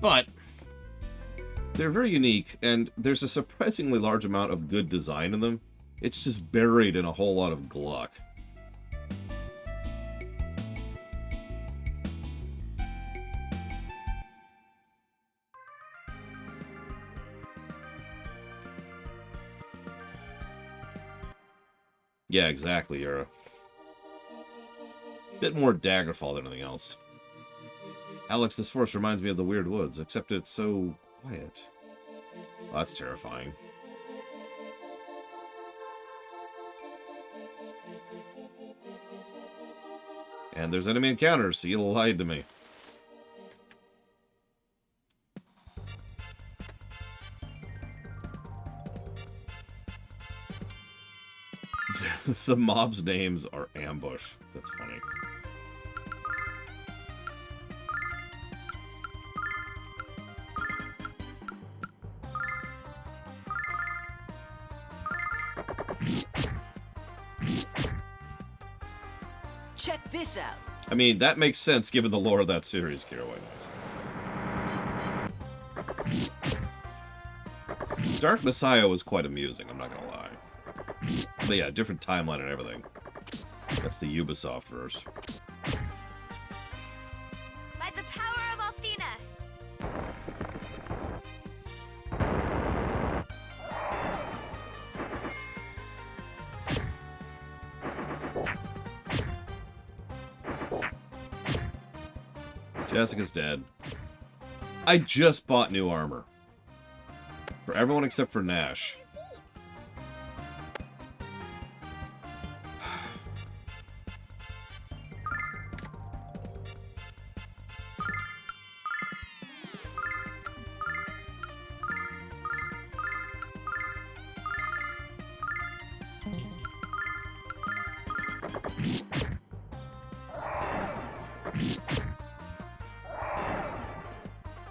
But they're very unique, and there's a surprisingly large amount of good design in them. It's just buried in a whole lot of gluck. Yeah, exactly. You're a bit more Daggerfall than anything else. Alex, this forest reminds me of the Weird Woods, except it's so quiet. Well, that's terrifying. And there's enemy encounters, so you lied to me. The mob's names are Ambush. That's funny. Check this out. I mean, that makes sense given the lore of that series, Kira White knows. Dark Messiah was quite amusing, I'm not gonna lie. But yeah, different timeline and everything. That's the Ubisoft verse. By the power of Althena. Jessica's dead. I just bought new armor. For everyone except for Nash.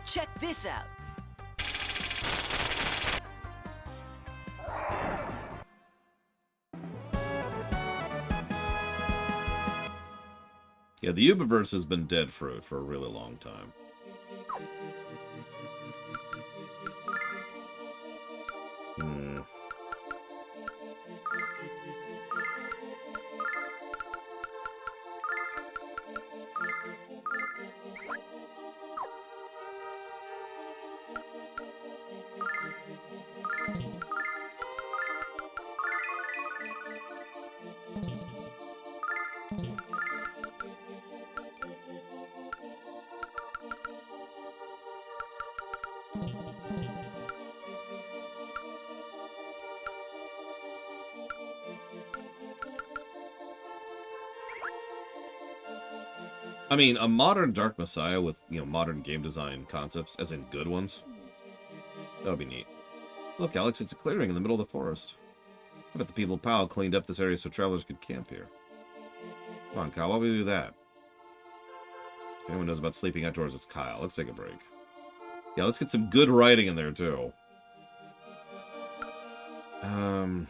Check this out. Yeah, the Ubiverse has been dead for a really long time. I mean, a modern Dark Messiah with, you know, modern game design concepts, as in good ones, that would be neat. Look, Alex, it's a clearing in the middle of the forest. I bet the people of Powell cleaned up this area so travelers could camp here. Come on, Kyle, why would we do that? If anyone knows about sleeping outdoors, it's Kyle. Let's take a break. Yeah, let's get some good writing in there, too. Oh.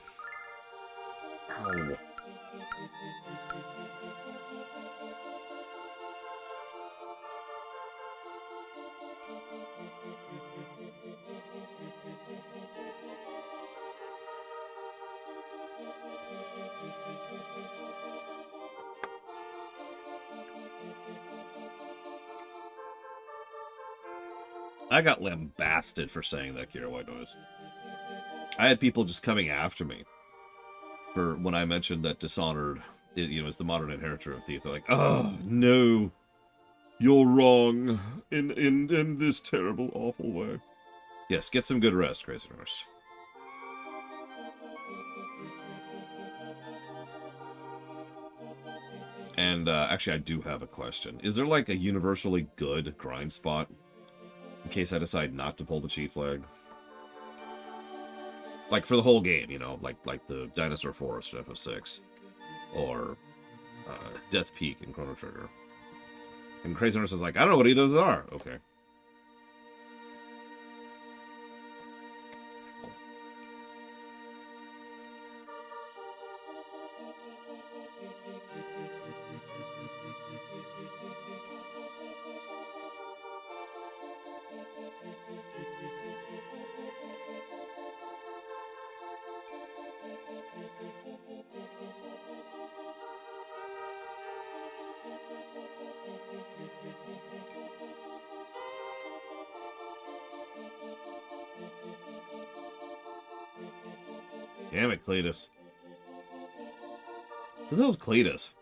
I got lambasted for saying that, Kira White Noise. I had people just coming after me for when I mentioned that Dishonored, is the modern inheritor of Thief. They're like, "Oh no, you're wrong in this terrible, awful way." Yes, get some good rest, Crazy Nurse. And actually, I do have a question. Is there like a universally good grind spot in case I decide not to pull the cheat flag? Like for the whole game, you know, like the Dinosaur Forest in FF6, or Death Peak in Chrono Trigger. And Crazy Nurse is like, I don't know what either of those are. Okay. Damn it, Cletus. Who the hell's Cletus?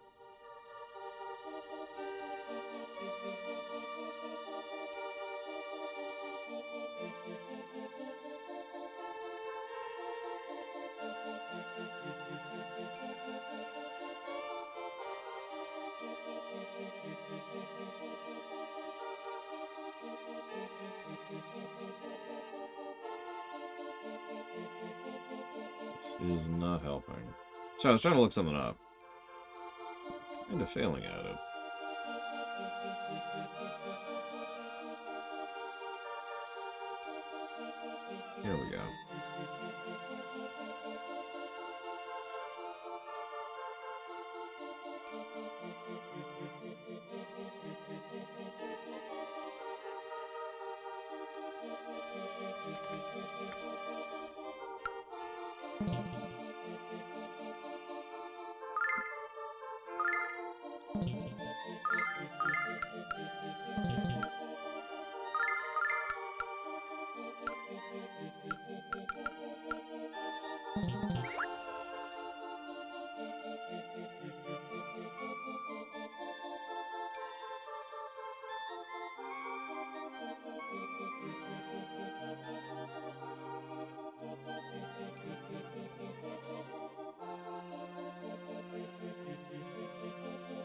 This is not helping. So I was trying to look something up. Kind of failing at it. Here we go.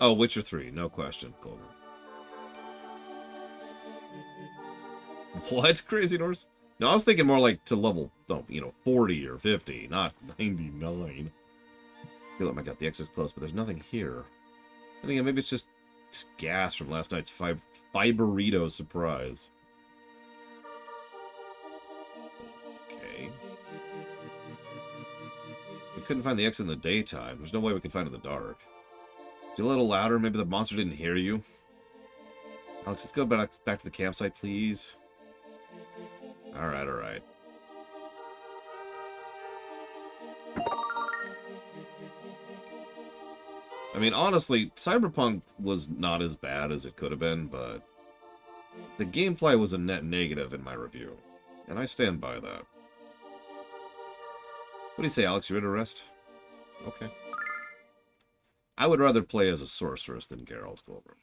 Oh, Witcher 3, no question, Colby. What? Crazy Norse? No, I was thinking more like to level, 40 or 50, not 99. I feel like I got the X's close, but there's nothing here. And again, maybe it's just gas from last night's Fiberito surprise. Okay. We couldn't find the X in the daytime. There's no way we could find it in the dark. Be a little louder. Maybe the monster didn't hear you. Alex, let's go back to the campsite, please. Alright, alright. I mean, honestly, Cyberpunk was not as bad as it could have been, but the gameplay was a net negative in my review. And I stand by that. What do you say, Alex? You ready to rest? Okay. I would rather play as a sorceress than Geralt, Goldberg.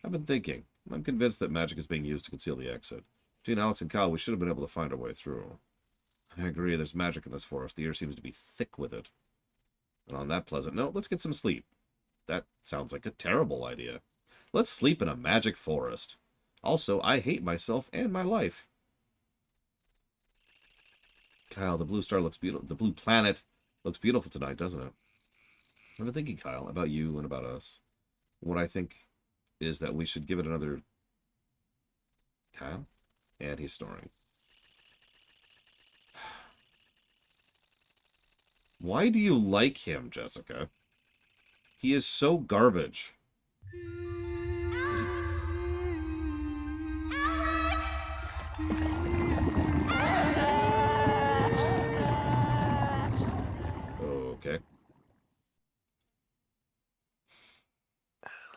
I've been thinking. I'm convinced that magic is being used to conceal the exit. Between Alex and Kyle, we should have been able to find our way through. I agree, there's magic in this forest. The air seems to be thick with it. And on that pleasant note, let's get some sleep. That sounds like a terrible idea. Let's sleep in a magic forest. Also, I hate myself and my life. Kyle, the blue star looks beautiful. The blue planet looks beautiful tonight, doesn't it? I've been thinking, Kyle, about you and about us. What I think is that we should give it another... Kyle? And he's snoring. Why do you like him, Jessica? He is so garbage. Okay.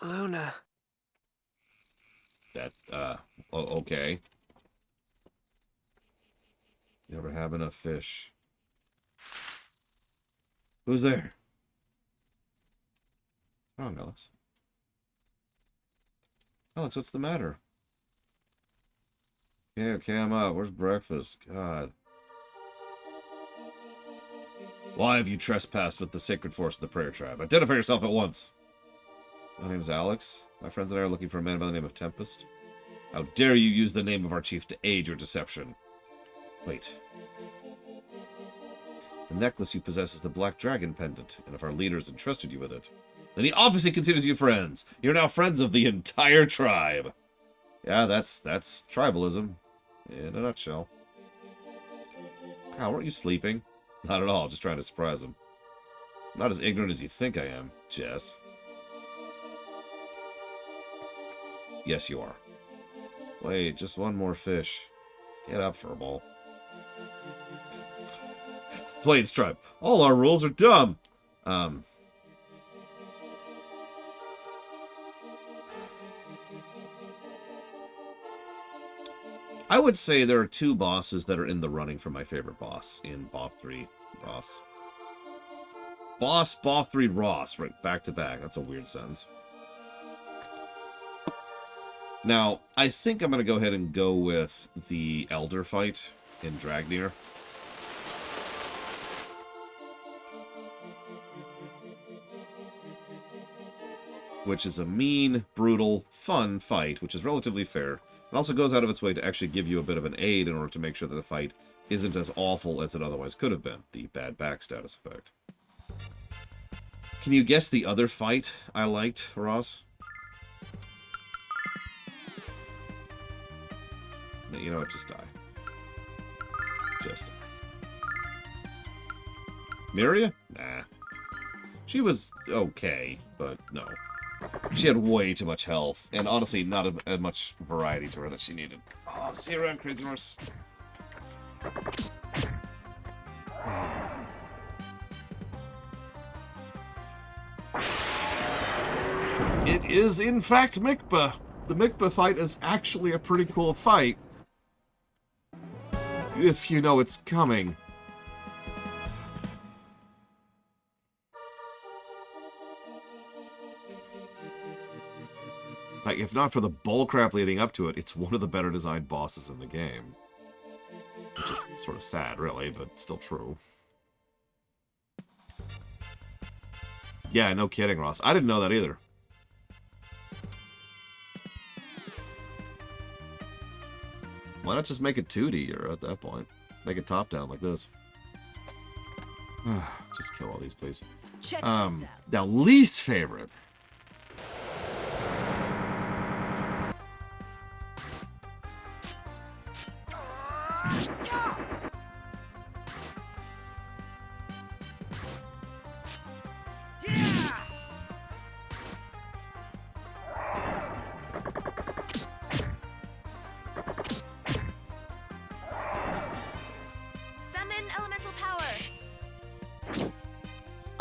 Luna. That, okay. Never have enough fish. Who's there? Oh, Alex. Alex, what's the matter? Yeah, okay, I'm out. Where's breakfast? God. Why have you trespassed with the sacred force of the prayer tribe? Identify yourself at once. My name's Alex. My friends and I are looking for a man by the name of Tempest. How dare you use the name of our chief to aid your deception? Wait. The necklace you possess is the Black Dragon pendant, and if our leaders entrusted you with it, then he obviously considers you friends. You're now friends of the entire tribe. Yeah, that's tribalism in a nutshell. Kyle, weren't you sleeping? Not at all, just trying to surprise him. I'm not as ignorant as you think I am, Jess. Yes, you are. Wait, just one more fish. Get up, furball. Plains tribe. All our rules are dumb. I would say there are two bosses that are in the running for my favorite boss in BoF 3 Ross. BoF 3 Ross, right, back to back. That's a weird sentence. Now, I think I'm going to go ahead and go with the Elder fight in Dragnir. Which is a mean, brutal, fun fight, which is relatively fair. It also goes out of its way to actually give you a bit of an aid in order to make sure that the fight isn't as awful as it otherwise could have been. The bad back status effect. Can you guess the other fight I liked, Ross? You know what? Just die. Just die. Miria? Nah. She was okay, but no. She had way too much health, and honestly, not as much variety to her that she needed. Oh, see you around, Crazy Horse. It is, in fact, Mikba. The Mikba fight is actually a pretty cool fight. If you know it's coming. Like, if not for the bullcrap leading up to it, it's one of the better designed bosses in the game. Which is sort of sad, really, but still true. Yeah, no kidding, Ross. I didn't know that either. Why not just make it 2D or at that point? Make it top-down like this. Just kill all these, please. Check this out. Now, least favorite.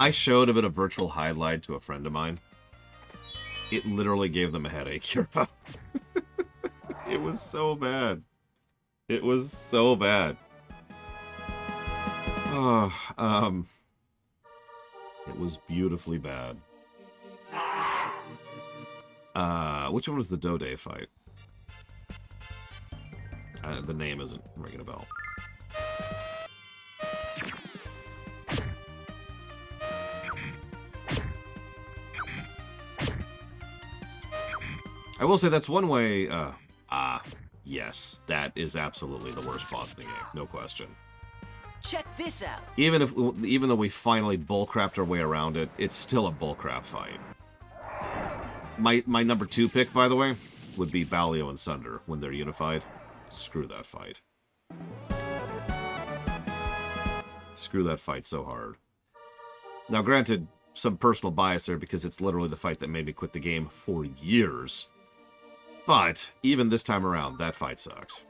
I showed a bit of virtual highlight to a friend of mine. It literally gave them a headache. It was so bad. It was so bad. Oh, it was beautifully bad. Which one was the Dode fight? The name isn't ringing a bell. I will say that's one way, yes, that is absolutely the worst boss in the game, no question. Check this out. Even though we finally bullcrapped our way around it, it's still a bullcrap fight. My number 2 pick, by the way, would be Balio and Sunder when they're unified. Screw that fight. Screw that fight so hard. Now, granted, some personal bias there because it's literally the fight that made me quit the game for years. But even this time around, that fight sucks.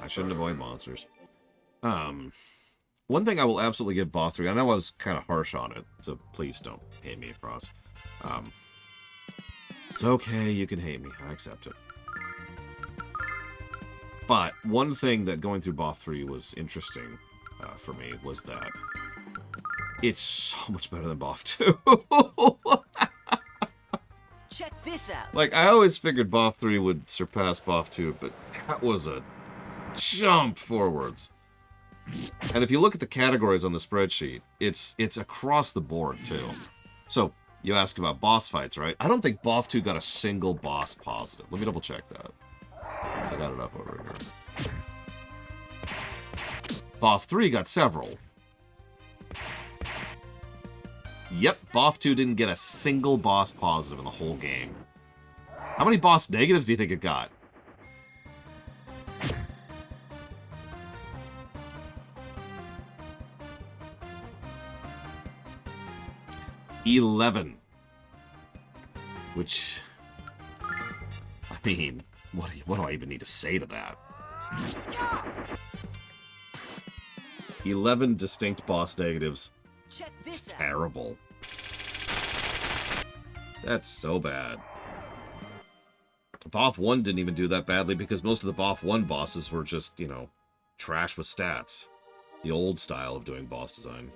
I shouldn't avoid monsters. One thing I will absolutely give Boss 3, I know I was kind of harsh on it, so please don't hate me across. It's okay, you can hate me, I accept it. But one thing that going through Boss 3 was interesting for me was that it's so much better than Boss 2. Check this out. Like, I always figured Boss 3 would surpass Boss 2, but that was a jump forwards. And if you look at the categories on the spreadsheet, it's across the board, too. So, you ask about boss fights, right? I don't think Boss 2 got a single boss positive. Let me double check that. So I got it up over here. Boss 3 got several. Yep, Boss 2 didn't get a single boss positive in the whole game. How many boss negatives do you think it got? $11. Which, I mean, what do I even need to say to that? 11 distinct boss negatives. Check It's this out. terrible. That's so bad. Boss 1 didn't even do that badly because most of the Boss 1 bosses were just, you know, trash with stats. The old style of doing boss design.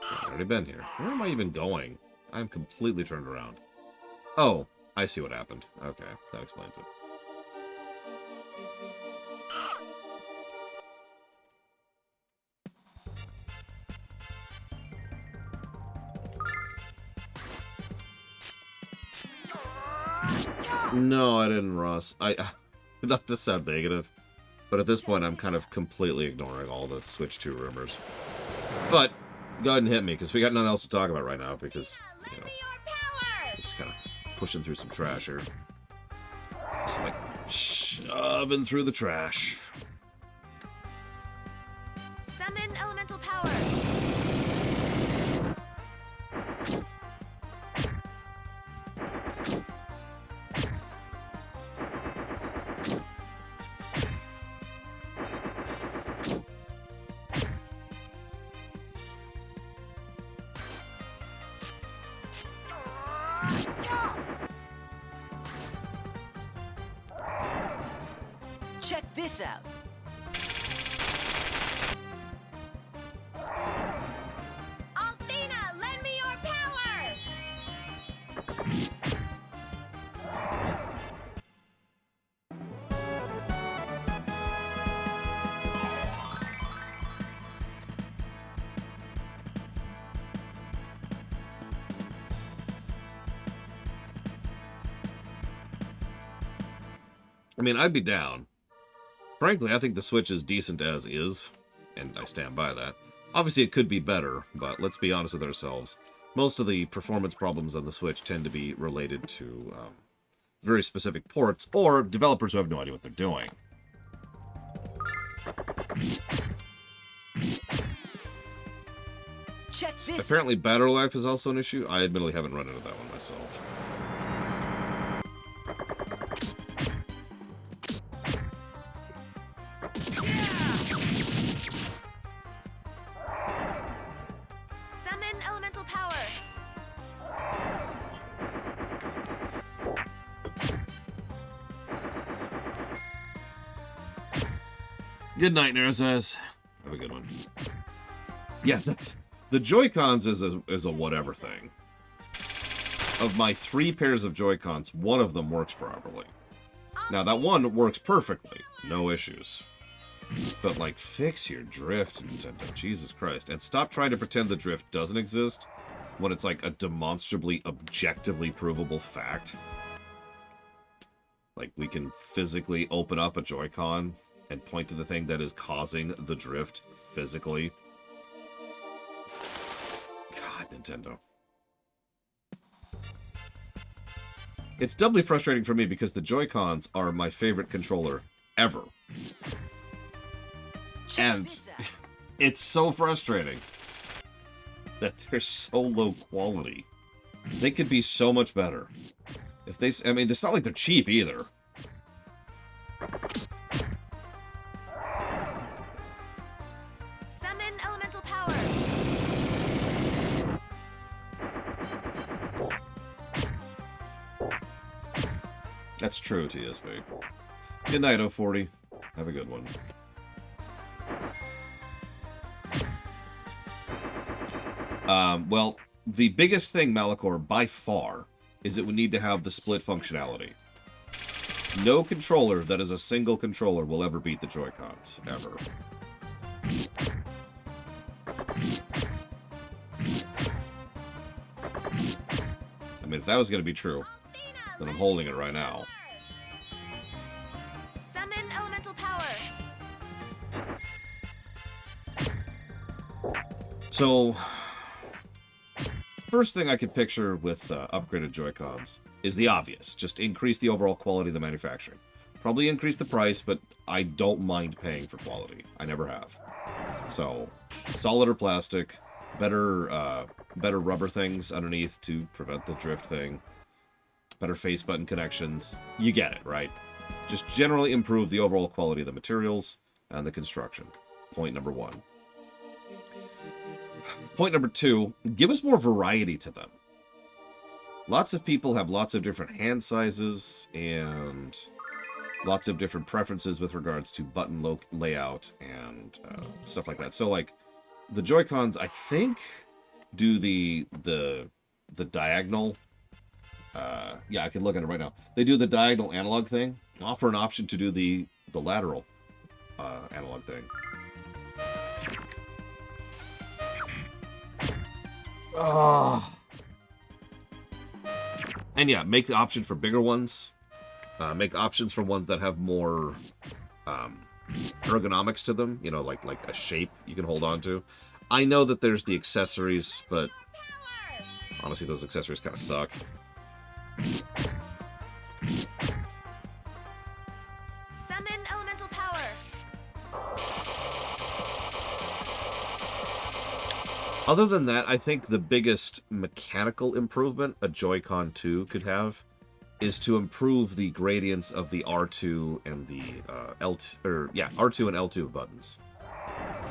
I've already been here. Where am I even going? I'm completely turned around. Oh, I see what happened. Okay, that explains it. No, I didn't, Ross. Not to sound negative, but at this point I'm kind of completely ignoring all the Switch 2 rumors. But go ahead and hit me, because we got nothing else to talk about right now, because, you know, just kind of pushing through some trash here. Just like shoving through the trash. Summon elemental power. Check this out. Althena, lend me your power. I mean, I'd be down. Frankly, I think the Switch is decent as is, and I stand by that. Obviously, it could be better, but let's be honest with ourselves. Most of the performance problems on the Switch tend to be related to very specific ports, or developers who have no idea what they're doing. Check this. Apparently, battery life is also an issue. I admittedly haven't run into that one myself. Good night, Nerzes. Have a good one. Yeah, that's... The Joy-Cons is a whatever thing. Of my 3 pairs of Joy-Cons, one of them works properly. Now, that one works perfectly. No issues. But, like, fix your drift, Nintendo. Jesus Christ. And stop trying to pretend the drift doesn't exist when it's, like, a demonstrably, objectively provable fact. Like, we can physically open up a Joy-Con and point to the thing that is causing the drift physically. God, Nintendo. It's doubly frustrating for me because the Joy-Cons are my favorite controller ever. And it's so frustrating that they're so low quality. They could be so much better. If they, I mean, it's not like they're cheap either. Summon elemental power. That's true, TSB. Good night, 040. Have a good one. Well, the biggest thing, Malachor, by far, is it would need to have the split functionality. No controller that is a single controller will ever beat the Joy-Cons, ever. I mean, if that was going to be true, then I'm holding it right now. Summon elemental power. So, first thing I could picture with upgraded Joy-Cons is the obvious. Just increase the overall quality of the manufacturing. Probably increase the price, but I don't mind paying for quality. I never have. So, solid or plastic, better rubber things underneath to prevent the drift thing, better face button connections. You get it, right? Just generally improve the overall quality of the materials and the construction. Point number 1. Point number 2, give us more variety to them. Lots of people have lots of different hand sizes and lots of different preferences with regards to button layout and stuff like that. So, like, the Joy-Cons, I think, do the diagonal. Yeah, I can look at it right now. They do the diagonal analog thing. Offer an option to do the lateral analog thing. And yeah, make the option for bigger ones. Make options for ones that have more ergonomics to them. You know, like a shape you can hold on to. I know that there's the accessories, but honestly, those accessories kind of suck. Summon elemental power. Other than that, I think the biggest mechanical improvement a Joy-Con 2 could have is to improve the gradients of the R2 and the R2 and L2 buttons,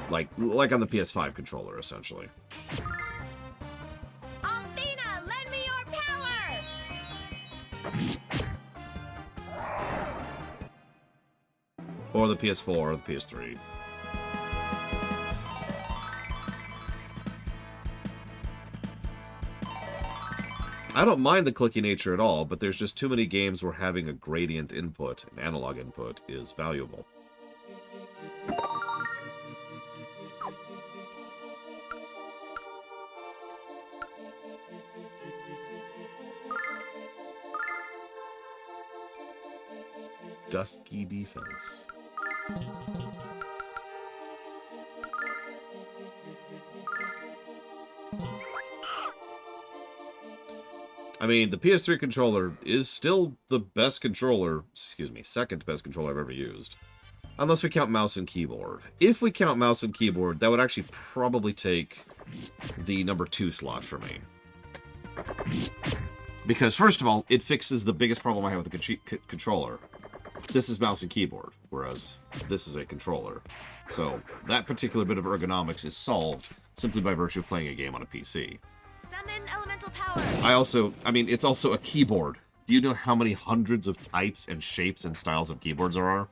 like on the PS5 controller, essentially. Althena, lend me your power. Or the PS4 or the PS3. I don't mind the clicky nature at all, but there's just too many games where having a gradient input, an analog input, is valuable. Dusky defense. I mean, the PS3 controller is still the best controller, excuse me, second best controller I've ever used. Unless we count mouse and keyboard. If we count mouse and keyboard, that would actually probably take the number 2 slot for me. Because, first of all, it fixes the biggest problem I have with the controller. This is mouse and keyboard, whereas this is a controller. So, that particular bit of ergonomics is solved simply by virtue of playing a game on a PC. Summon elemental power. I mean, it's also a keyboard. Do you know how many hundreds of types and shapes and styles of keyboards there are?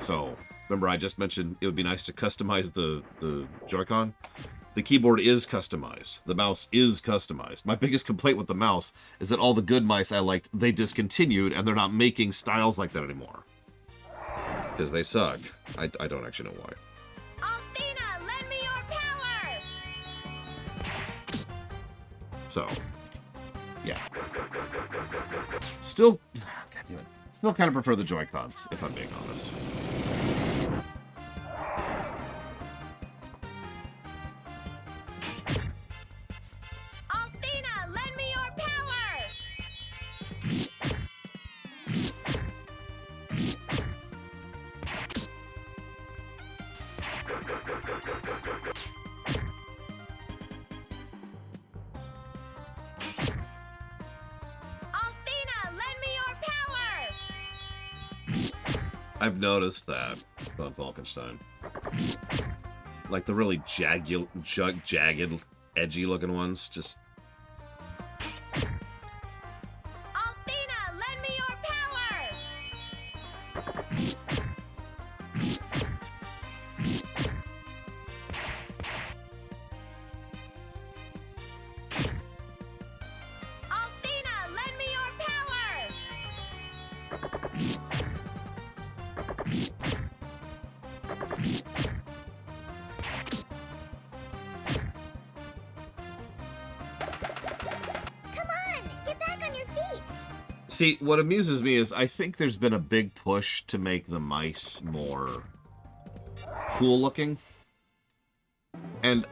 So, Remember, I just mentioned it would be nice to customize the Joy-Con? The keyboard is customized. The mouse is customized. My biggest complaint with the mouse is that all the good mice I liked, they discontinued, and they're not making styles like that anymore. Because they suck. I don't actually know why. Althena, lend me your power! So, yeah. Still, God damn it. Still kind of prefer the Joy-Cons, if I'm being honest. Althena, lend me your power! Althena, lend me your power! I've noticed that on Falkenstein. Like the really jagged, edgy-looking ones, just... Althena, lend me your power! Althena, lend me your power! Come on, get back on your feet! See, what amuses me is I think there's been a big push to make the mice more cool-looking. And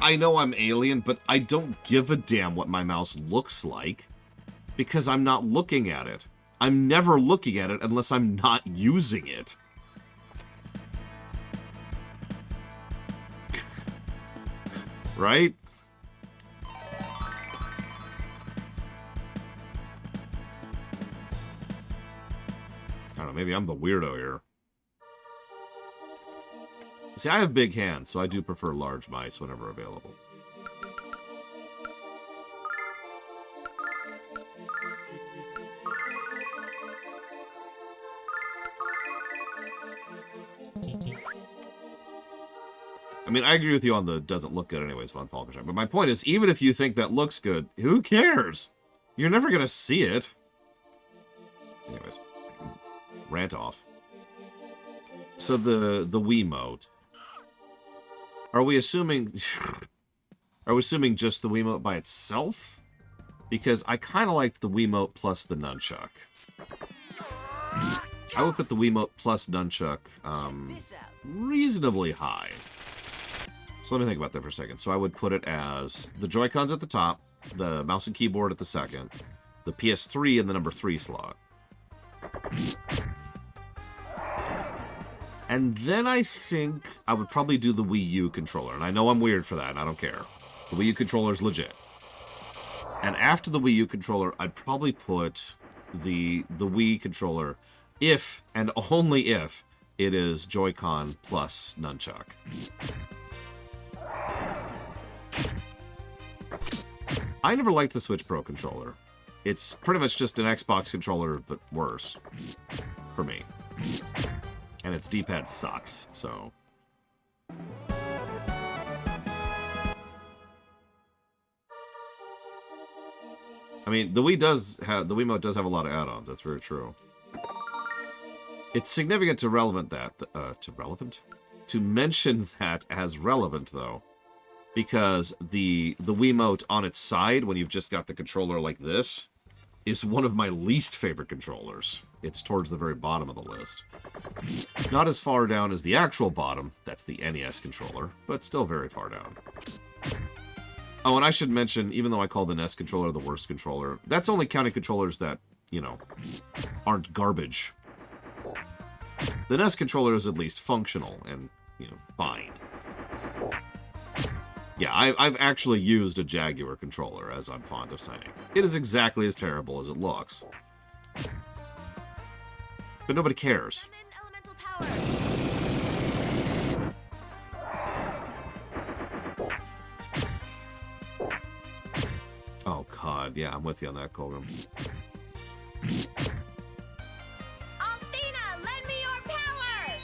I know I'm alien, but I don't give a damn what my mouse looks like because I'm not looking at it. I'm never looking at it unless I'm not using it. Right? I don't know, maybe I'm the weirdo here. See, I have big hands, so I do prefer large mice whenever available. I mean, I agree with you on the doesn't look good anyways, Von Falkenstein. But my point is, even if you think that looks good, who cares? You're never going to see it. Anyways, rant off. So the Wiimote. Are we assuming... Are we assuming just the Wiimote by itself? Because I kind of liked the Wiimote plus the Nunchuck. I would put the Wiimote plus Nunchuck reasonably high. So let me think about that for a second. So I would put it as the Joy-Cons at the top, the mouse and keyboard at the second, the PS3 in the number 3 slot. And then I think I would probably do the Wii U controller. And I know I'm weird for that, and I don't care. The Wii U controller is legit. And after the Wii U controller, I'd probably put the Wii controller if, and only if, it is Joy-Con plus Nunchuck. I never liked the Switch Pro controller. It's pretty much just an Xbox controller, but worse. For me. And its D-pad sucks, so... I mean, the Wiimote does have a lot of add-ons, that's very true. It's significant to mention that as relevant, though. Because the Wiimote on its side, when you've just got the controller like this, is one of my least favorite controllers. It's towards the very bottom of the list. Not as far down as the actual bottom, that's the NES controller, but still very far down. Oh, and I should mention, even though I call the NES controller the worst controller, that's only counting controllers that, you know, aren't garbage. The NES controller is at least functional and, you know, fine. Yeah, I've actually used a Jaguar controller, as I'm fond of saying. It is exactly as terrible as it looks. But nobody cares. I'm in elemental power. Oh, God. Yeah, I'm with you on that, Colgan. Althena, lend me your power!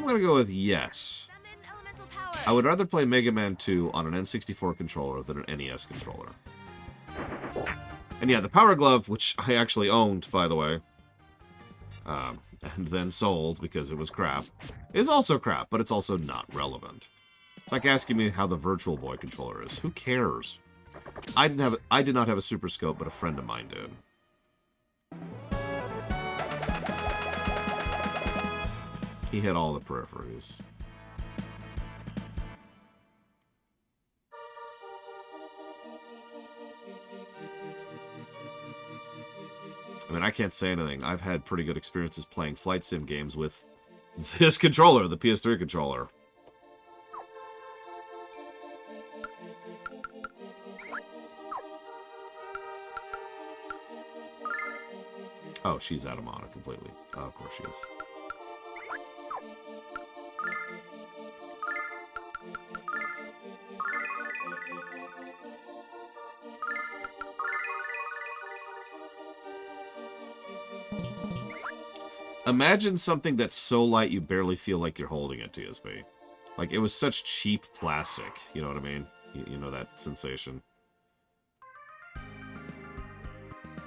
going to go with yes. Summon elemental power. I would rather play Mega Man 2 on an N64 controller than an NES controller. And yeah, the Power Glove, which I actually owned, by the way, and then sold because it was crap, is also crap, but it's also not relevant. It's like asking me how the Virtual Boy controller is. Who cares? I did not have a Super Scope, but a friend of mine did. He had all the peripheries. I mean, I can't say anything. I've had pretty good experiences playing flight sim games with this controller, the PS3 controller. Oh, she's out of mana completely. Oh, of course she is. Imagine something that's so light you barely feel like you're holding it, TSB. Like, it was such cheap plastic. You know what I mean? You know that sensation.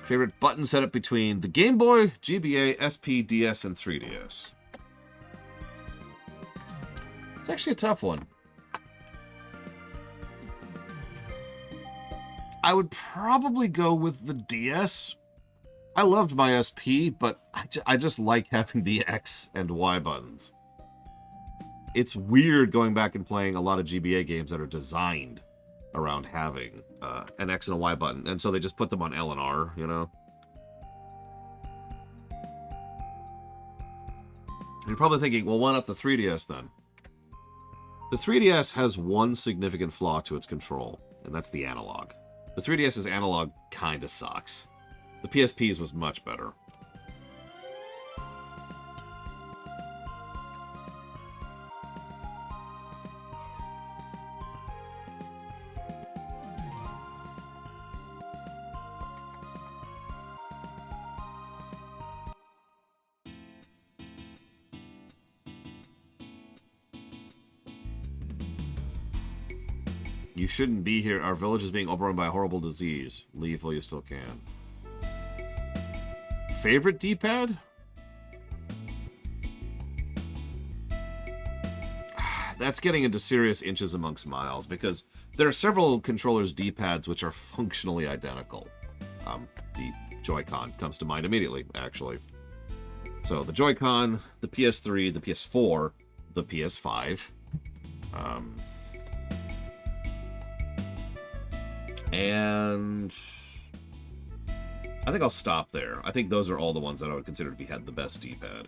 Favorite button setup between the Game Boy, GBA, SP, DS, and 3DS? It's actually a tough one. I would probably go with the DS. I loved my SP, but I just like having the X and Y buttons. It's weird going back and playing a lot of GBA games that are designed around having an X and a Y button, and so they just put them on L and R, you know? You're probably thinking, well, why not the 3DS then? The 3DS has one significant flaw to its control, and that's the analog. The 3DS's analog kinda sucks. The PSP's was much better. You shouldn't be here. Our village is being overrun by a horrible disease. Leave while you still can. Favorite D-pad? That's getting into serious inches amongst miles, because there are several controllers' D-pads which are functionally identical. The Joy-Con comes to mind immediately, actually. So the Joy-Con, the PS3, the PS4, the PS5, and I think I'll stop there. I think those are all the ones that I would consider to be had the best D-pad.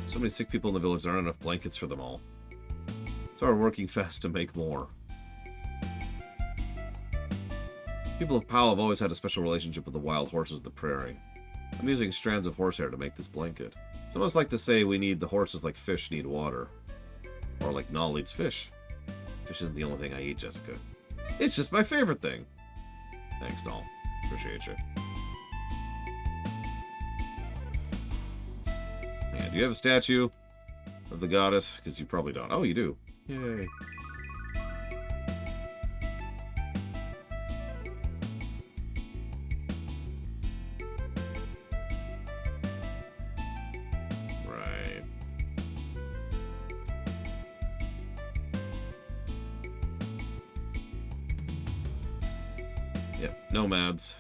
So many sick people in the village, there aren't enough blankets for them all. So we're working fast to make more. People of Powell have always had a special relationship with the wild horses of the prairie. I'm using strands of horsehair to make this blanket. It's almost like to say we need the horses like fish need water. Or like Null needs fish. Fish isn't the only thing I eat, Jessica. It's just my favorite thing. Thanks, Null. Appreciate you. Yeah, do you have a statue of the goddess? Because you probably don't. Oh, you do. Yay. Right. Yep, nomads.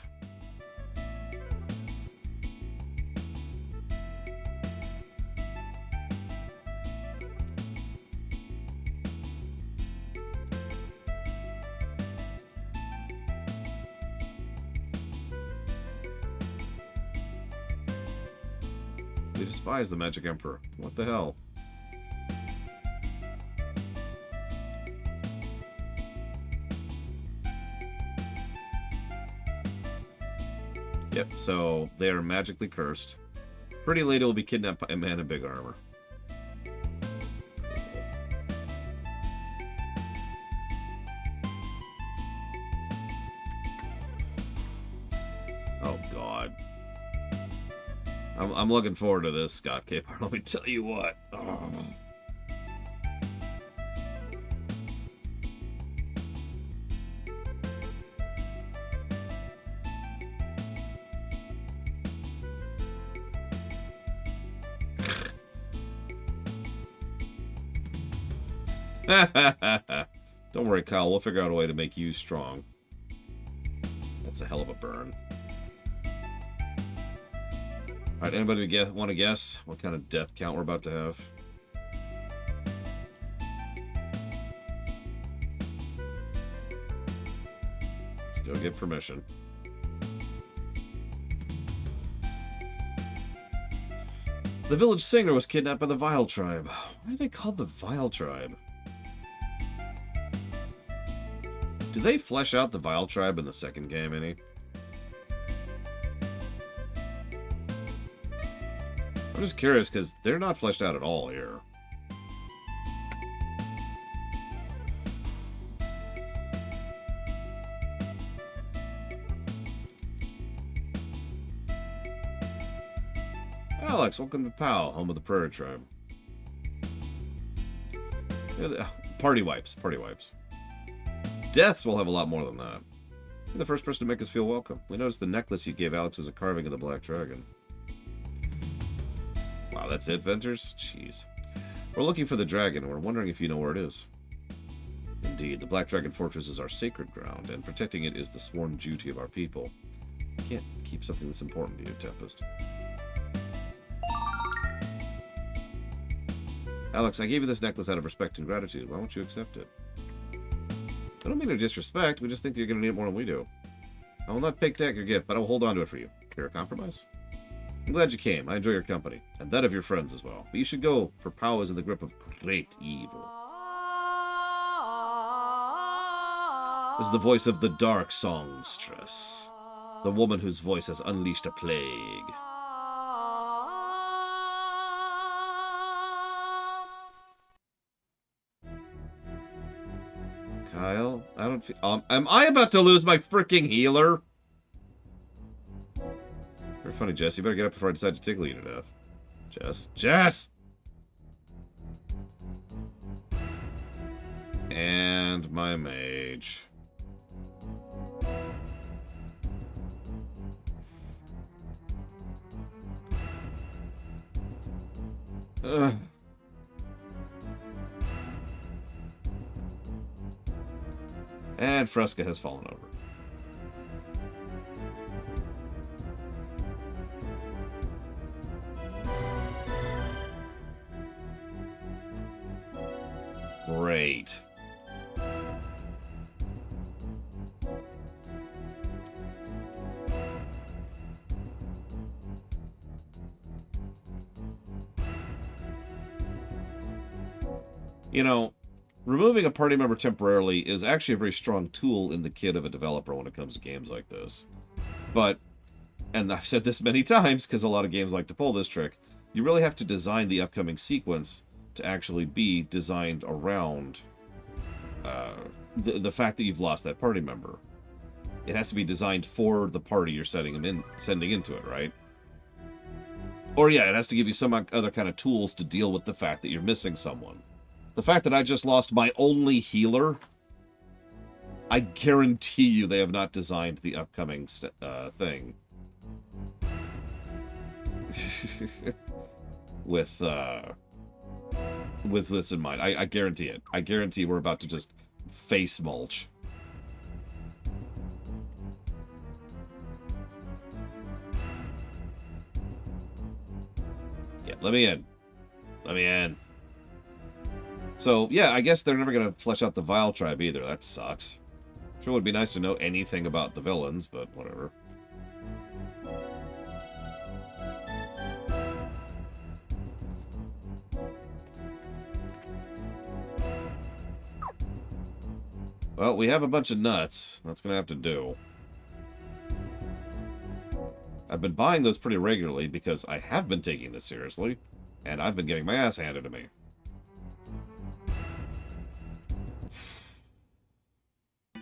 They despise the Magic Emperor. What the hell? Yep, so they are magically cursed. Pretty lady will be kidnapped by a man in big armor. I'm looking forward to this, Scott Capehart. Let me tell you what. Oh. Don't worry, Kyle. We'll figure out a way to make you strong. That's a hell of a burn. Alright, anybody want to guess what kind of death count we're about to have? Let's go get permission. The village singer was kidnapped by the Vile Tribe. Why are they called the Vile Tribe? Do they flesh out the Vile Tribe in the second game any? I'm just curious, because they're not fleshed out at all here. Alex, welcome to POW, home of the Prairie Tribe. Yeah, party wipes, party wipes. Deaths will have a lot more than that. You're the first person to make us feel welcome. We noticed the necklace you gave Alex was a carving of the Black Dragon. Wow, that's it, Venters? Jeez. We're looking for the dragon. We're wondering if you know where it is. Indeed, the Black Dragon Fortress is our sacred ground, and protecting it is the sworn duty of our people. You can't keep something that's important to you, Tempest. Alex, I gave you this necklace out of respect and gratitude. Why won't you accept it? I don't mean to disrespect. We just think that you're going to need it more than we do. I will not take your gift, but I will hold on to it for you. Fair compromise? I'm glad you came. I enjoy your company, and that of your friends as well. But you should go, for Pow is in the grip of great evil. This is the voice of the dark songstress. The woman whose voice has unleashed a plague. Kyle, I don't feel... am I about to lose my freaking healer? Very funny, Jess. You better get up before I decide to tickle you to death. Jess? Jess! And my mage. Ugh. And Fresca has fallen over. Great. You know, removing a party member temporarily is actually a very strong tool in the kit of a developer when it comes to games like this. But, and I've said this many times because a lot of games like to pull this trick, you really have to design the upcoming sequence to actually be designed around the fact that you've lost that party member. It has to be designed for the party you're sending into it, right? Or yeah, it has to give you some other kind of tools to deal with the fact that you're missing someone. The fact that I just lost my only healer, I guarantee you they have not designed the upcoming thing with this in mind. I guarantee it. I guarantee we're about to just face mulch. Yeah, let me in. Let me in. So, yeah, I guess they're never going to flesh out the Vile Tribe either. That sucks. Sure would be nice to know anything about the villains, but whatever. Well, we have a bunch of nuts. That's going to have to do. I've been buying those pretty regularly because I have been taking this seriously, and I've been getting my ass handed to me.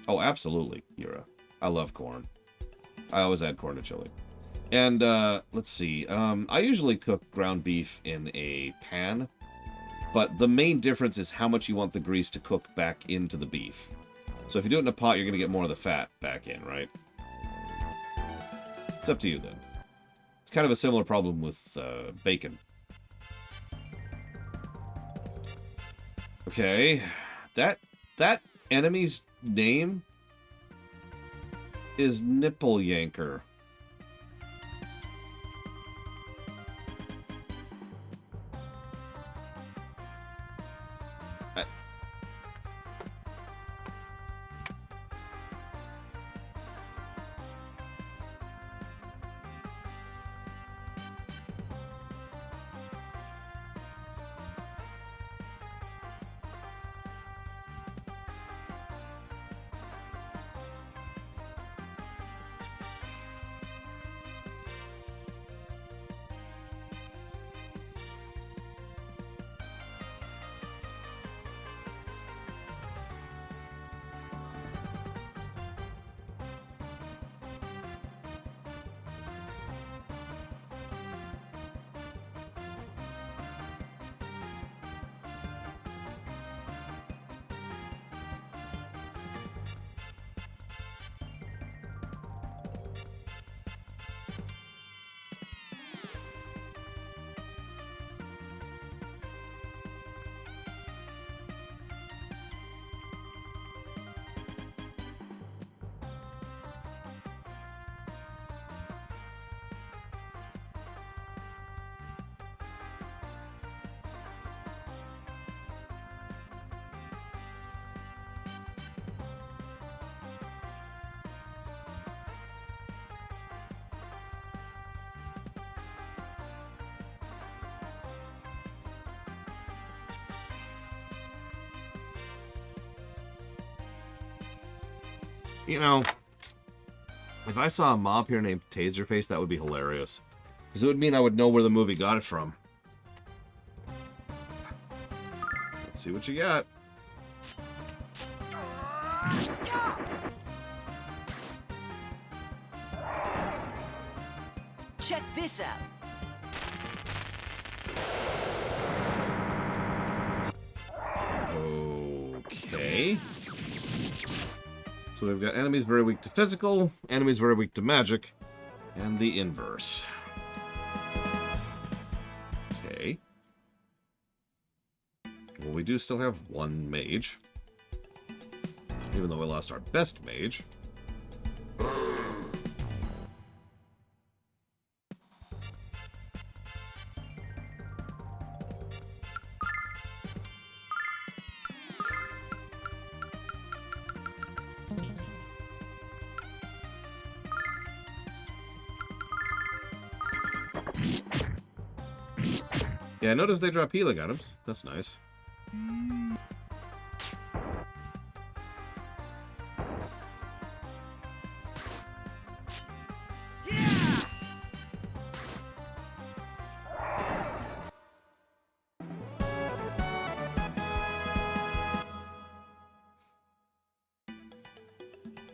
Oh, absolutely, Yura. I love corn. I always add corn to chili. And, let's see. I usually cook ground beef in a pan, but the main difference is how much you want the grease to cook back into the beef. So if you do it in a pot, you're going to get more of the fat back in, right? It's up to you, then. It's kind of a similar problem with bacon. Okay. That enemy's name is Nipple Yanker. You know, if I saw a mob here named Taserface, that would be hilarious. Because it would mean I would know where the movie got it from. Let's see what you got. Check this out. Okay. So we've got enemies very weak to physical, enemies very weak to magic, and the inverse. Okay. Well, we do still have one mage. Even though we lost our best mage. Yeah, notice they drop healing items. That's nice.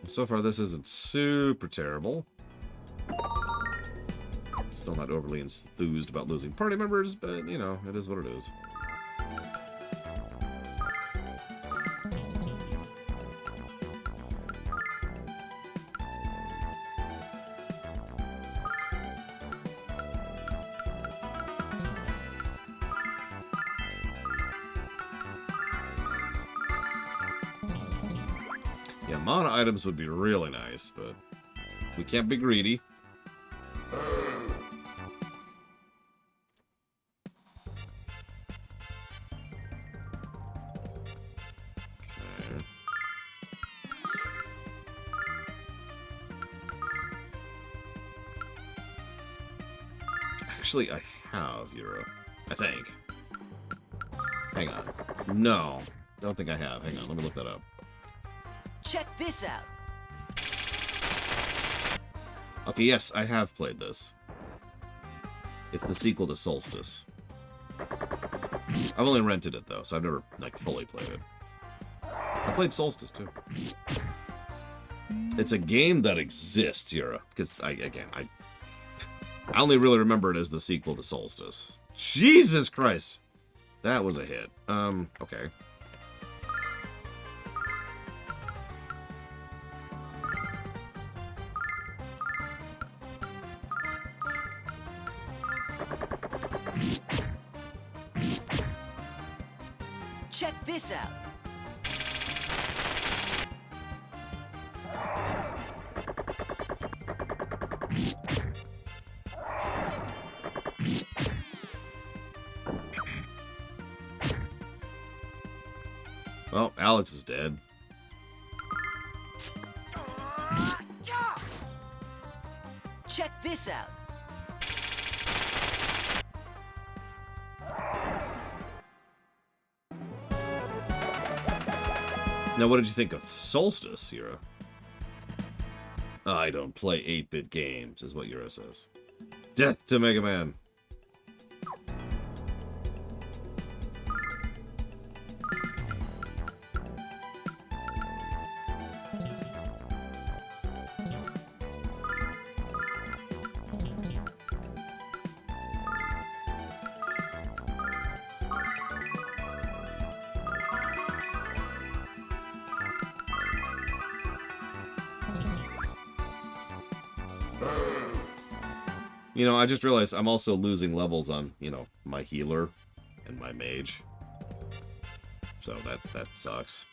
So far, this isn't super terrible. Still not overly enthused about losing party members, but, you know, it is what it is. Yeah, mana items would be really nice, but we can't be greedy. Actually, I have Euro. I think. Hang on. No. Don't think I have. Hang on, let me look that up. Check this out. Okay, yes, I have played this. It's the sequel to Solstice. I've only rented it, though, so I've never, like, fully played it. I played Solstice, too. It's a game that exists, Yura. Because, I only really remember it as the sequel to Solstice. Jesus Christ! That was a hit. Okay. Check this out. Well, Alex is dead. Check this out. Now, what did you think of Solstice, Hero? I don't play 8-bit games, is what Euro says. Death to Mega Man. You know, I just realized I'm also losing levels on, you know, my healer and my mage. So that sucks.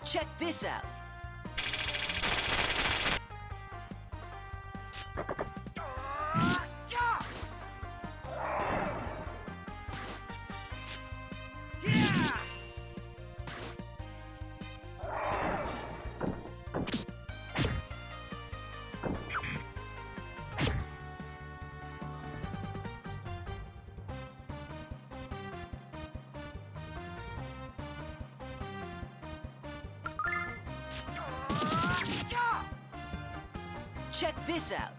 Check this out. Check this out.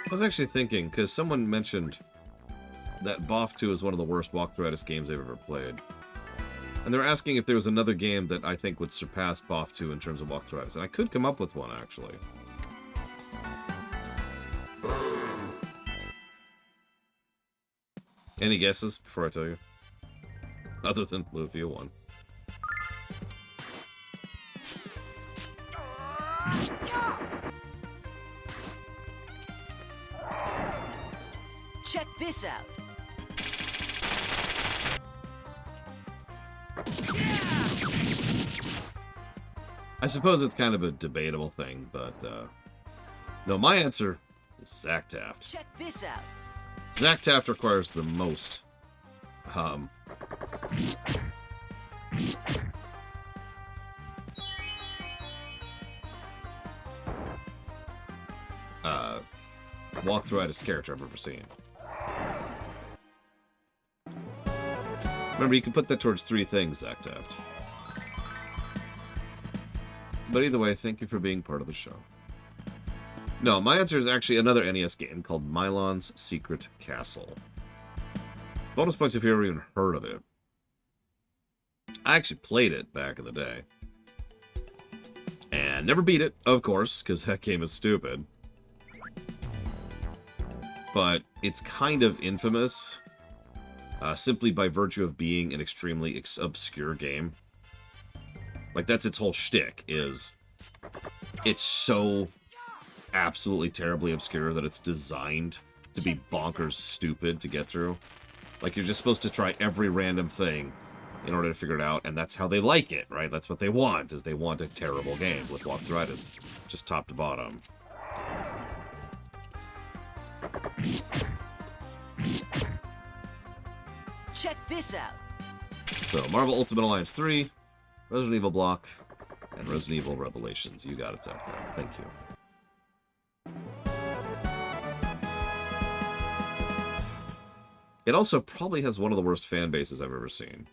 I was actually thinking, because someone mentioned that BoF 2 is one of the worst walkthrough-itis games they've ever played. And they're asking if there was another game that I think would surpass BoF 2 in terms of walkthrough-itis. And I could come up with one, actually. Any guesses before I tell you? Other than Lufia 1. Check this out. I suppose it's kind of a debatable thing, but, no, my answer is Zack Taft. Check this out. Zack Taft requires the most, walkthrough-itis character I've ever seen. Remember, you can put that towards 3 things, Zack Taft. But either way, thank you for being part of the show. No, my answer is actually another NES game called Mylon's Secret Castle. Bonus points if you've ever even heard of it. I actually played it back in the day. And never beat it, of course, because that game is stupid. But it's kind of infamous, simply by virtue of being an extremely obscure game. Like, that's its whole shtick, is it's so absolutely terribly obscure that it's designed to be bonkers stupid to get through. Like, you're just supposed to try every random thing in order to figure it out, and that's how they like it, right? That's what they want, is they want a terrible game with walkthroughitis, just top to bottom. Check this out. So, Marvel Ultimate Alliance 3, Resident Evil Block, and Resident Evil Revelations. You got it, Zach. Thank you. It also probably has one of the worst fan bases I've ever seen.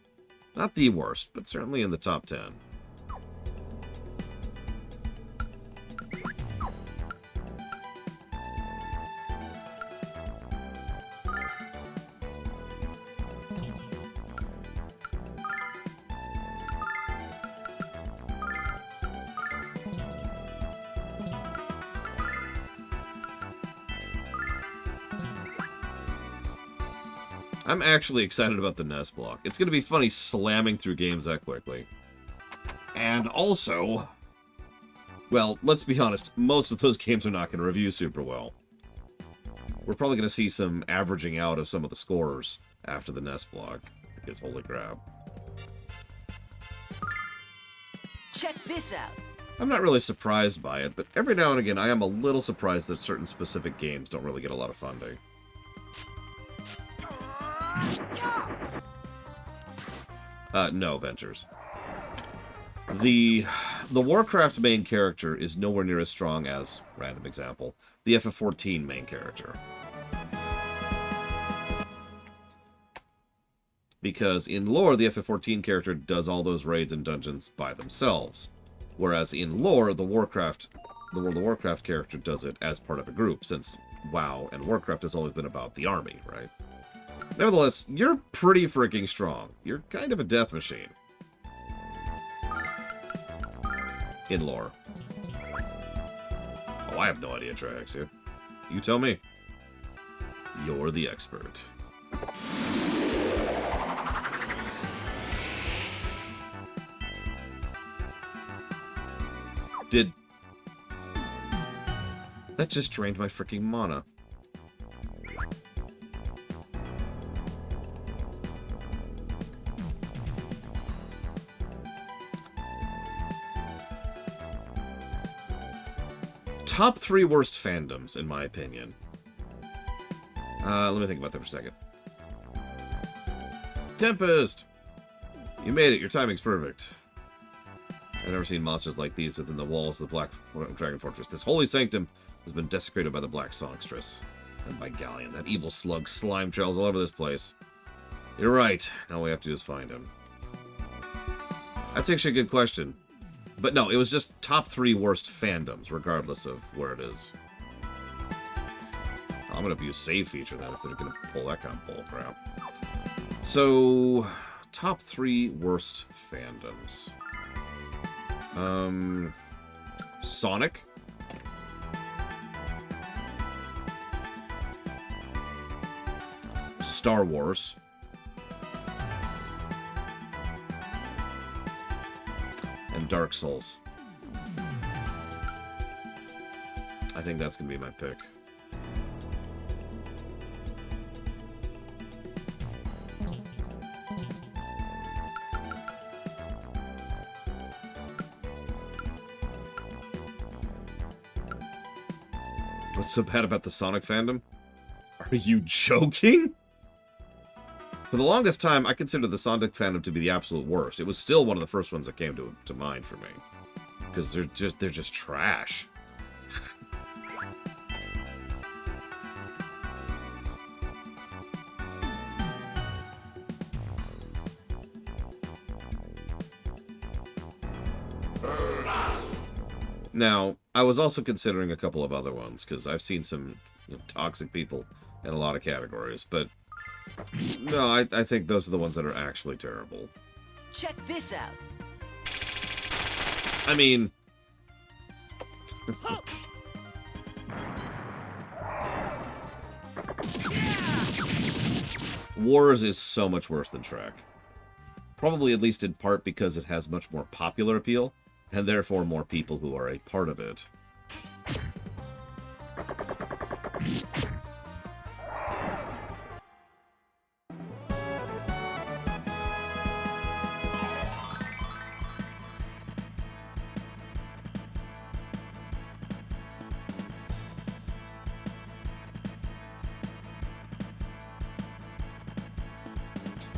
Not the worst, but certainly in the top 10. I'm actually excited about the NES block. It's going to be funny slamming through games that quickly. And also, well, let's be honest, most of those games are not going to review super well. We're probably going to see some averaging out of some of the scores after the NES block, because holy crap. Check this out. I'm not really surprised by it, but every now and again I am a little surprised that certain specific games don't really get a lot of funding. No, Ventures. The Warcraft main character is nowhere near as strong as, random example, the FF14 main character. Because in lore, the FF14 character does all those raids and dungeons by themselves. Whereas in lore, the World of Warcraft character does it as part of a group, since WoW and Warcraft has always been about the army, right? Nevertheless, you're pretty freaking strong. You're kind of a death machine. In lore. Oh, I have no idea, Trax. You tell me. You're the expert. That just drained my freaking mana. Top 3 worst fandoms, in my opinion. Let me think about that for a second. Tempest! You made it. Your timing's perfect. I've never seen monsters like these within the walls of the Black Dragon Fortress. This holy sanctum has been desecrated by the Black Songstress. And by Galleon. That evil slug slime trails all over this place. You're right. Now we have to just find him. That's actually a good question. But no, it was just top 3 worst fandoms, regardless of where it is. I'm going to use save feature then, if they're going to pull that kind of bull crap. So, top 3 worst fandoms. Sonic. Star Wars. And Dark Souls. I think that's going to be my pick. What's so bad about the Sonic fandom? Are you joking? For the longest time, I considered the Sonic fandom to be the absolute worst. It was still one of the first ones that came to mind for me. Because they're just trash. Now, I was also considering a couple of other ones, because I've seen some toxic people in a lot of categories, but no, I think those are the ones that are actually terrible. Check this out. I mean... Wars is so much worse than Shrek. Probably at least in part because it has much more popular appeal, and therefore more people who are a part of it.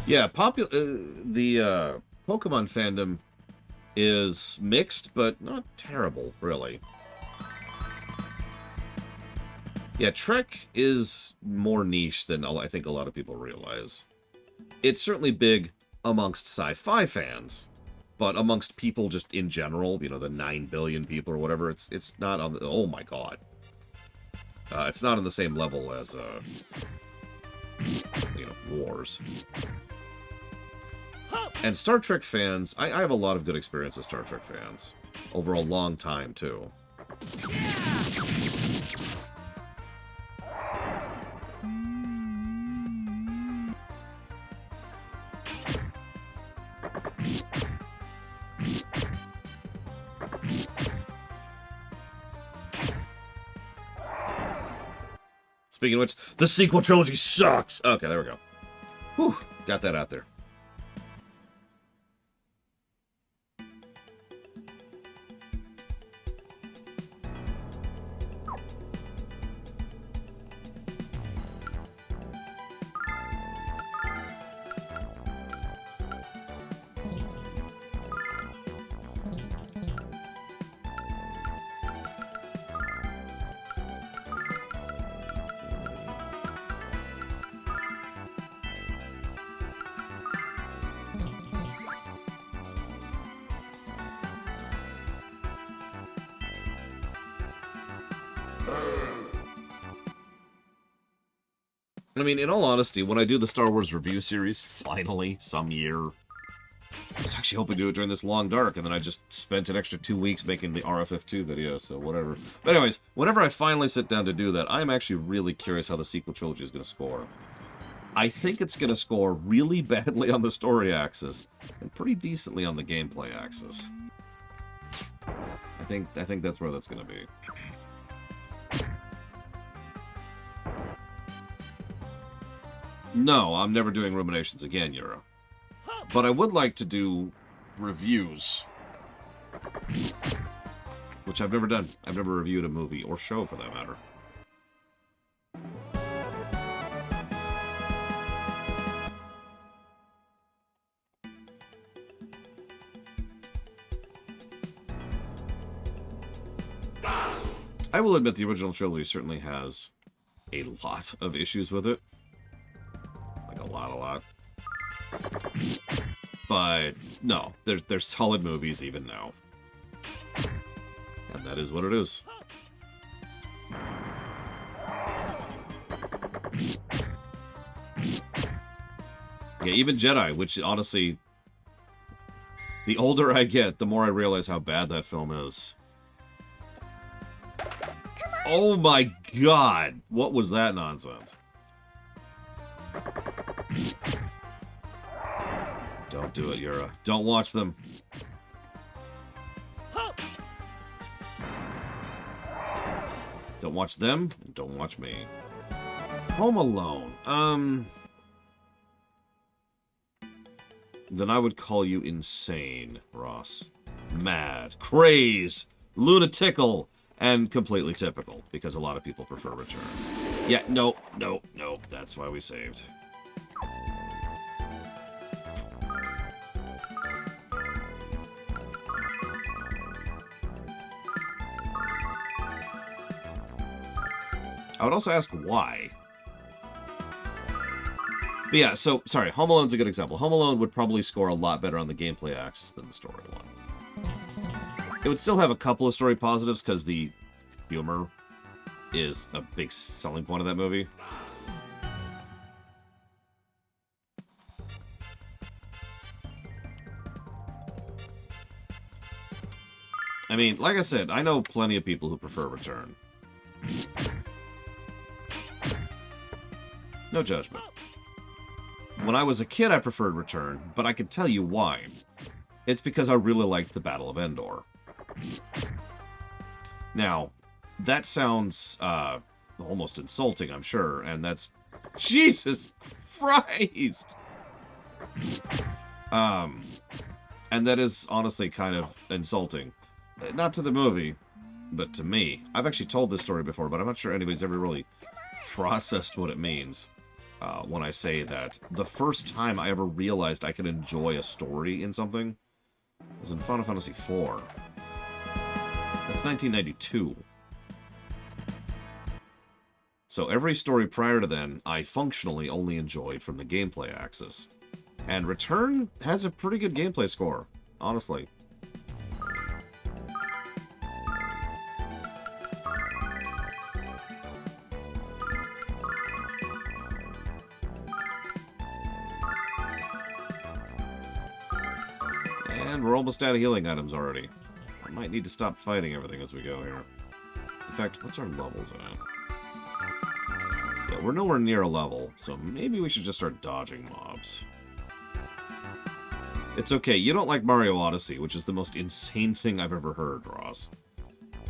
Yeah, the Pokemon fandom is mixed, but not terrible, really. Yeah, Trek is more niche than I think a lot of people realize. It's certainly big amongst sci-fi fans, but amongst people just in general, you know, the 9 billion people or whatever, it's not on the... Oh my god. It's not on the same level as, you know, Wars. And Star Trek fans, I have a lot of good experience with Star Trek fans. Over a long time, too. Speaking of which, the sequel trilogy sucks! Okay, there we go. Whew, got that out there. I mean, in all honesty, when I do the Star Wars review series, finally, some year, I was actually hoping to do it during this long dark, and then I just spent an extra 2 weeks making the RFF2 video, so whatever. But anyways, whenever I finally sit down to do that, I'm actually really curious how the sequel trilogy is going to score. I think it's going to score really badly on the story axis, and pretty decently on the gameplay axis. I think that's where that's going to be. No, I'm never doing Ruminations again, Euro. But I would like to do reviews. Which I've never done. I've never reviewed a movie, or show for that matter. I will admit the original trilogy certainly has a lot of issues with it. Like a lot. But no, they're solid movies even now. And that is what it is. Yeah, even Jedi, which honestly, the older I get, the more I realize how bad that film is. Oh my god! What was that nonsense? Don't do it, Yura. Don't watch them. Don't watch them, and don't watch me. Home Alone. Then I would call you insane, Ross. Mad, crazed, lunatical, and completely typical, because a lot of people prefer Return. Yeah, no, that's why we saved. I would also ask why. But yeah, so, sorry, Home Alone's a good example. Home Alone would probably score a lot better on the gameplay axis than the story one. It would still have a couple of story positives, because the humor is a big selling point of that movie. I mean, like I said, I know plenty of people who prefer Return. No judgment. When I was a kid, I preferred Return, but I can tell you why. It's because I really liked the Battle of Endor. Now, that sounds almost insulting, I'm sure, and that's... Jesus Christ! And that is honestly kind of insulting. Not to the movie, but to me. I've actually told this story before, but I'm not sure anybody's ever really processed what it means. when I say that the first time I ever realized I could enjoy a story in something was in Final Fantasy IV. That's 1992. So every story prior to then, I functionally only enjoyed from the gameplay axis. And Return has a pretty good gameplay score, honestly. And we're almost out of healing items already. I might need to stop fighting everything as we go here. In fact, what's our levels at? Yeah, we're nowhere near a level, so maybe we should just start dodging mobs. It's okay, you don't like Mario Odyssey, which is the most insane thing I've ever heard, Ross.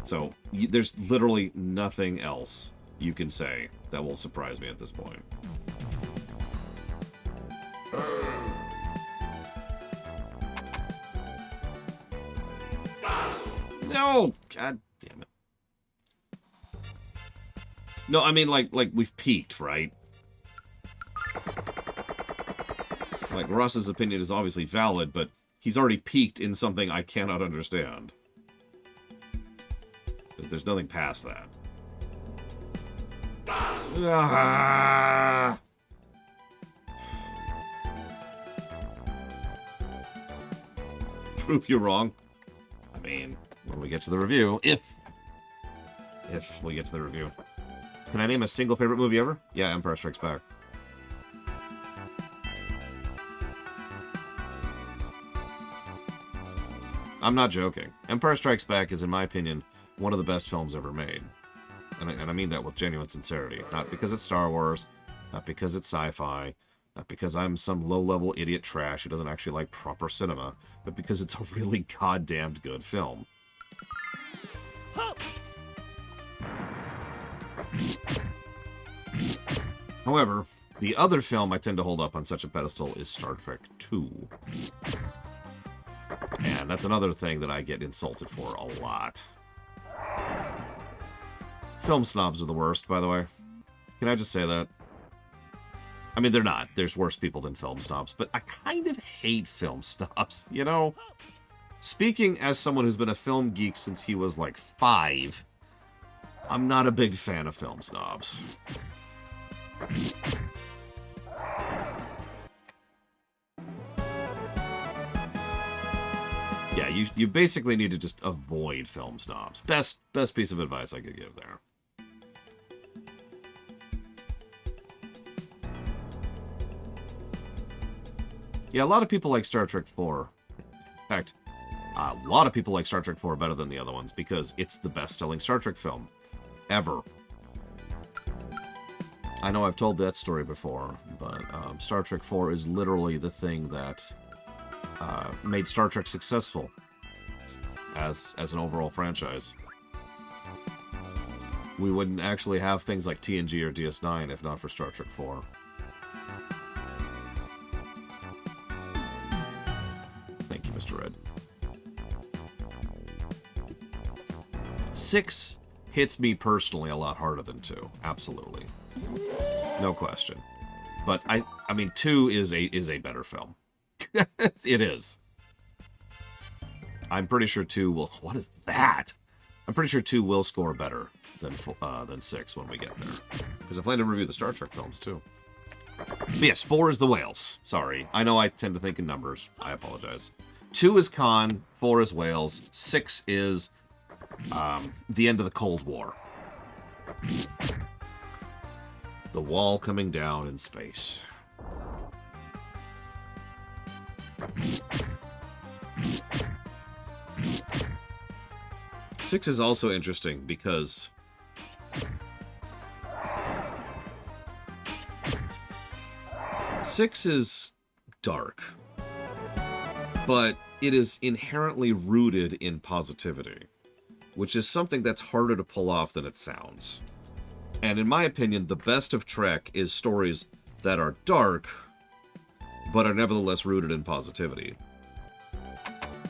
So, there's literally nothing else you can say that will surprise me at this point. No! God damn it. No, I mean, like we've peaked, right? Like, Ross's opinion is obviously valid, but he's already peaked in something I cannot understand. There's nothing past that. Ah! Prove you wrong. I mean, when we get to the review, if we get to the review. Can I name a single favorite movie ever? Yeah, Empire Strikes Back. I'm not joking. Empire Strikes Back is, in my opinion, one of the best films ever made. And I mean that with genuine sincerity. Not because it's Star Wars, not because it's sci-fi, not because I'm some low-level idiot trash who doesn't actually like proper cinema, but because it's a really goddamned good film. However, the other film I tend to hold up on such a pedestal is Star Trek II. And that's another thing that I get insulted for a lot. Film snobs are the worst, by the way. Can I just say that? I mean, they're not. There's worse people than film snobs, but I kind of hate film snobs, you know? Speaking as someone who's been a film geek since he was like 5, I'm not a big fan of film snobs. Yeah, you basically need to just avoid film snobs. Best piece of advice I could give there. Yeah, a lot of people like Star Trek 4. In fact, a lot of people like Star Trek 4 better than the other ones because it's the best-selling Star Trek film ever. I know I've told that story before, but Star Trek 4 is literally the thing that made Star Trek successful as an overall franchise. We wouldn't actually have things like TNG or DS9 if not for Star Trek 4. Thank you, Mr. Red. 6 hits me personally a lot harder than 2. Absolutely. No question. But I mean 2 is a better film. It is. I'm pretty sure 2 will... What is that? I'm pretty sure 2 will score better than 6 when we get there. Because I plan to review the Star Trek films, too. But yes, 4 is the whales. Sorry. I know I tend to think in numbers. I apologize. 2 is Khan, 4 is whales, 6 is the end of the Cold War. The wall coming down in space. Six is also interesting because Six is dark, but it is inherently rooted in positivity, which is something that's harder to pull off than it sounds. And in my opinion, the best of Trek is stories that are dark, but are nevertheless rooted in positivity.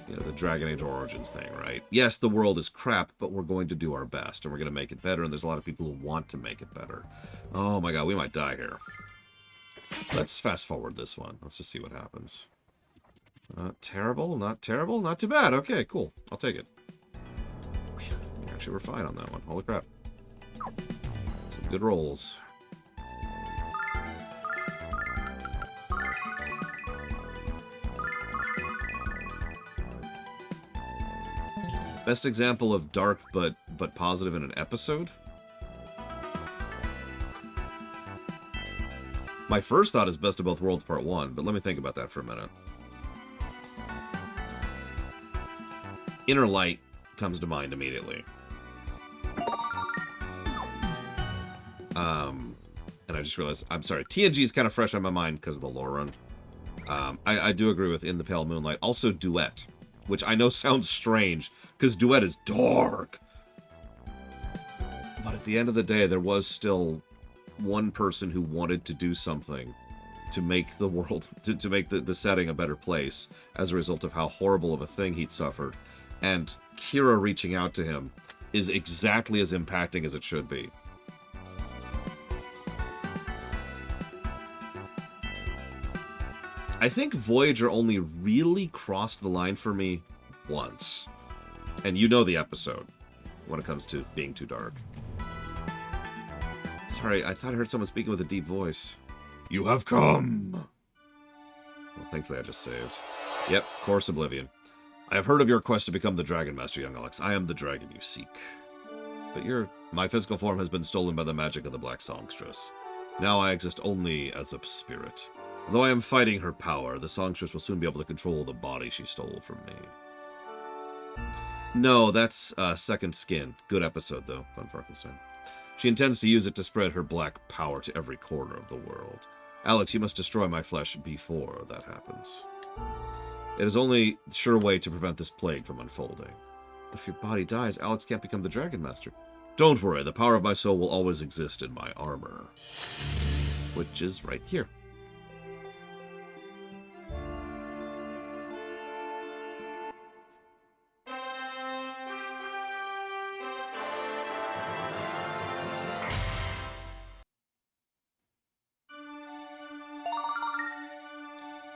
You know, the Dragon Age Origins thing, right? Yes, the world is crap, but we're going to do our best, and we're going to make it better, and there's a lot of people who want to make it better. Oh my god, we might die here. Let's fast forward this one. Let's just see what happens. Not terrible, not terrible, not too bad. Okay, cool. I'll take it. Actually, we're fine on that one. Holy crap. Some good rolls. Best example of dark but positive in an episode? My first thought is Best of Both Worlds Part 1, but let me think about that for a minute. Inner Light comes to mind immediately. And I just realized, I'm sorry, TNG is kind of fresh on my mind because of the lore run. I do agree with In the Pale Moonlight. Also Duet, which I know sounds strange, because Duet is dark. But at the end of the day, there was still one person who wanted to do something to make the world, to make the setting a better place as a result of how horrible of a thing he'd suffered. And Kira reaching out to him is exactly as impacting as it should be. I think Voyager only really crossed the line for me once. And you know the episode when it comes to being too dark. Sorry, I thought I heard someone speaking with a deep voice. You have come! Well, thankfully I just saved. Yep, Course Oblivion. I have heard of your quest to become the Dragon Master, young Alex. I am the dragon you seek. But my physical form has been stolen by the magic of the Black Songstress. Now I exist only as a spirit. Though I am fighting her power, the songstress will soon be able to control the body she stole from me. No, that's Second Skin. Good episode, though. Von Frankenstein. She intends to use it to spread her black power to every corner of the world. Alex, you must destroy my flesh before that happens. It is only the sure way to prevent this plague from unfolding. But if your body dies, Alex can't become the Dragon Master. Don't worry, the power of my soul will always exist in my armor. Which is right here.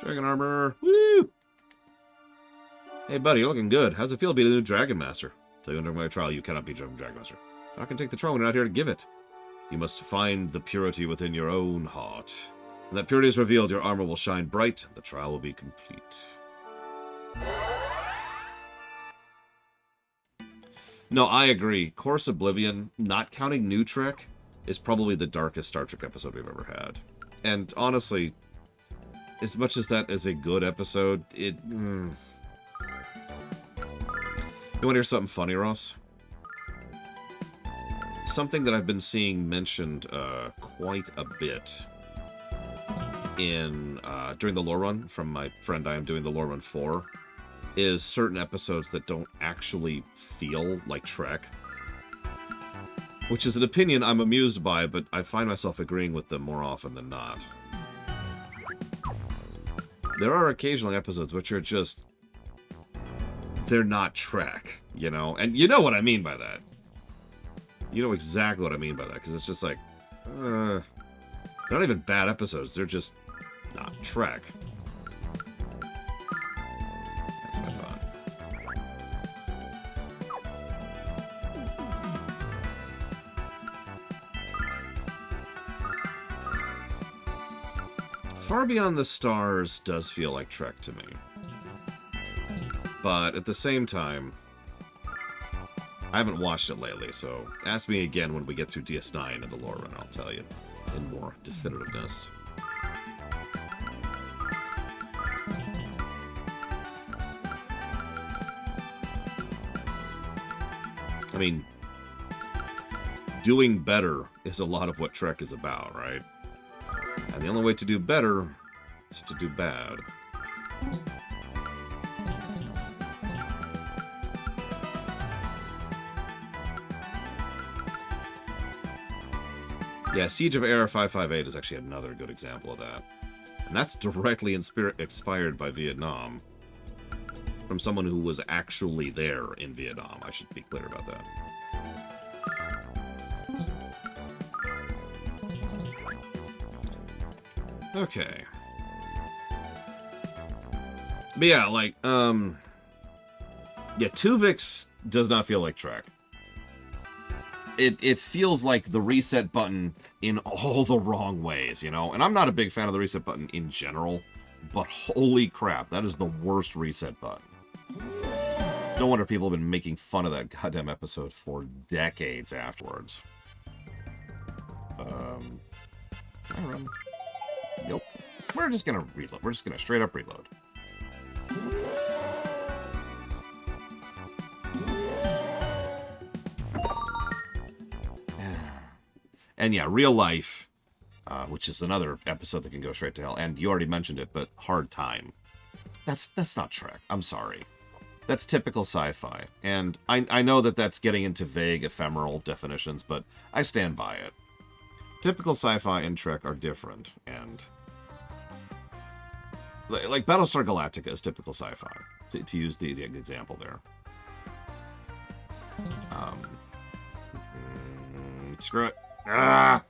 Dragon armor. Woo! Hey, buddy, you're looking good. How's it feel to be the new Dragon Master? Tell you during my trial, you cannot be Dragon Master. I can take the throne. We're not here to give it. You must find the purity within your own heart. When that purity is revealed, your armor will shine bright, and the trial will be complete. No, I agree. Course Oblivion, not counting New Trek, is probably the darkest Star Trek episode we've ever had. And honestly, as much as that is a good episode, it... You want to hear something funny, Ross? Something that I've been seeing mentioned quite a bit in during the lore run from my friend I am doing the lore run for is certain episodes that don't actually feel like Trek. Which is an opinion I'm amused by, but I find myself agreeing with them more often than not. There are occasionally episodes which are just... they're not Trek, you know? And you know what I mean by that. You know exactly what I mean by that, because it's just like... they're not even bad episodes, they're just not Trek. That's my thought. Far Beyond the Stars does feel like Trek to me. But at the same time, I haven't watched it lately, so ask me again when we get through DS9 and the lore run, I'll tell you in more definitiveness. I mean, doing better is a lot of what Trek is about, right? And the only way to do better is to do bad. Yeah, Siege of Era 558 is actually another good example of that. And that's directly inspired by Vietnam. From someone who was actually there in Vietnam. I should be clear about that. Okay. But yeah, like, yeah, Tuvix does not feel like Trek. It feels like the reset button in all the wrong ways, you know? And I'm not a big fan of the reset button in general, but holy crap, that is the worst reset button. It's no wonder people have been making fun of that goddamn episode for decades afterwards. Nope. We're just gonna reload. We're just gonna straight up reload. And yeah, real life, which is another episode that can go straight to hell. And you already mentioned it, but hard time. That's not Trek. I'm sorry. That's typical sci-fi. And I know that that's getting into vague, ephemeral definitions, but I stand by it. Typical sci-fi and Trek are different, and like Battlestar Galactica is typical sci-fi, to use the example there. Screw it. Ah!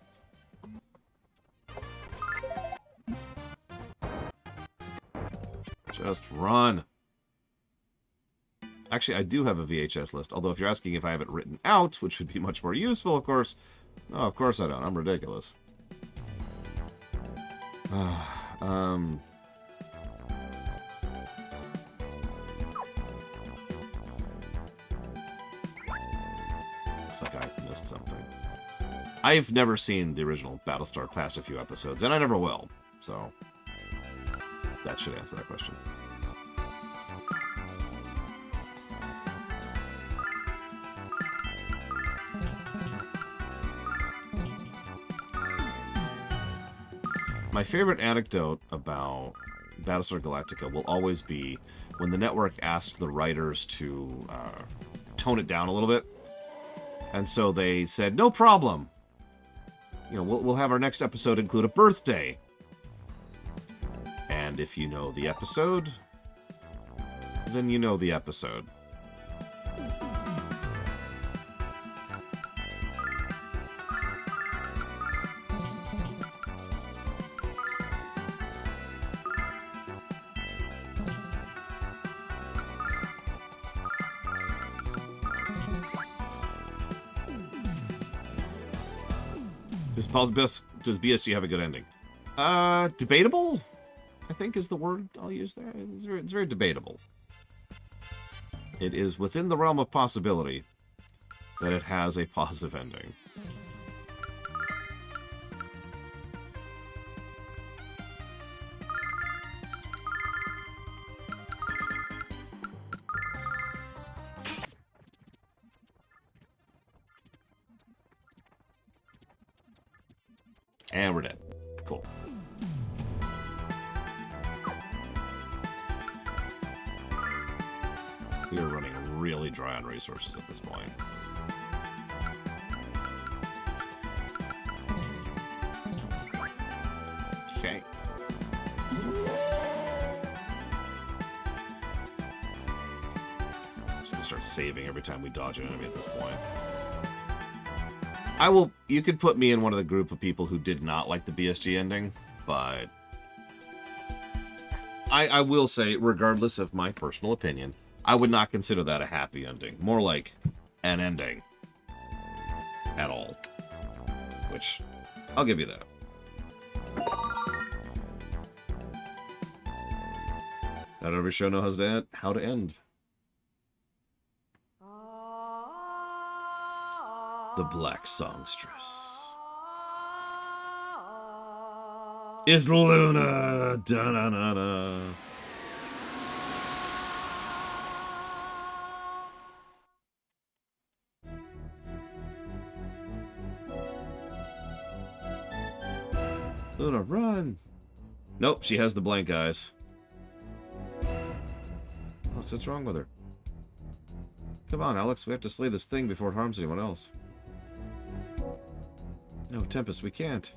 Just run. Actually, I do have a VHS list, although if you're asking if I have it written out, which would be much more useful, of course. No, of course I don't. I'm ridiculous. Looks like I missed something. I've never seen the original Battlestar past a few episodes, and I never will, so that should answer that question. My favorite anecdote about Battlestar Galactica will always be when the network asked the writers to tone it down a little bit. And so they said, no problem. You know, we'll have our next episode include a birthday. And if you know the episode, then you know the episode. Does BSG have a good ending? Debatable, I think is the word I'll use there. It's very debatable. It is within the realm of possibility that it has a positive ending. And we're dead. Cool. We are running really dry on resources at this point. Okay. Just gonna start saving every time we dodge an enemy at this point. You could put me in one of the group of people who did not like the BSG ending, but I will say, regardless of my personal opinion, I would not consider that a happy ending. More like an ending. At all. Which, I'll give you that. Not every show knows how to end. The Black Songstress is Lunar. Da-na-na-na. Luna, run! Nope, she has the blank eyes. What's wrong with her? Come on, Alex, we have to slay this thing before it harms anyone else. No, Tempest, we can't.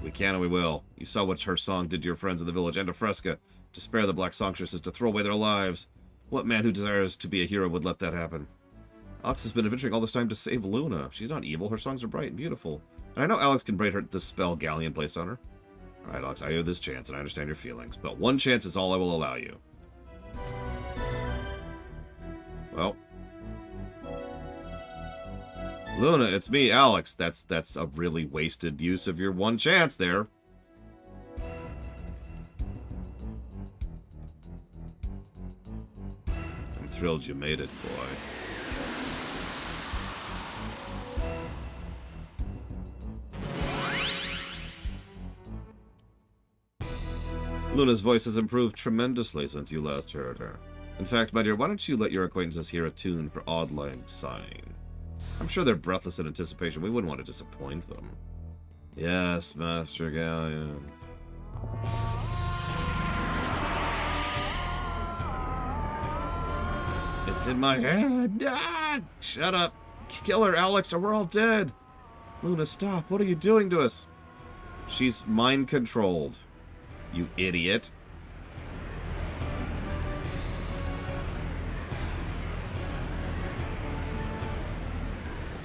We can and we will. You saw what her song did to your friends in the village and to Fresca. To spare the Black Songstress is to throw away their lives. What man who desires to be a hero would let that happen? Alex has been adventuring all this time to save Luna. She's not evil. Her songs are bright and beautiful. And I know Alex can break the spell Galleon placed on her. Alright, Alex, I owe this chance, and I understand your feelings, but one chance is all I will allow you. Well. Luna, it's me, Alex. That's a really wasted use of your one chance there. I'm thrilled you made it, boy. Luna's voice has improved tremendously since you last heard her. In fact, my dear, why don't you let your acquaintances hear a tune for Auld Lang Syne? I'm sure they're breathless in anticipation. We wouldn't want to disappoint them. Yes, Master Galleon. It's in my head. Ah, shut up. Kill her, Alex, or we're all dead. Luna, stop. What are you doing to us? She's mind-controlled. You idiot.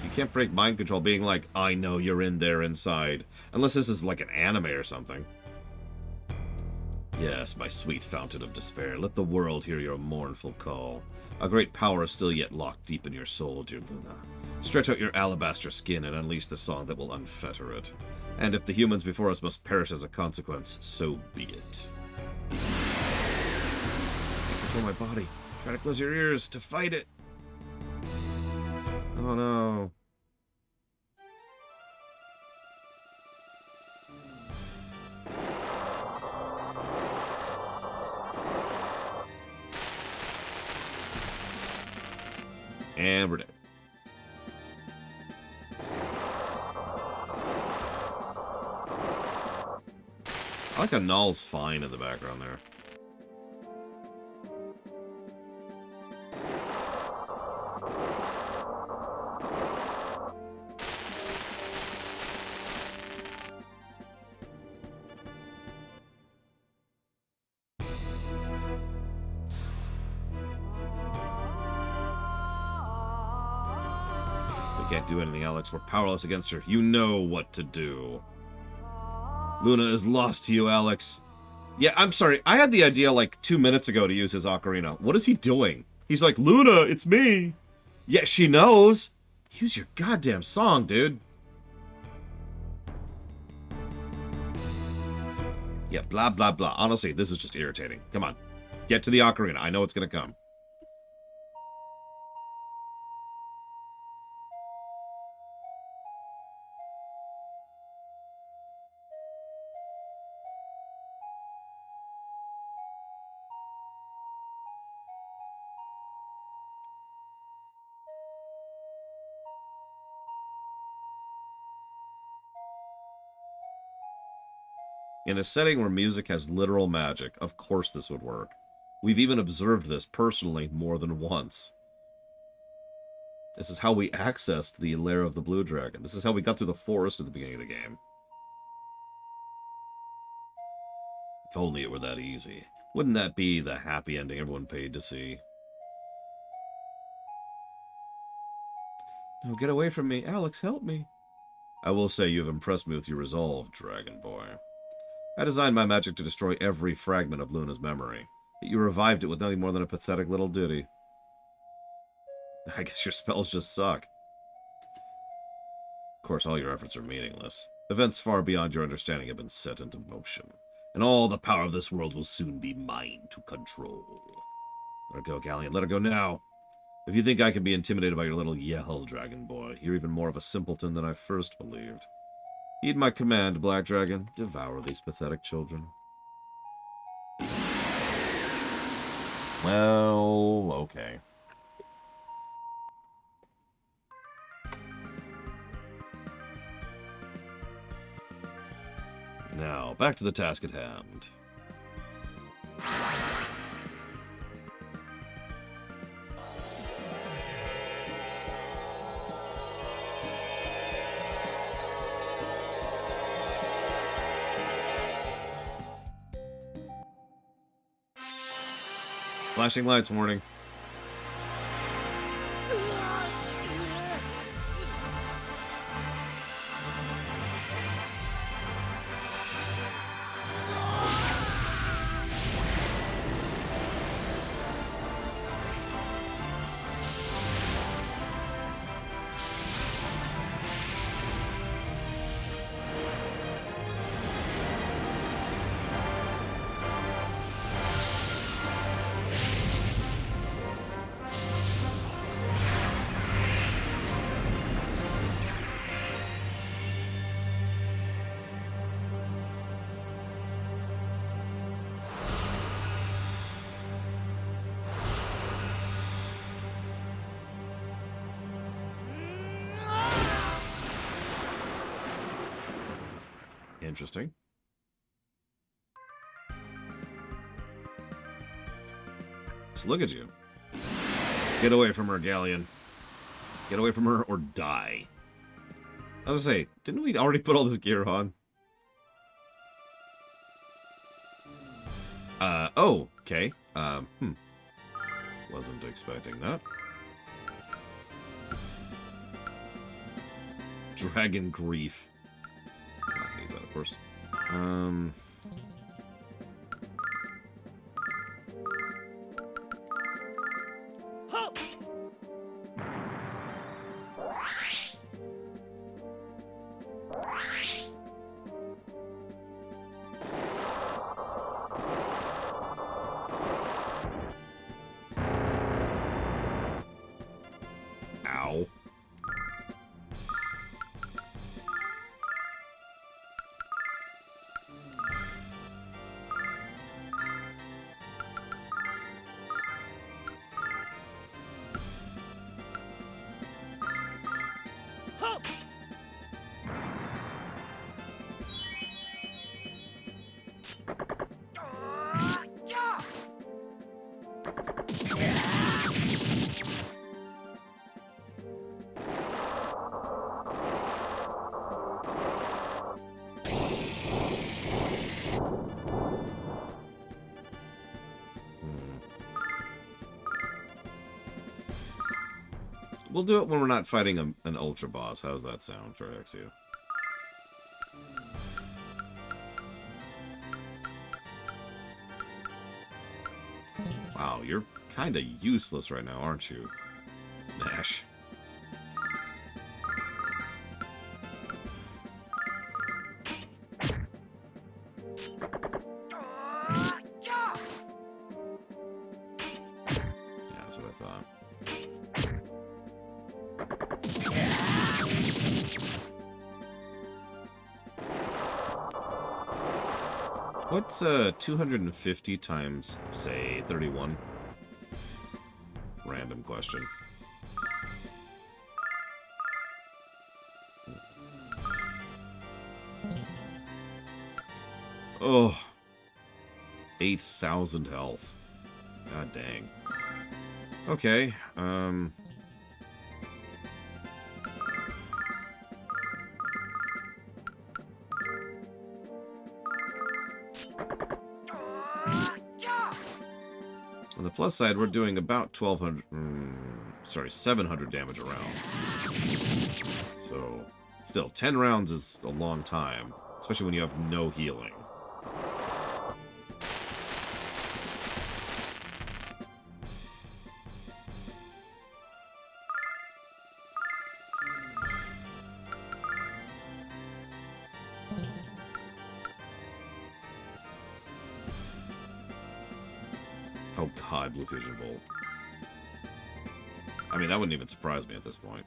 You can't break mind control being like, I know you're in there inside. Unless this is like an anime or something. Yes, my sweet fountain of despair, let the world hear your mournful call. A great power is still yet locked deep in your soul, dear Luna. Stretch out your alabaster skin and unleash the song that will unfetter it. And if the humans before us must perish as a consequence, so be it. Control my body. Try to close your ears to fight it. Oh no. And we're dead. I like a Null's fine in the background there. We can't do anything, Alex. We're powerless against her. You know what to do. Luna is lost to you, Alex. Yeah, I'm sorry. I had the idea like 2 minutes ago to use his ocarina. What is he doing? He's like, Luna, it's me. Yeah, she knows. Use your goddamn song, dude. Yeah, blah, blah, blah. Honestly, this is just irritating. Come on. Get to the ocarina. I know it's going to come. In a setting where music has literal magic, of course this would work. We've even observed this personally more than once. This is how we accessed the lair of the Blue Dragon. This is how we got through the forest at the beginning of the game. If only it were that easy. Wouldn't that be the happy ending everyone paid to see? No, get away from me. Alex, help me. I will say you have impressed me with your resolve, Dragon Boy. I designed my magic to destroy every fragment of Luna's memory. Yet you revived it with nothing more than a pathetic little ditty. I guess your spells just suck. Of course, all your efforts are meaningless. Events far beyond your understanding have been set into motion. And all the power of this world will soon be mine to control. Let her go, Galleon. Let her go now. If you think I can be intimidated by your little yell, Dragon Boy, you're even more of a simpleton than I first believed. Heed my command, Black Dragon. Devour these pathetic children. Well, okay. Now, back to the task at hand. Flashing lights warning. Interesting. Let's look at you. Get away from her, Galleon. Get away from her or die. I was gonna say, didn't we already put all this gear on? Oh, okay. Wasn't expecting that. Dragon Grief. Not gonna use that, of course. Ow. We'll do it when we're not fighting an Ultra Boss. How's that sound for Exia? Wow, you're kind of useless right now, aren't you, Nash? Yeah, that's what I thought. What's 250 times, say, 31? Random question. Oh. 8,000 health. God dang. Okay, on the plus side, we're doing about 700 damage a round. So, still, 10 rounds is a long time, especially when you have no healing. Oh god, Blue Fusion Bolt. I mean, that wouldn't even surprise me at this point.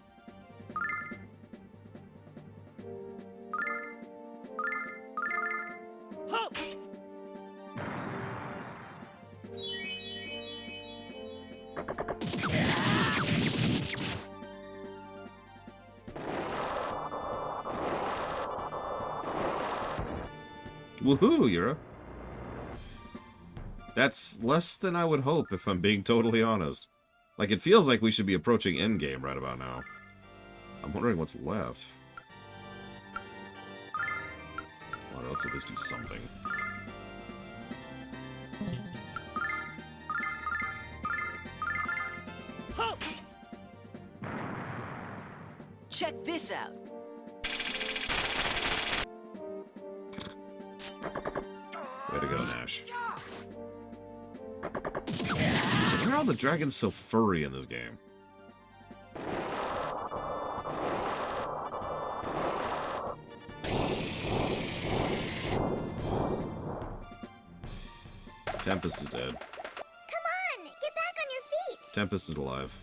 Woohoo, Yura! That's less than I would hope, if I'm being totally honest. Like, it feels like we should be approaching endgame right about now. I'm wondering what's left. Well, let's at least do something. Check this out. Way to go, Nash. So why are all the dragons so furry in this game? Tempest is dead. Come on, get back on your feet. Tempest is alive.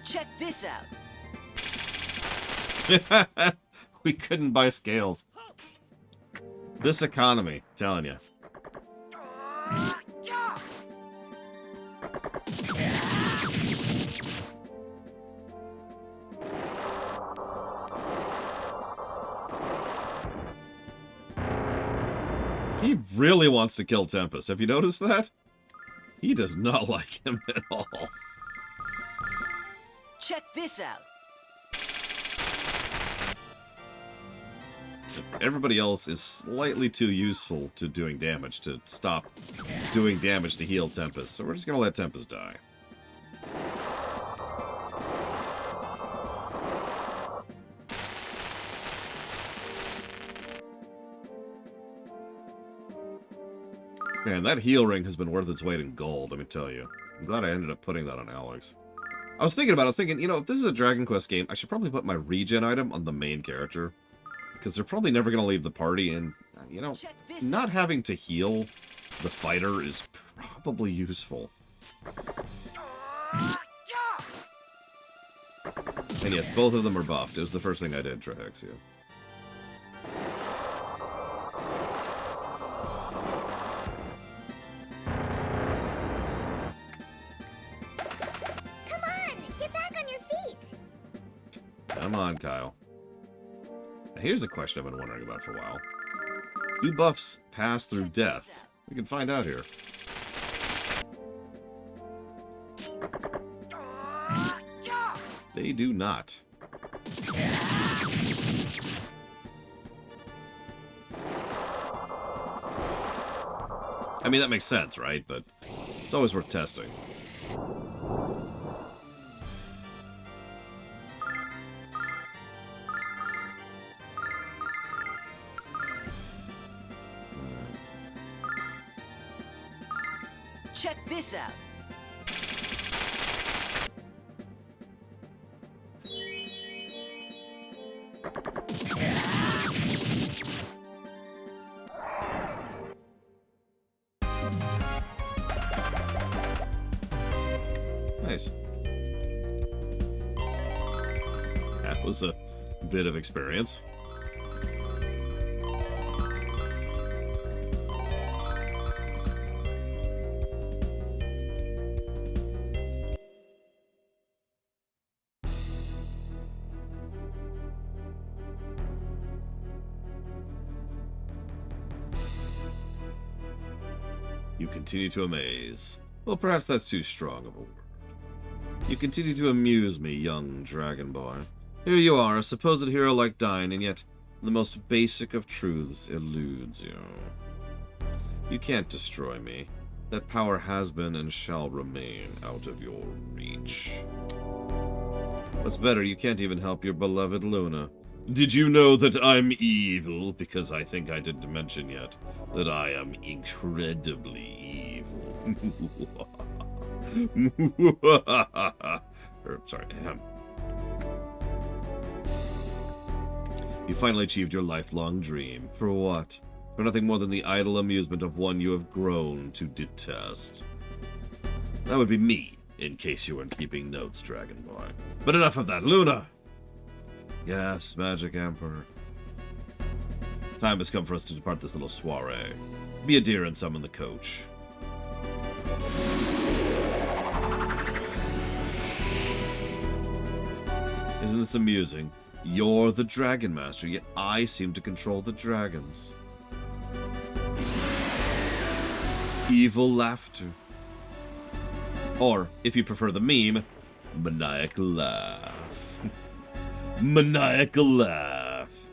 Check this out. We couldn't buy scales. This economy, telling you. He really wants to kill Tempest. Have you noticed that? He does not like him at all. Check this out. Everybody else is slightly too useful to doing damage to stop doing damage to heal Tempest. So we're just going to let Tempest die. Man, that heal ring has been worth its weight in gold, let me tell you. I'm glad I ended up putting that on Alex. I was thinking, you know, if this is a Dragon Quest game, I should probably put my regen item on the main character. Because they're probably never going to leave the party, and, you know, not having to heal the fighter is probably useful. And yes, both of them are buffed. It was the first thing I did, Trahexia. Come on, Kyle. Now, here's a question I've been wondering about for a while. Do buffs pass through death? We can find out here. They do not. I mean, that makes sense, right? But it's always worth testing. Check this out. Nice. That was a bit of experience. You continue to amaze. Well, perhaps that's too strong of a word. You continue to amuse me, young dragon boy. Here you are, a supposed hero like Dyne, and yet the most basic of truths eludes you. You can't destroy me. That power has been and shall remain out of your reach. What's better, you can't even help your beloved Luna. Did you know that I'm evil? Because I think I didn't mention yet that I am incredibly evil. Sorry. You finally achieved your lifelong dream. For what? For nothing more than the idle amusement of one you have grown to detest. That would be me, in case you weren't keeping notes, Dragon Boy. But enough of that, Luna! Yes, Magic Emperor. Time has come for us to depart this little soiree. Be a dear and summon the coach. Isn't this amusing? You're the Dragon Master, yet I seem to control the dragons. Evil laughter. Or, if you prefer the meme, maniacal laugh. Maniacal laugh.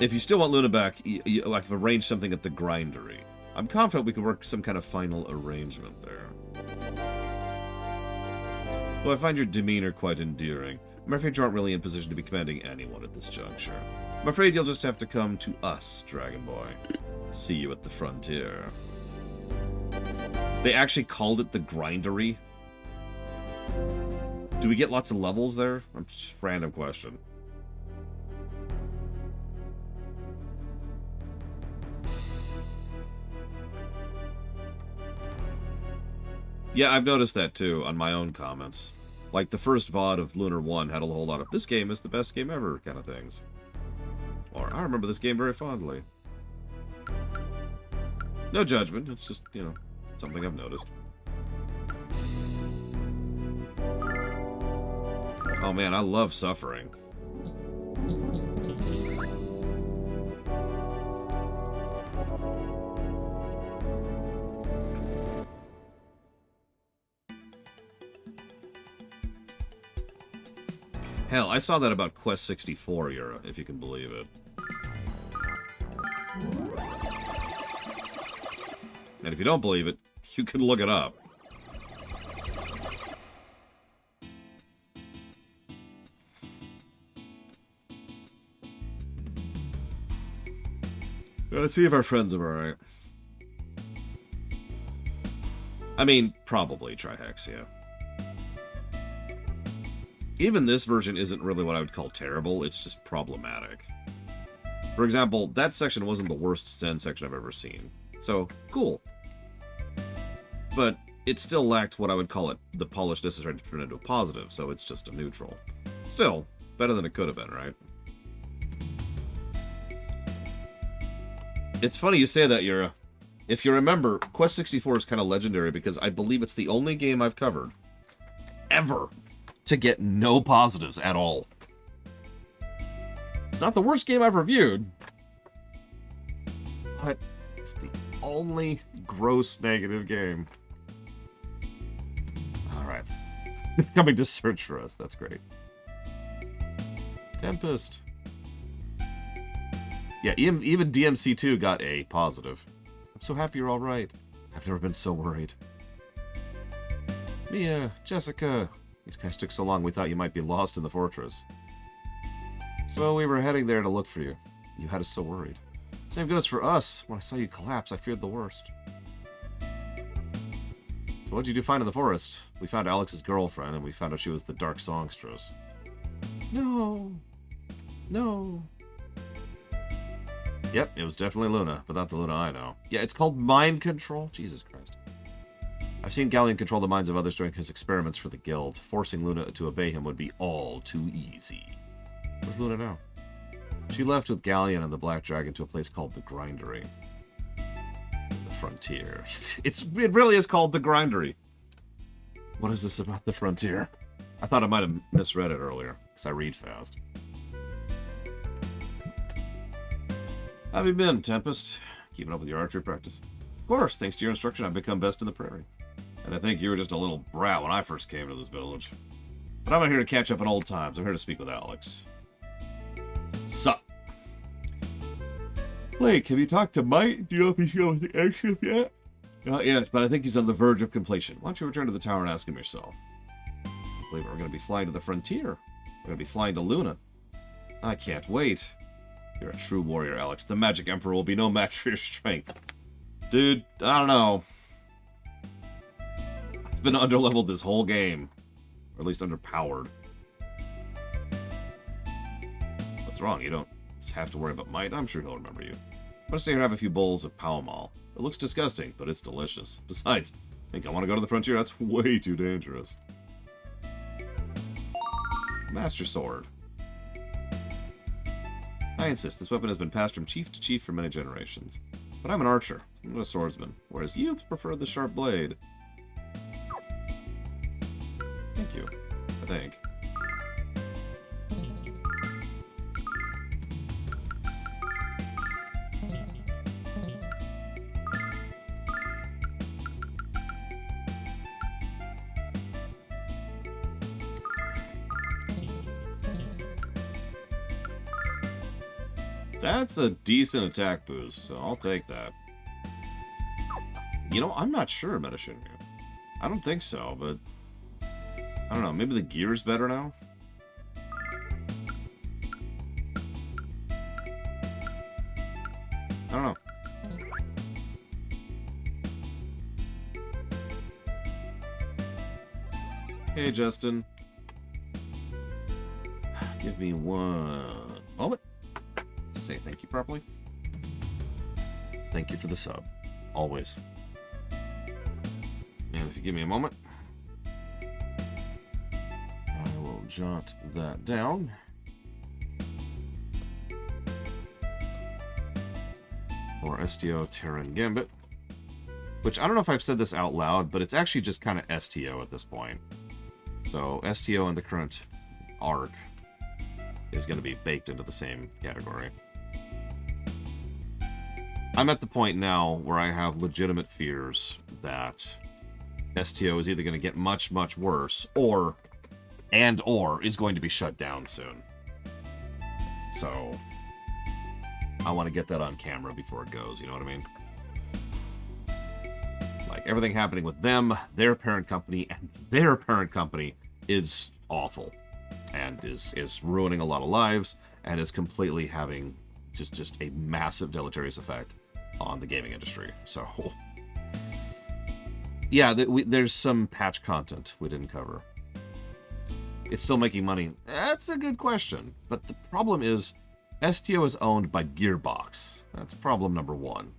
If you still want Luna back, I've arranged something at the grindery. I'm confident we can work some kind of final arrangement there. Though I find your demeanor quite endearing, I'm afraid you aren't really in position to be commanding anyone at this juncture. I'm afraid you'll just have to come to us, Dragon Boy. See you at the frontier. They actually called it the grindery? Do we get lots of levels there? Just a random question. Yeah, I've noticed that too, on my own comments. Like, the first VOD of Lunar 1 had a whole lot of, this game is the best game ever kind of things. Or, I remember this game very fondly. No judgment, it's just, you know, something I've noticed. Oh man, I love suffering. Hell, I saw that about Quest 64 era, if you can believe it. And if you don't believe it, you can look it up. Let's see if our friends are alright. I mean, probably Trihex, yeah. Even this version isn't really what I would call terrible, it's just problematic. For example, that section wasn't the worst Sten section I've ever seen. So, cool. But it still lacked what I would call it the polish necessary to turn into a positive, so it's just a neutral. Still, better than it could have been, right? It's funny you say that, Yura. If you remember, Quest 64 is kind of legendary because I believe it's the only game I've covered, ever, to get no positives at all. It's not the worst game I've reviewed, but it's the only gross negative game. Alright. Coming to search for us, that's great. Tempest. Yeah, even DMC2 got a positive. I'm so happy you're alright. I've never been so worried. Mia, Jessica. You guys took so long we thought you might be lost in the fortress. So we were heading there to look for you. You had us so worried. Same goes for us. When I saw you collapse, I feared the worst. So what did you find in the forest? We found Alex's girlfriend, and we found out she was the Dark Songstress. No. No. Yep, it was definitely Luna, but not the Luna I know. Yeah, it's called mind control? Jesus Christ. I've seen Galleon control the minds of others during his experiments for the Guild. Forcing Luna to obey him would be all too easy. Where's Luna now? She left with Galleon and the Black Dragon to a place called the Grindery. The Frontier. It really is called the Grindery. What is this about the Frontier? I thought I might have misread it earlier, because I read fast. How have you been, Tempest? Keeping up with your archery practice? Of course, thanks to your instruction, I've become best in the prairie. And I think you were just a little brat when I first came to this village. But I'm not here to catch up on old times. I'm here to speak with Alex. Sup? Blake, have you talked to Mike? Do you know if he's going with the airship yet? Not yet, but I think he's on the verge of completion. Why don't you return to the tower and ask him yourself? I believe we're going to be flying to the frontier. We're going to be flying to Luna. I can't wait. You're a true warrior, Alex. The Magic Emperor will be no match for your strength. Dude, I don't know. I've been underleveled this whole game. Or at least underpowered. What's wrong? You don't have to worry about Might. I'm sure he'll remember you. I'm gonna stay here and have a few bowls of Palmal. It looks disgusting, but it's delicious. Besides, I think I want to go to the frontier. That's way too dangerous. Master Sword. I insist, this weapon has been passed from chief to chief for many generations. But I'm an archer, I'm a swordsman, whereas you prefer the sharp blade. Thank you, I think. That's a decent attack boost, so I'll take that. You know, I'm not sure, Medicine. I don't think so, but... I don't know, maybe the gear's better now? I don't know. Hey, Justin. Give me one moment to say thank you properly. Thank you for the sub. Always. And if you give me a moment, I will jot that down. Or STO Terran Gambit. Which, I don't know if I've said this out loud, but it's actually just kind of STO at this point. So, STO in the current arc is going to be baked into the same category. I'm at the point now where I have legitimate fears that STO is either going to get much, much worse, or and or is going to be shut down soon. So I want to get that on camera before it goes, you know what I mean? Like, everything happening with them, their parent company, and their parent company is awful. And is ruining a lot of lives, and is completely having just a massive deleterious effect on the gaming industry. So, yeah, there's some patch content we didn't cover. It's still making money. That's a good question. But the problem is, STO is owned by Gearbox. That's problem number one.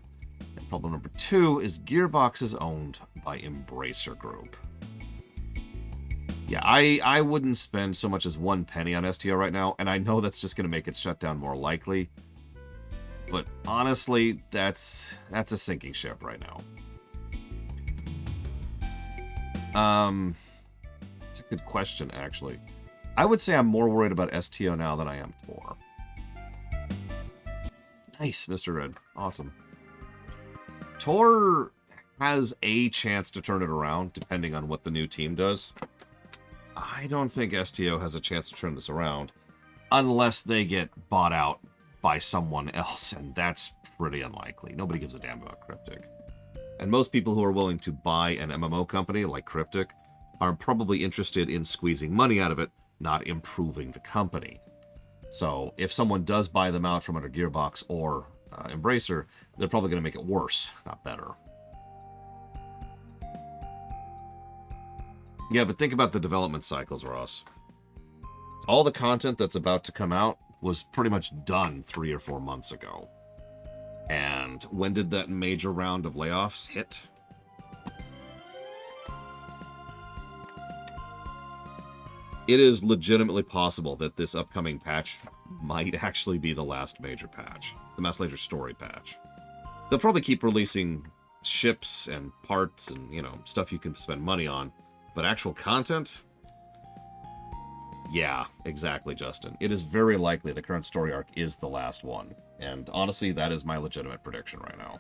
And problem number two is Gearbox is owned by Embracer Group. Yeah, I wouldn't spend so much as 1 penny on STO right now, and I know that's just going to make its shutdown more likely. But honestly, that's a sinking ship right now. It's a good question, actually. I would say I'm more worried about STO now than I am Tor. Nice, Mr. Red. Awesome. Tor has a chance to turn it around, depending on what the new team does. I don't think STO has a chance to turn this around, unless they get bought out by someone else, and that's pretty unlikely. Nobody gives a damn about Cryptic. And most people who are willing to buy an MMO company like Cryptic are probably interested in squeezing money out of it, not improving the company. So if someone does buy them out from under Gearbox or Embracer, they're probably going to make it worse, not better. Yeah, but think about the development cycles, Ross. All the content that's about to come out was pretty much done 3 or 4 months ago. And when did that major round of layoffs hit? It is legitimately possible that this upcoming patch might actually be the last major patch. The last major story patch. They'll probably keep releasing ships and parts and, you know, stuff you can spend money on. But actual content? Yeah, exactly, Justin. It is very likely the current story arc is the last one. And honestly, that is my legitimate prediction right now.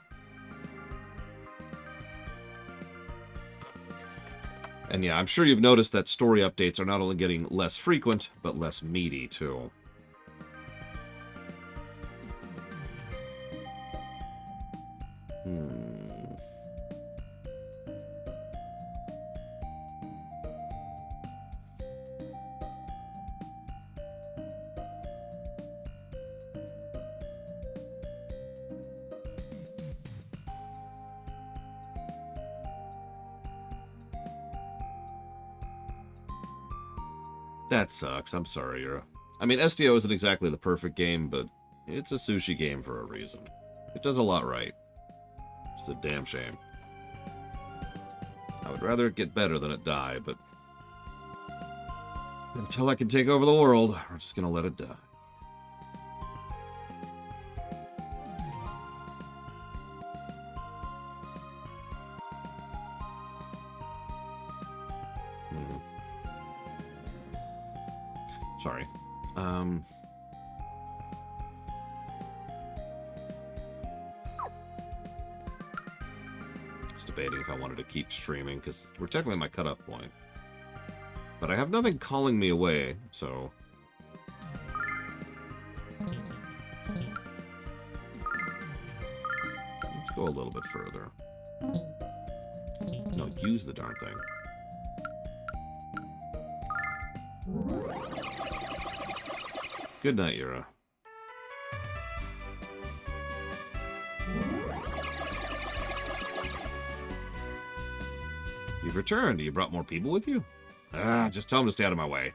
And yeah, I'm sure you've noticed that story updates are not only getting less frequent, but less meaty, too. That sucks. I'm sorry, Yura. I mean, STO isn't exactly the perfect game, but it's a sushi game for a reason. It does a lot right. It's a damn shame. I would rather it get better than it die, but until I can take over the world, we're just gonna let it die. Sorry. Just debating if I wanted to keep streaming, because we're technically at my cutoff point. But I have nothing calling me away, so... let's go a little bit further. No, use the darn thing. Good night, Yura. You've returned. You brought more people with you? Just tell them to stay out of my way.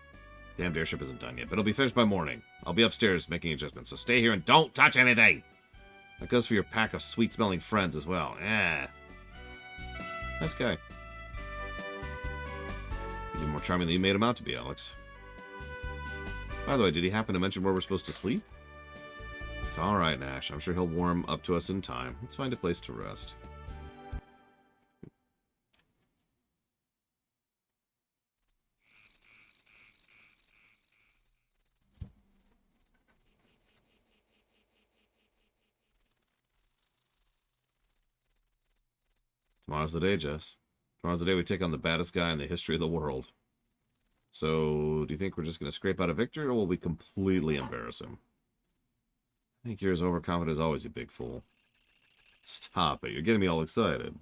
Damned airship isn't done yet, but it'll be finished by morning. I'll be upstairs making adjustments, so stay here and don't touch anything! That goes for your pack of sweet-smelling friends as well. Nice guy. He's even more charming than you made him out to be, Alex. By the way, did he happen to mention where we're supposed to sleep? It's alright, Nash. I'm sure he'll warm up to us in time. Let's find a place to rest. Tomorrow's the day, Jess. Tomorrow's the day we take on the baddest guy in the history of the world. So, do you think we're just going to scrape out a victory, or will we completely embarrass him? I think you're as overconfident as always, you big fool. Stop it. You're getting me all excited.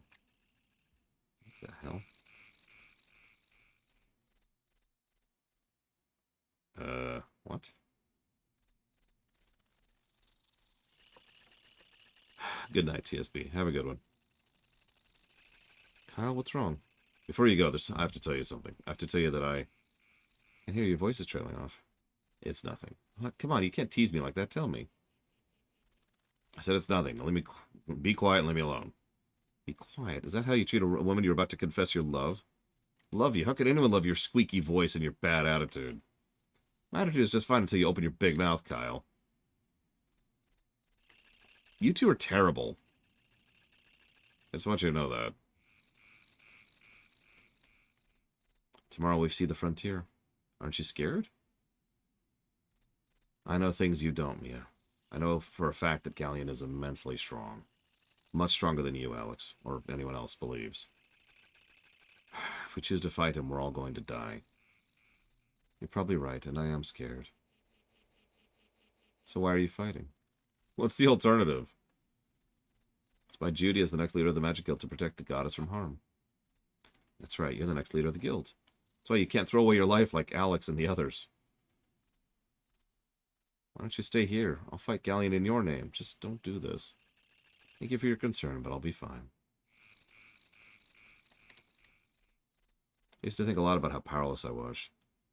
What the hell? What? Good night, TSB. Have a good one. Kyle, what's wrong? Before you go, I have to tell you something. I have to tell you that I can hear your voice is trailing off. It's nothing. What? Come on, you can't tease me like that. Tell me. I said it's nothing. Now let me be quiet and leave me alone. Be quiet? Is that how you treat a woman you're about to confess your love? Love you? How could anyone love your squeaky voice and your bad attitude? My attitude is just fine until you open your big mouth, Kyle. You two are terrible. I just want you to know that. Tomorrow we see the frontier. Aren't you scared? I know things you don't, Mia. I know for a fact that Galleon is immensely strong. Much stronger than you, Alex, or anyone else believes. If we choose to fight him, we're all going to die. You're probably right, and I am scared. So why are you fighting? What's the alternative? It's my duty as the next leader of the Magic Guild to protect the goddess from harm. That's right, you're the next leader of the guild. That's why you can't throw away your life like Alex and the others. Why don't you stay here? I'll fight Galleon in your name. Just don't do this. Thank you for your concern, but I'll be fine. I used to think a lot about how powerless I was.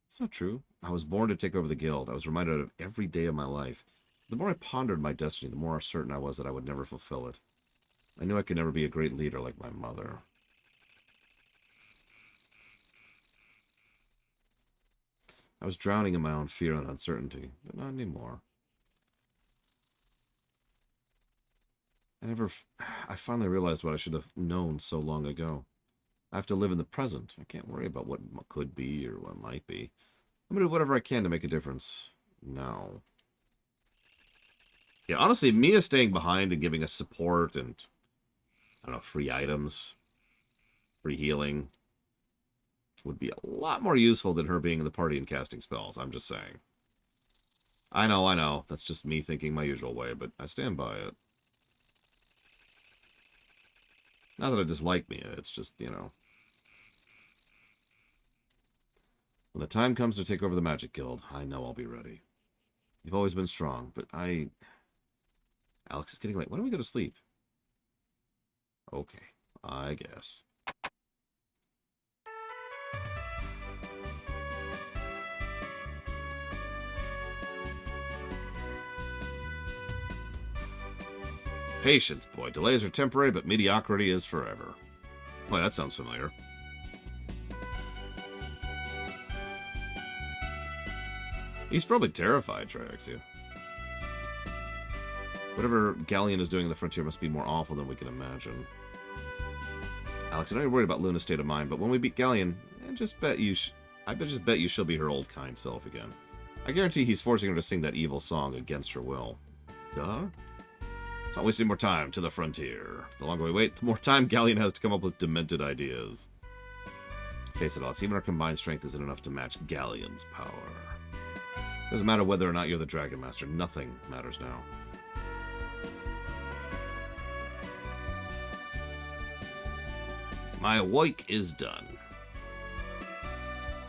It's not true. I was born to take over the guild. I was reminded of every day of my life. The more I pondered my destiny, the more certain I was that I would never fulfill it. I knew I could never be a great leader like my mother. I was drowning in my own fear and uncertainty, but not anymore. I finally realized what I should have known so long ago. I have to live in the present. I can't worry about what could be or what might be. I'm going to do whatever I can to make a difference now. Yeah, honestly, Mia staying behind and giving us support and, I don't know, free items, free healing, would be a lot more useful than her being in the party and casting spells. I'm just saying. I know. That's just me thinking my usual way, but I stand by it. Not that I dislike Mia, it's just, you know. When the time comes to take over the Magic Guild, I know I'll be ready. You've always been strong, but Alex is getting late. Why don't we go to sleep? Okay, I guess. Patience, boy. Delays are temporary, but mediocrity is forever. Boy, that sounds familiar. He's probably terrified, Triaxia. Whatever Galleon is doing in the frontier must be more awful than we can imagine. Alex, I know you're worried about Luna's state of mind, but when we beat Galleon, I just bet you she'll be her old kind self again. I guarantee he's forcing her to sing that evil song against her will. Duh? Let's not waste any more time to the frontier. The longer we wait, the more time Galleon has to come up with demented ideas. Face it, Alex, even our combined strength isn't enough to match Galleon's power. Doesn't matter whether or not you're the Dragon Master. Nothing matters now. My work is done.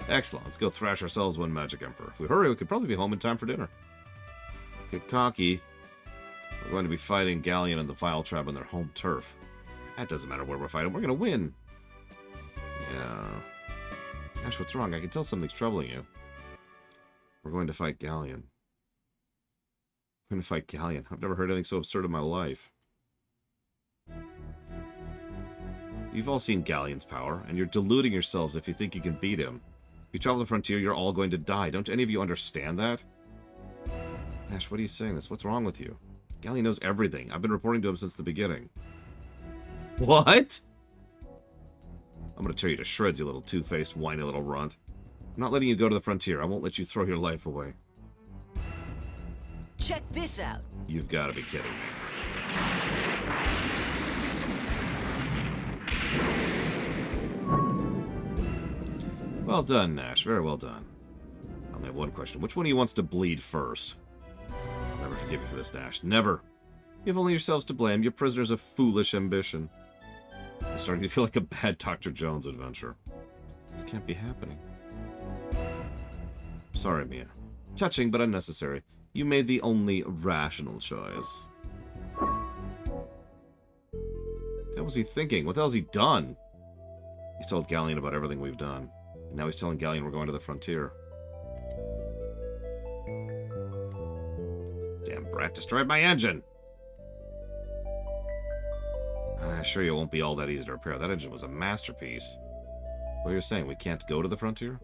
Excellent. Let's go thrash ourselves one Magic Emperor. If we hurry, we could probably be home in time for dinner. Get cocky. We're going to be fighting Galleon and the Vile Tribe on their home turf. That doesn't matter where we're fighting. We're going to win. Yeah. Gosh, what's wrong? I can tell something's troubling you. We're going to fight Galleon. We're going to fight Galleon. I've never heard anything so absurd in my life. You've all seen Galleon's power, and you're deluding yourselves if you think you can beat him. If you travel the frontier, you're all going to die. Don't any of you understand that? Ash, what are you saying this? What's wrong with you? Galleon knows everything. I've been reporting to him since the beginning. What? I'm going to tear you to shreds, you little two-faced, whiny little runt. I'm not letting you go to the frontier. I won't let you throw your life away. Check this out. You've got to be kidding me. Well done, Nash. Very well done. I only have one question. Which one of you wants to bleed first? I'll never forgive you for this, Nash. Never. You have only yourselves to blame. You're prisoners of foolish ambition. I'm starting to feel like a bad Dr. Jones adventure. This can't be happening. Sorry, Mia. Touching, but unnecessary. You made the only rational choice. What was he thinking? What the hell's he done? He's told Galleon about everything we've done. And now he's telling Galleon we're going to the frontier. Damn brat destroyed my engine! I assure you it won't be all that easy to repair. That engine was a masterpiece. What you're saying, we can't go to the frontier?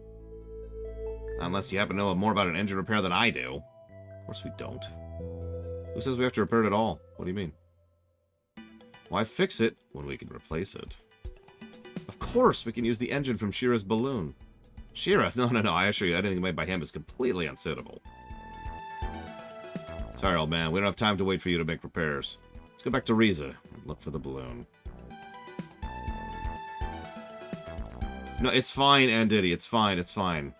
Unless you happen to know more about an engine repair than I do. Of course we don't. Who says we have to repair it at all? What do you mean? Why fix it when we can replace it? Of course we can use the engine from Shira's balloon. Shira? No, I assure you anything made by him is completely unsuitable. Sorry, old man. We don't have time to wait for you to make repairs. Let's go back to Riza and look for the balloon. No, it's fine, Andidi. It's fine, it's fine.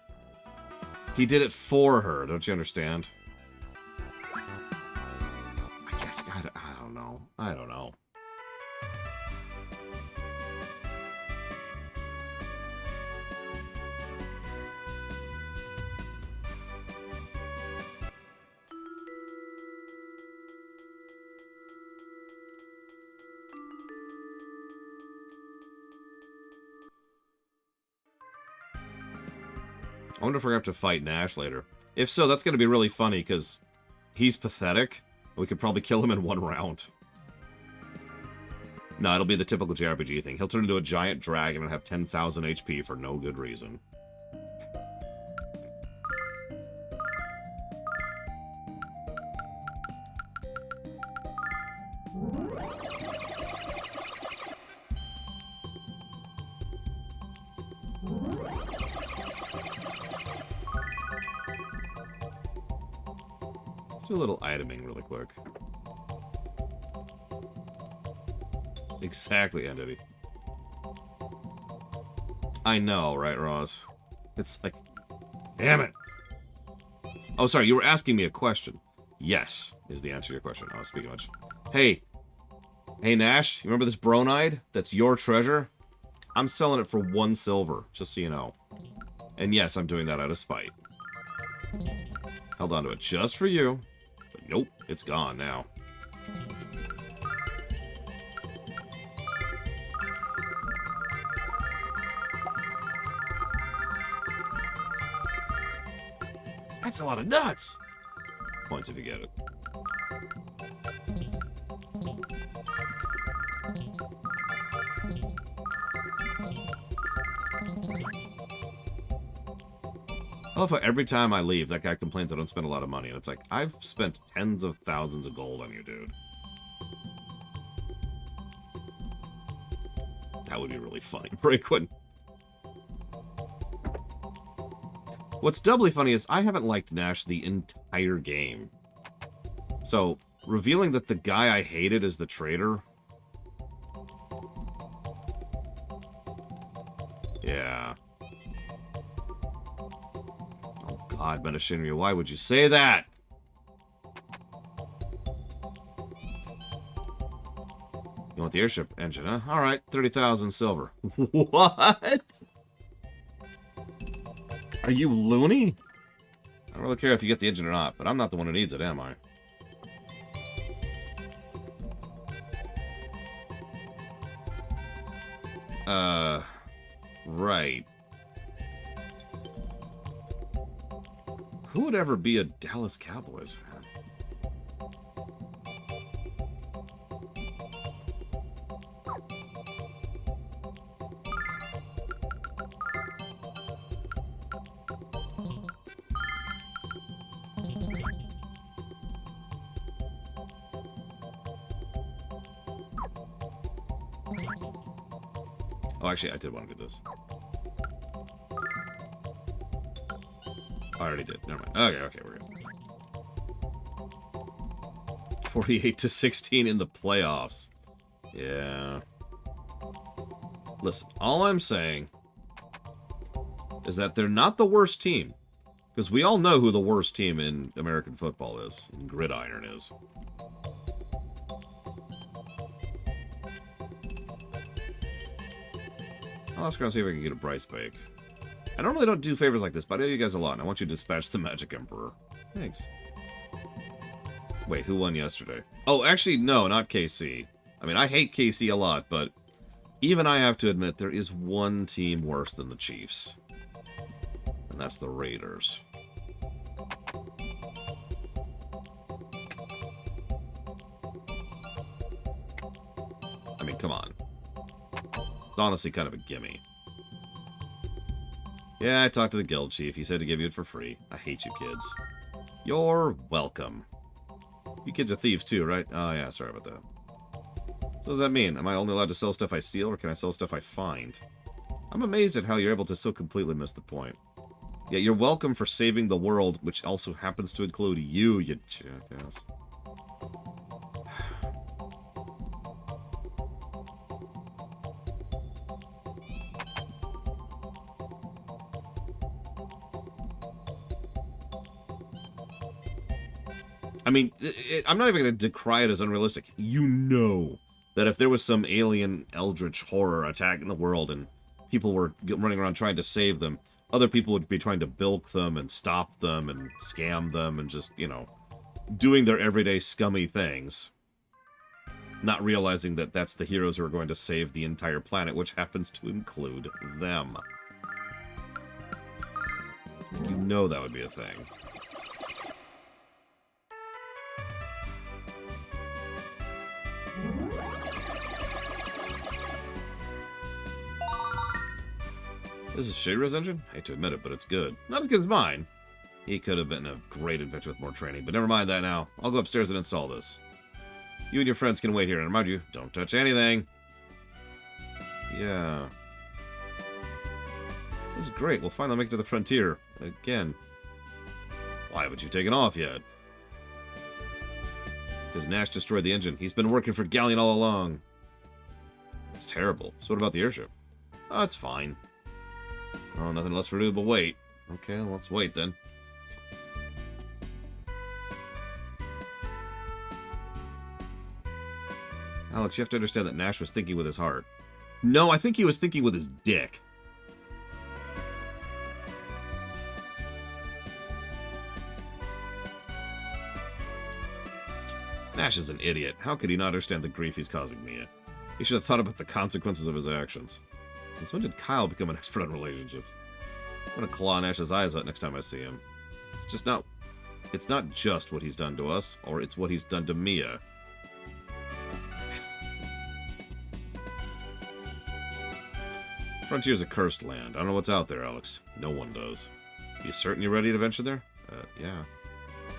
He did it for her, don't you understand? I guess, God, I don't know. I don't know. I wonder if we're going to have to fight Nash later. If so, that's going to be really funny, because he's pathetic. We could probably kill him in one round. No, it'll be the typical JRPG thing. He'll turn into a giant dragon and have 10,000 HP for no good reason. Let's do a little iteming really quick. Exactly, Entity. I know, right, Ross? It's like... Damn it! Oh, sorry, you were asking me a question. Yes, is the answer to your question. Oh, speaking of which. Hey! Hey, Nash, you remember this Bronide? That's your treasure? I'm selling it for 1 silver, just so you know. And yes, I'm doing that out of spite. Held on to it just for you. But nope, it's gone now. That's a lot of nuts! Points if you get it. I love how every time I leave, that guy complains I don't spend a lot of money. And it's like, I've spent tens of thousands of gold on you, dude. That would be really funny. Breakwin. What's doubly funny is I haven't liked Nash the entire game. So, revealing that the guy I hated is the traitor... Yeah. Oh god, Metashinryu, why would you say that? You want the airship engine, huh? Alright, 30,000 silver. What? Are you loony? I don't really care if you get the engine or not, but I'm not the one who needs it, am I? Right. Who would ever be a Dallas Cowboys fan? Oh, actually, I did want to do this. I already did. Never mind. Okay, we're good. 48-16 in the playoffs. Yeah. Listen, all I'm saying is that they're not the worst team. Because we all know who the worst team in American football is. And Gridiron is. I'll ask around see if I can get a Bryce Bake. I normally don't do favors like this, but I owe you guys a lot, and I want you to dispatch the Magic Emperor. Thanks. Wait, who won yesterday? Oh, actually, no, not KC. I mean, I hate KC a lot, but even I have to admit there is one team worse than the Chiefs. And that's the Raiders. I mean, come on. It's honestly kind of a gimme. Yeah, I talked to the guild chief. He said to give you it for free. I hate you kids. You're welcome. You kids are thieves too, right? Oh yeah, sorry about that. So what does that mean? Am I only allowed to sell stuff I steal, or can I sell stuff I find? I'm amazed at how you're able to so completely miss the point. Yeah, you're welcome for saving the world, which also happens to include you jackass. I mean, I'm not even going to decry it as unrealistic. You know that if there was some alien eldritch horror attacking the world and people were running around trying to save them, other people would be trying to bilk them and stop them and scam them and just, you know, doing their everyday scummy things. Not realizing that that's the heroes who are going to save the entire planet, which happens to include them. You know that would be a thing. This is Shira's engine? I hate to admit it, but it's good. Not as good as mine. He could have been a great inventor with more training, but never mind that now. I'll go upstairs and install this. You and your friends can wait here, and remind you, don't touch anything. Yeah. This is great. We'll finally make it to the frontier. Again. Why haven't you taken off yet? Because Nash destroyed the engine. He's been working for Galleon all along. It's terrible. So what about the airship? Oh, it's fine. Oh, nothing less for do but wait. Okay, well, let's wait then. Alex, you have to understand that Nash was thinking with his heart. No, I think he was thinking with his dick. Nash is an idiot. How could he not understand the grief he's causing Mia? He should have thought about the consequences of his actions. Since when did Kyle become an expert on relationships? I'm gonna claw Nash's eyes out next time I see him. It's just not... It's not just what he's done to us, or it's what he's done to Mia. Frontier's a cursed land. I don't know what's out there, Alex. No one does. You certain you're ready to venture there? Yeah.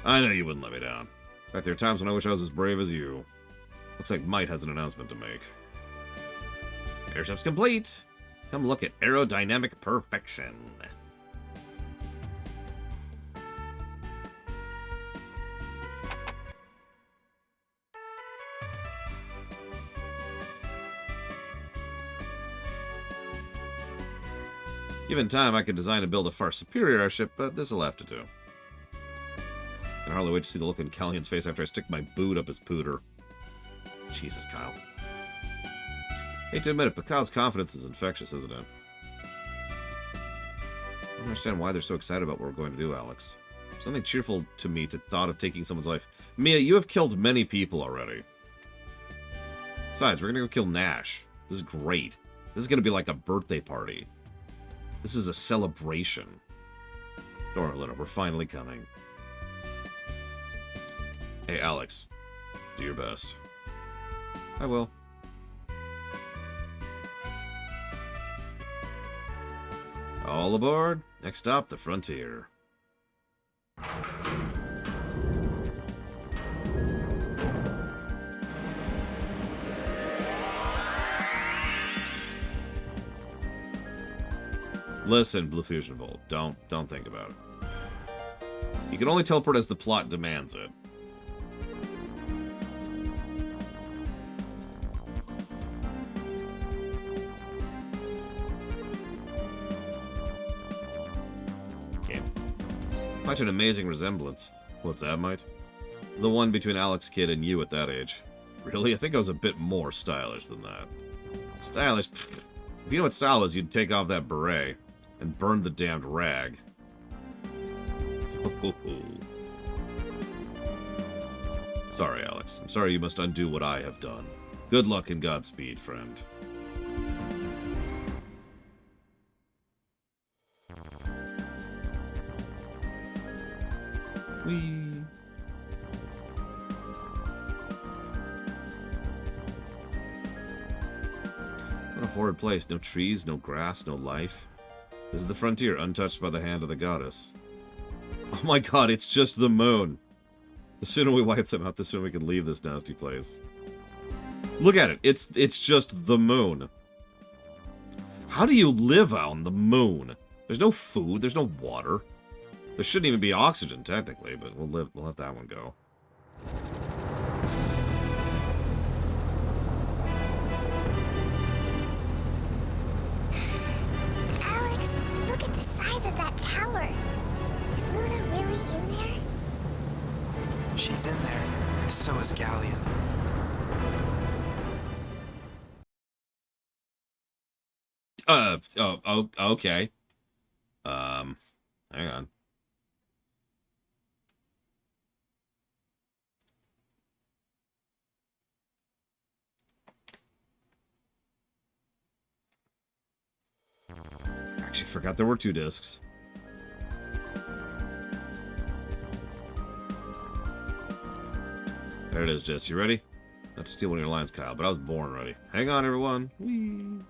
I know you wouldn't let me down. In fact, there are times when I wish I was as brave as you. Looks like Might has an announcement to make. Airship's complete! Come look at aerodynamic perfection. Given time, I could design and build a far superior airship, but this'll have to do. I can hardly wait to see the look on Callion's face after I stick my boot up his pooter. Jesus, Kyle. Hate to admit it, but Kyle's confidence is infectious, isn't it? I don't understand why they're so excited about what we're going to do, Alex. There's nothing cheerful to me to thought of taking someone's life. Mia, you have killed many people already. Besides, we're gonna go kill Nash. This is great. This is gonna be like a birthday party. This is a celebration. Don't worry, Lunar, we're finally coming. Hey, Alex. Do your best. I will. All aboard. Next stop, the frontier. Listen, Blue Fusion Volt, don't think about it. You can only teleport as the plot demands it. Such an amazing resemblance. What's that, mate? The one between Alex Kidd and you at that age. Really? I think I was a bit more stylish than that. Stylish? Pfft. If you know what style is, you'd take off that beret and burn the damned rag. Sorry, Alex. I'm sorry you must undo what I have done. Good luck and Godspeed, friend. Whee! What a horrid place. No trees, no grass, no life. This is the frontier, untouched by the hand of the goddess. Oh my god, it's just the moon! The sooner we wipe them out, the sooner we can leave this nasty place. Look at it. It's just the moon. How do you live on the moon? There's no food. There's no water. There shouldn't even be oxygen, technically, but we'll let that one go. Alex, look at the size of that tower. Is Luna really in there? She's in there, and so is Galleon. Oh, okay. Hang on. Actually, forgot there were 2 discs. There it is, Jess. You ready? Not to steal one of your lines, Kyle, but I was born ready. Hang on, everyone. Whee!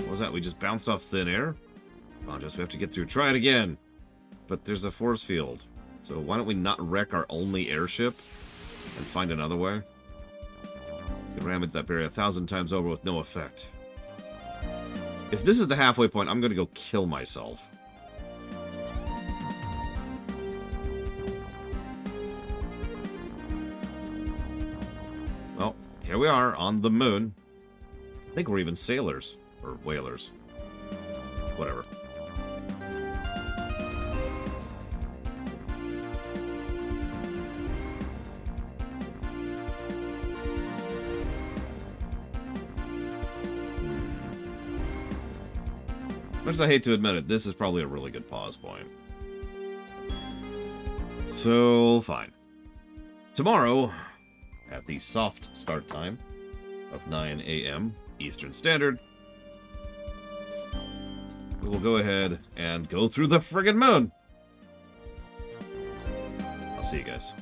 What was that? We just bounced off thin air? Come on, Jess. We have to get through. Try it again. But there's a force field. So why don't we not wreck our only airship and find another way? We can ram into that barrier 1,000 times over with no effect. If this is the halfway point, I'm going to go kill myself. Well, here we are on the moon. I think we're even sailors. Or whalers. Whatever. Much as I hate to admit it, this is probably a really good pause point. So, fine. Tomorrow, at the soft start time of 9 a.m. Eastern Standard, we will go ahead and go through the friggin' moon. I'll see you guys.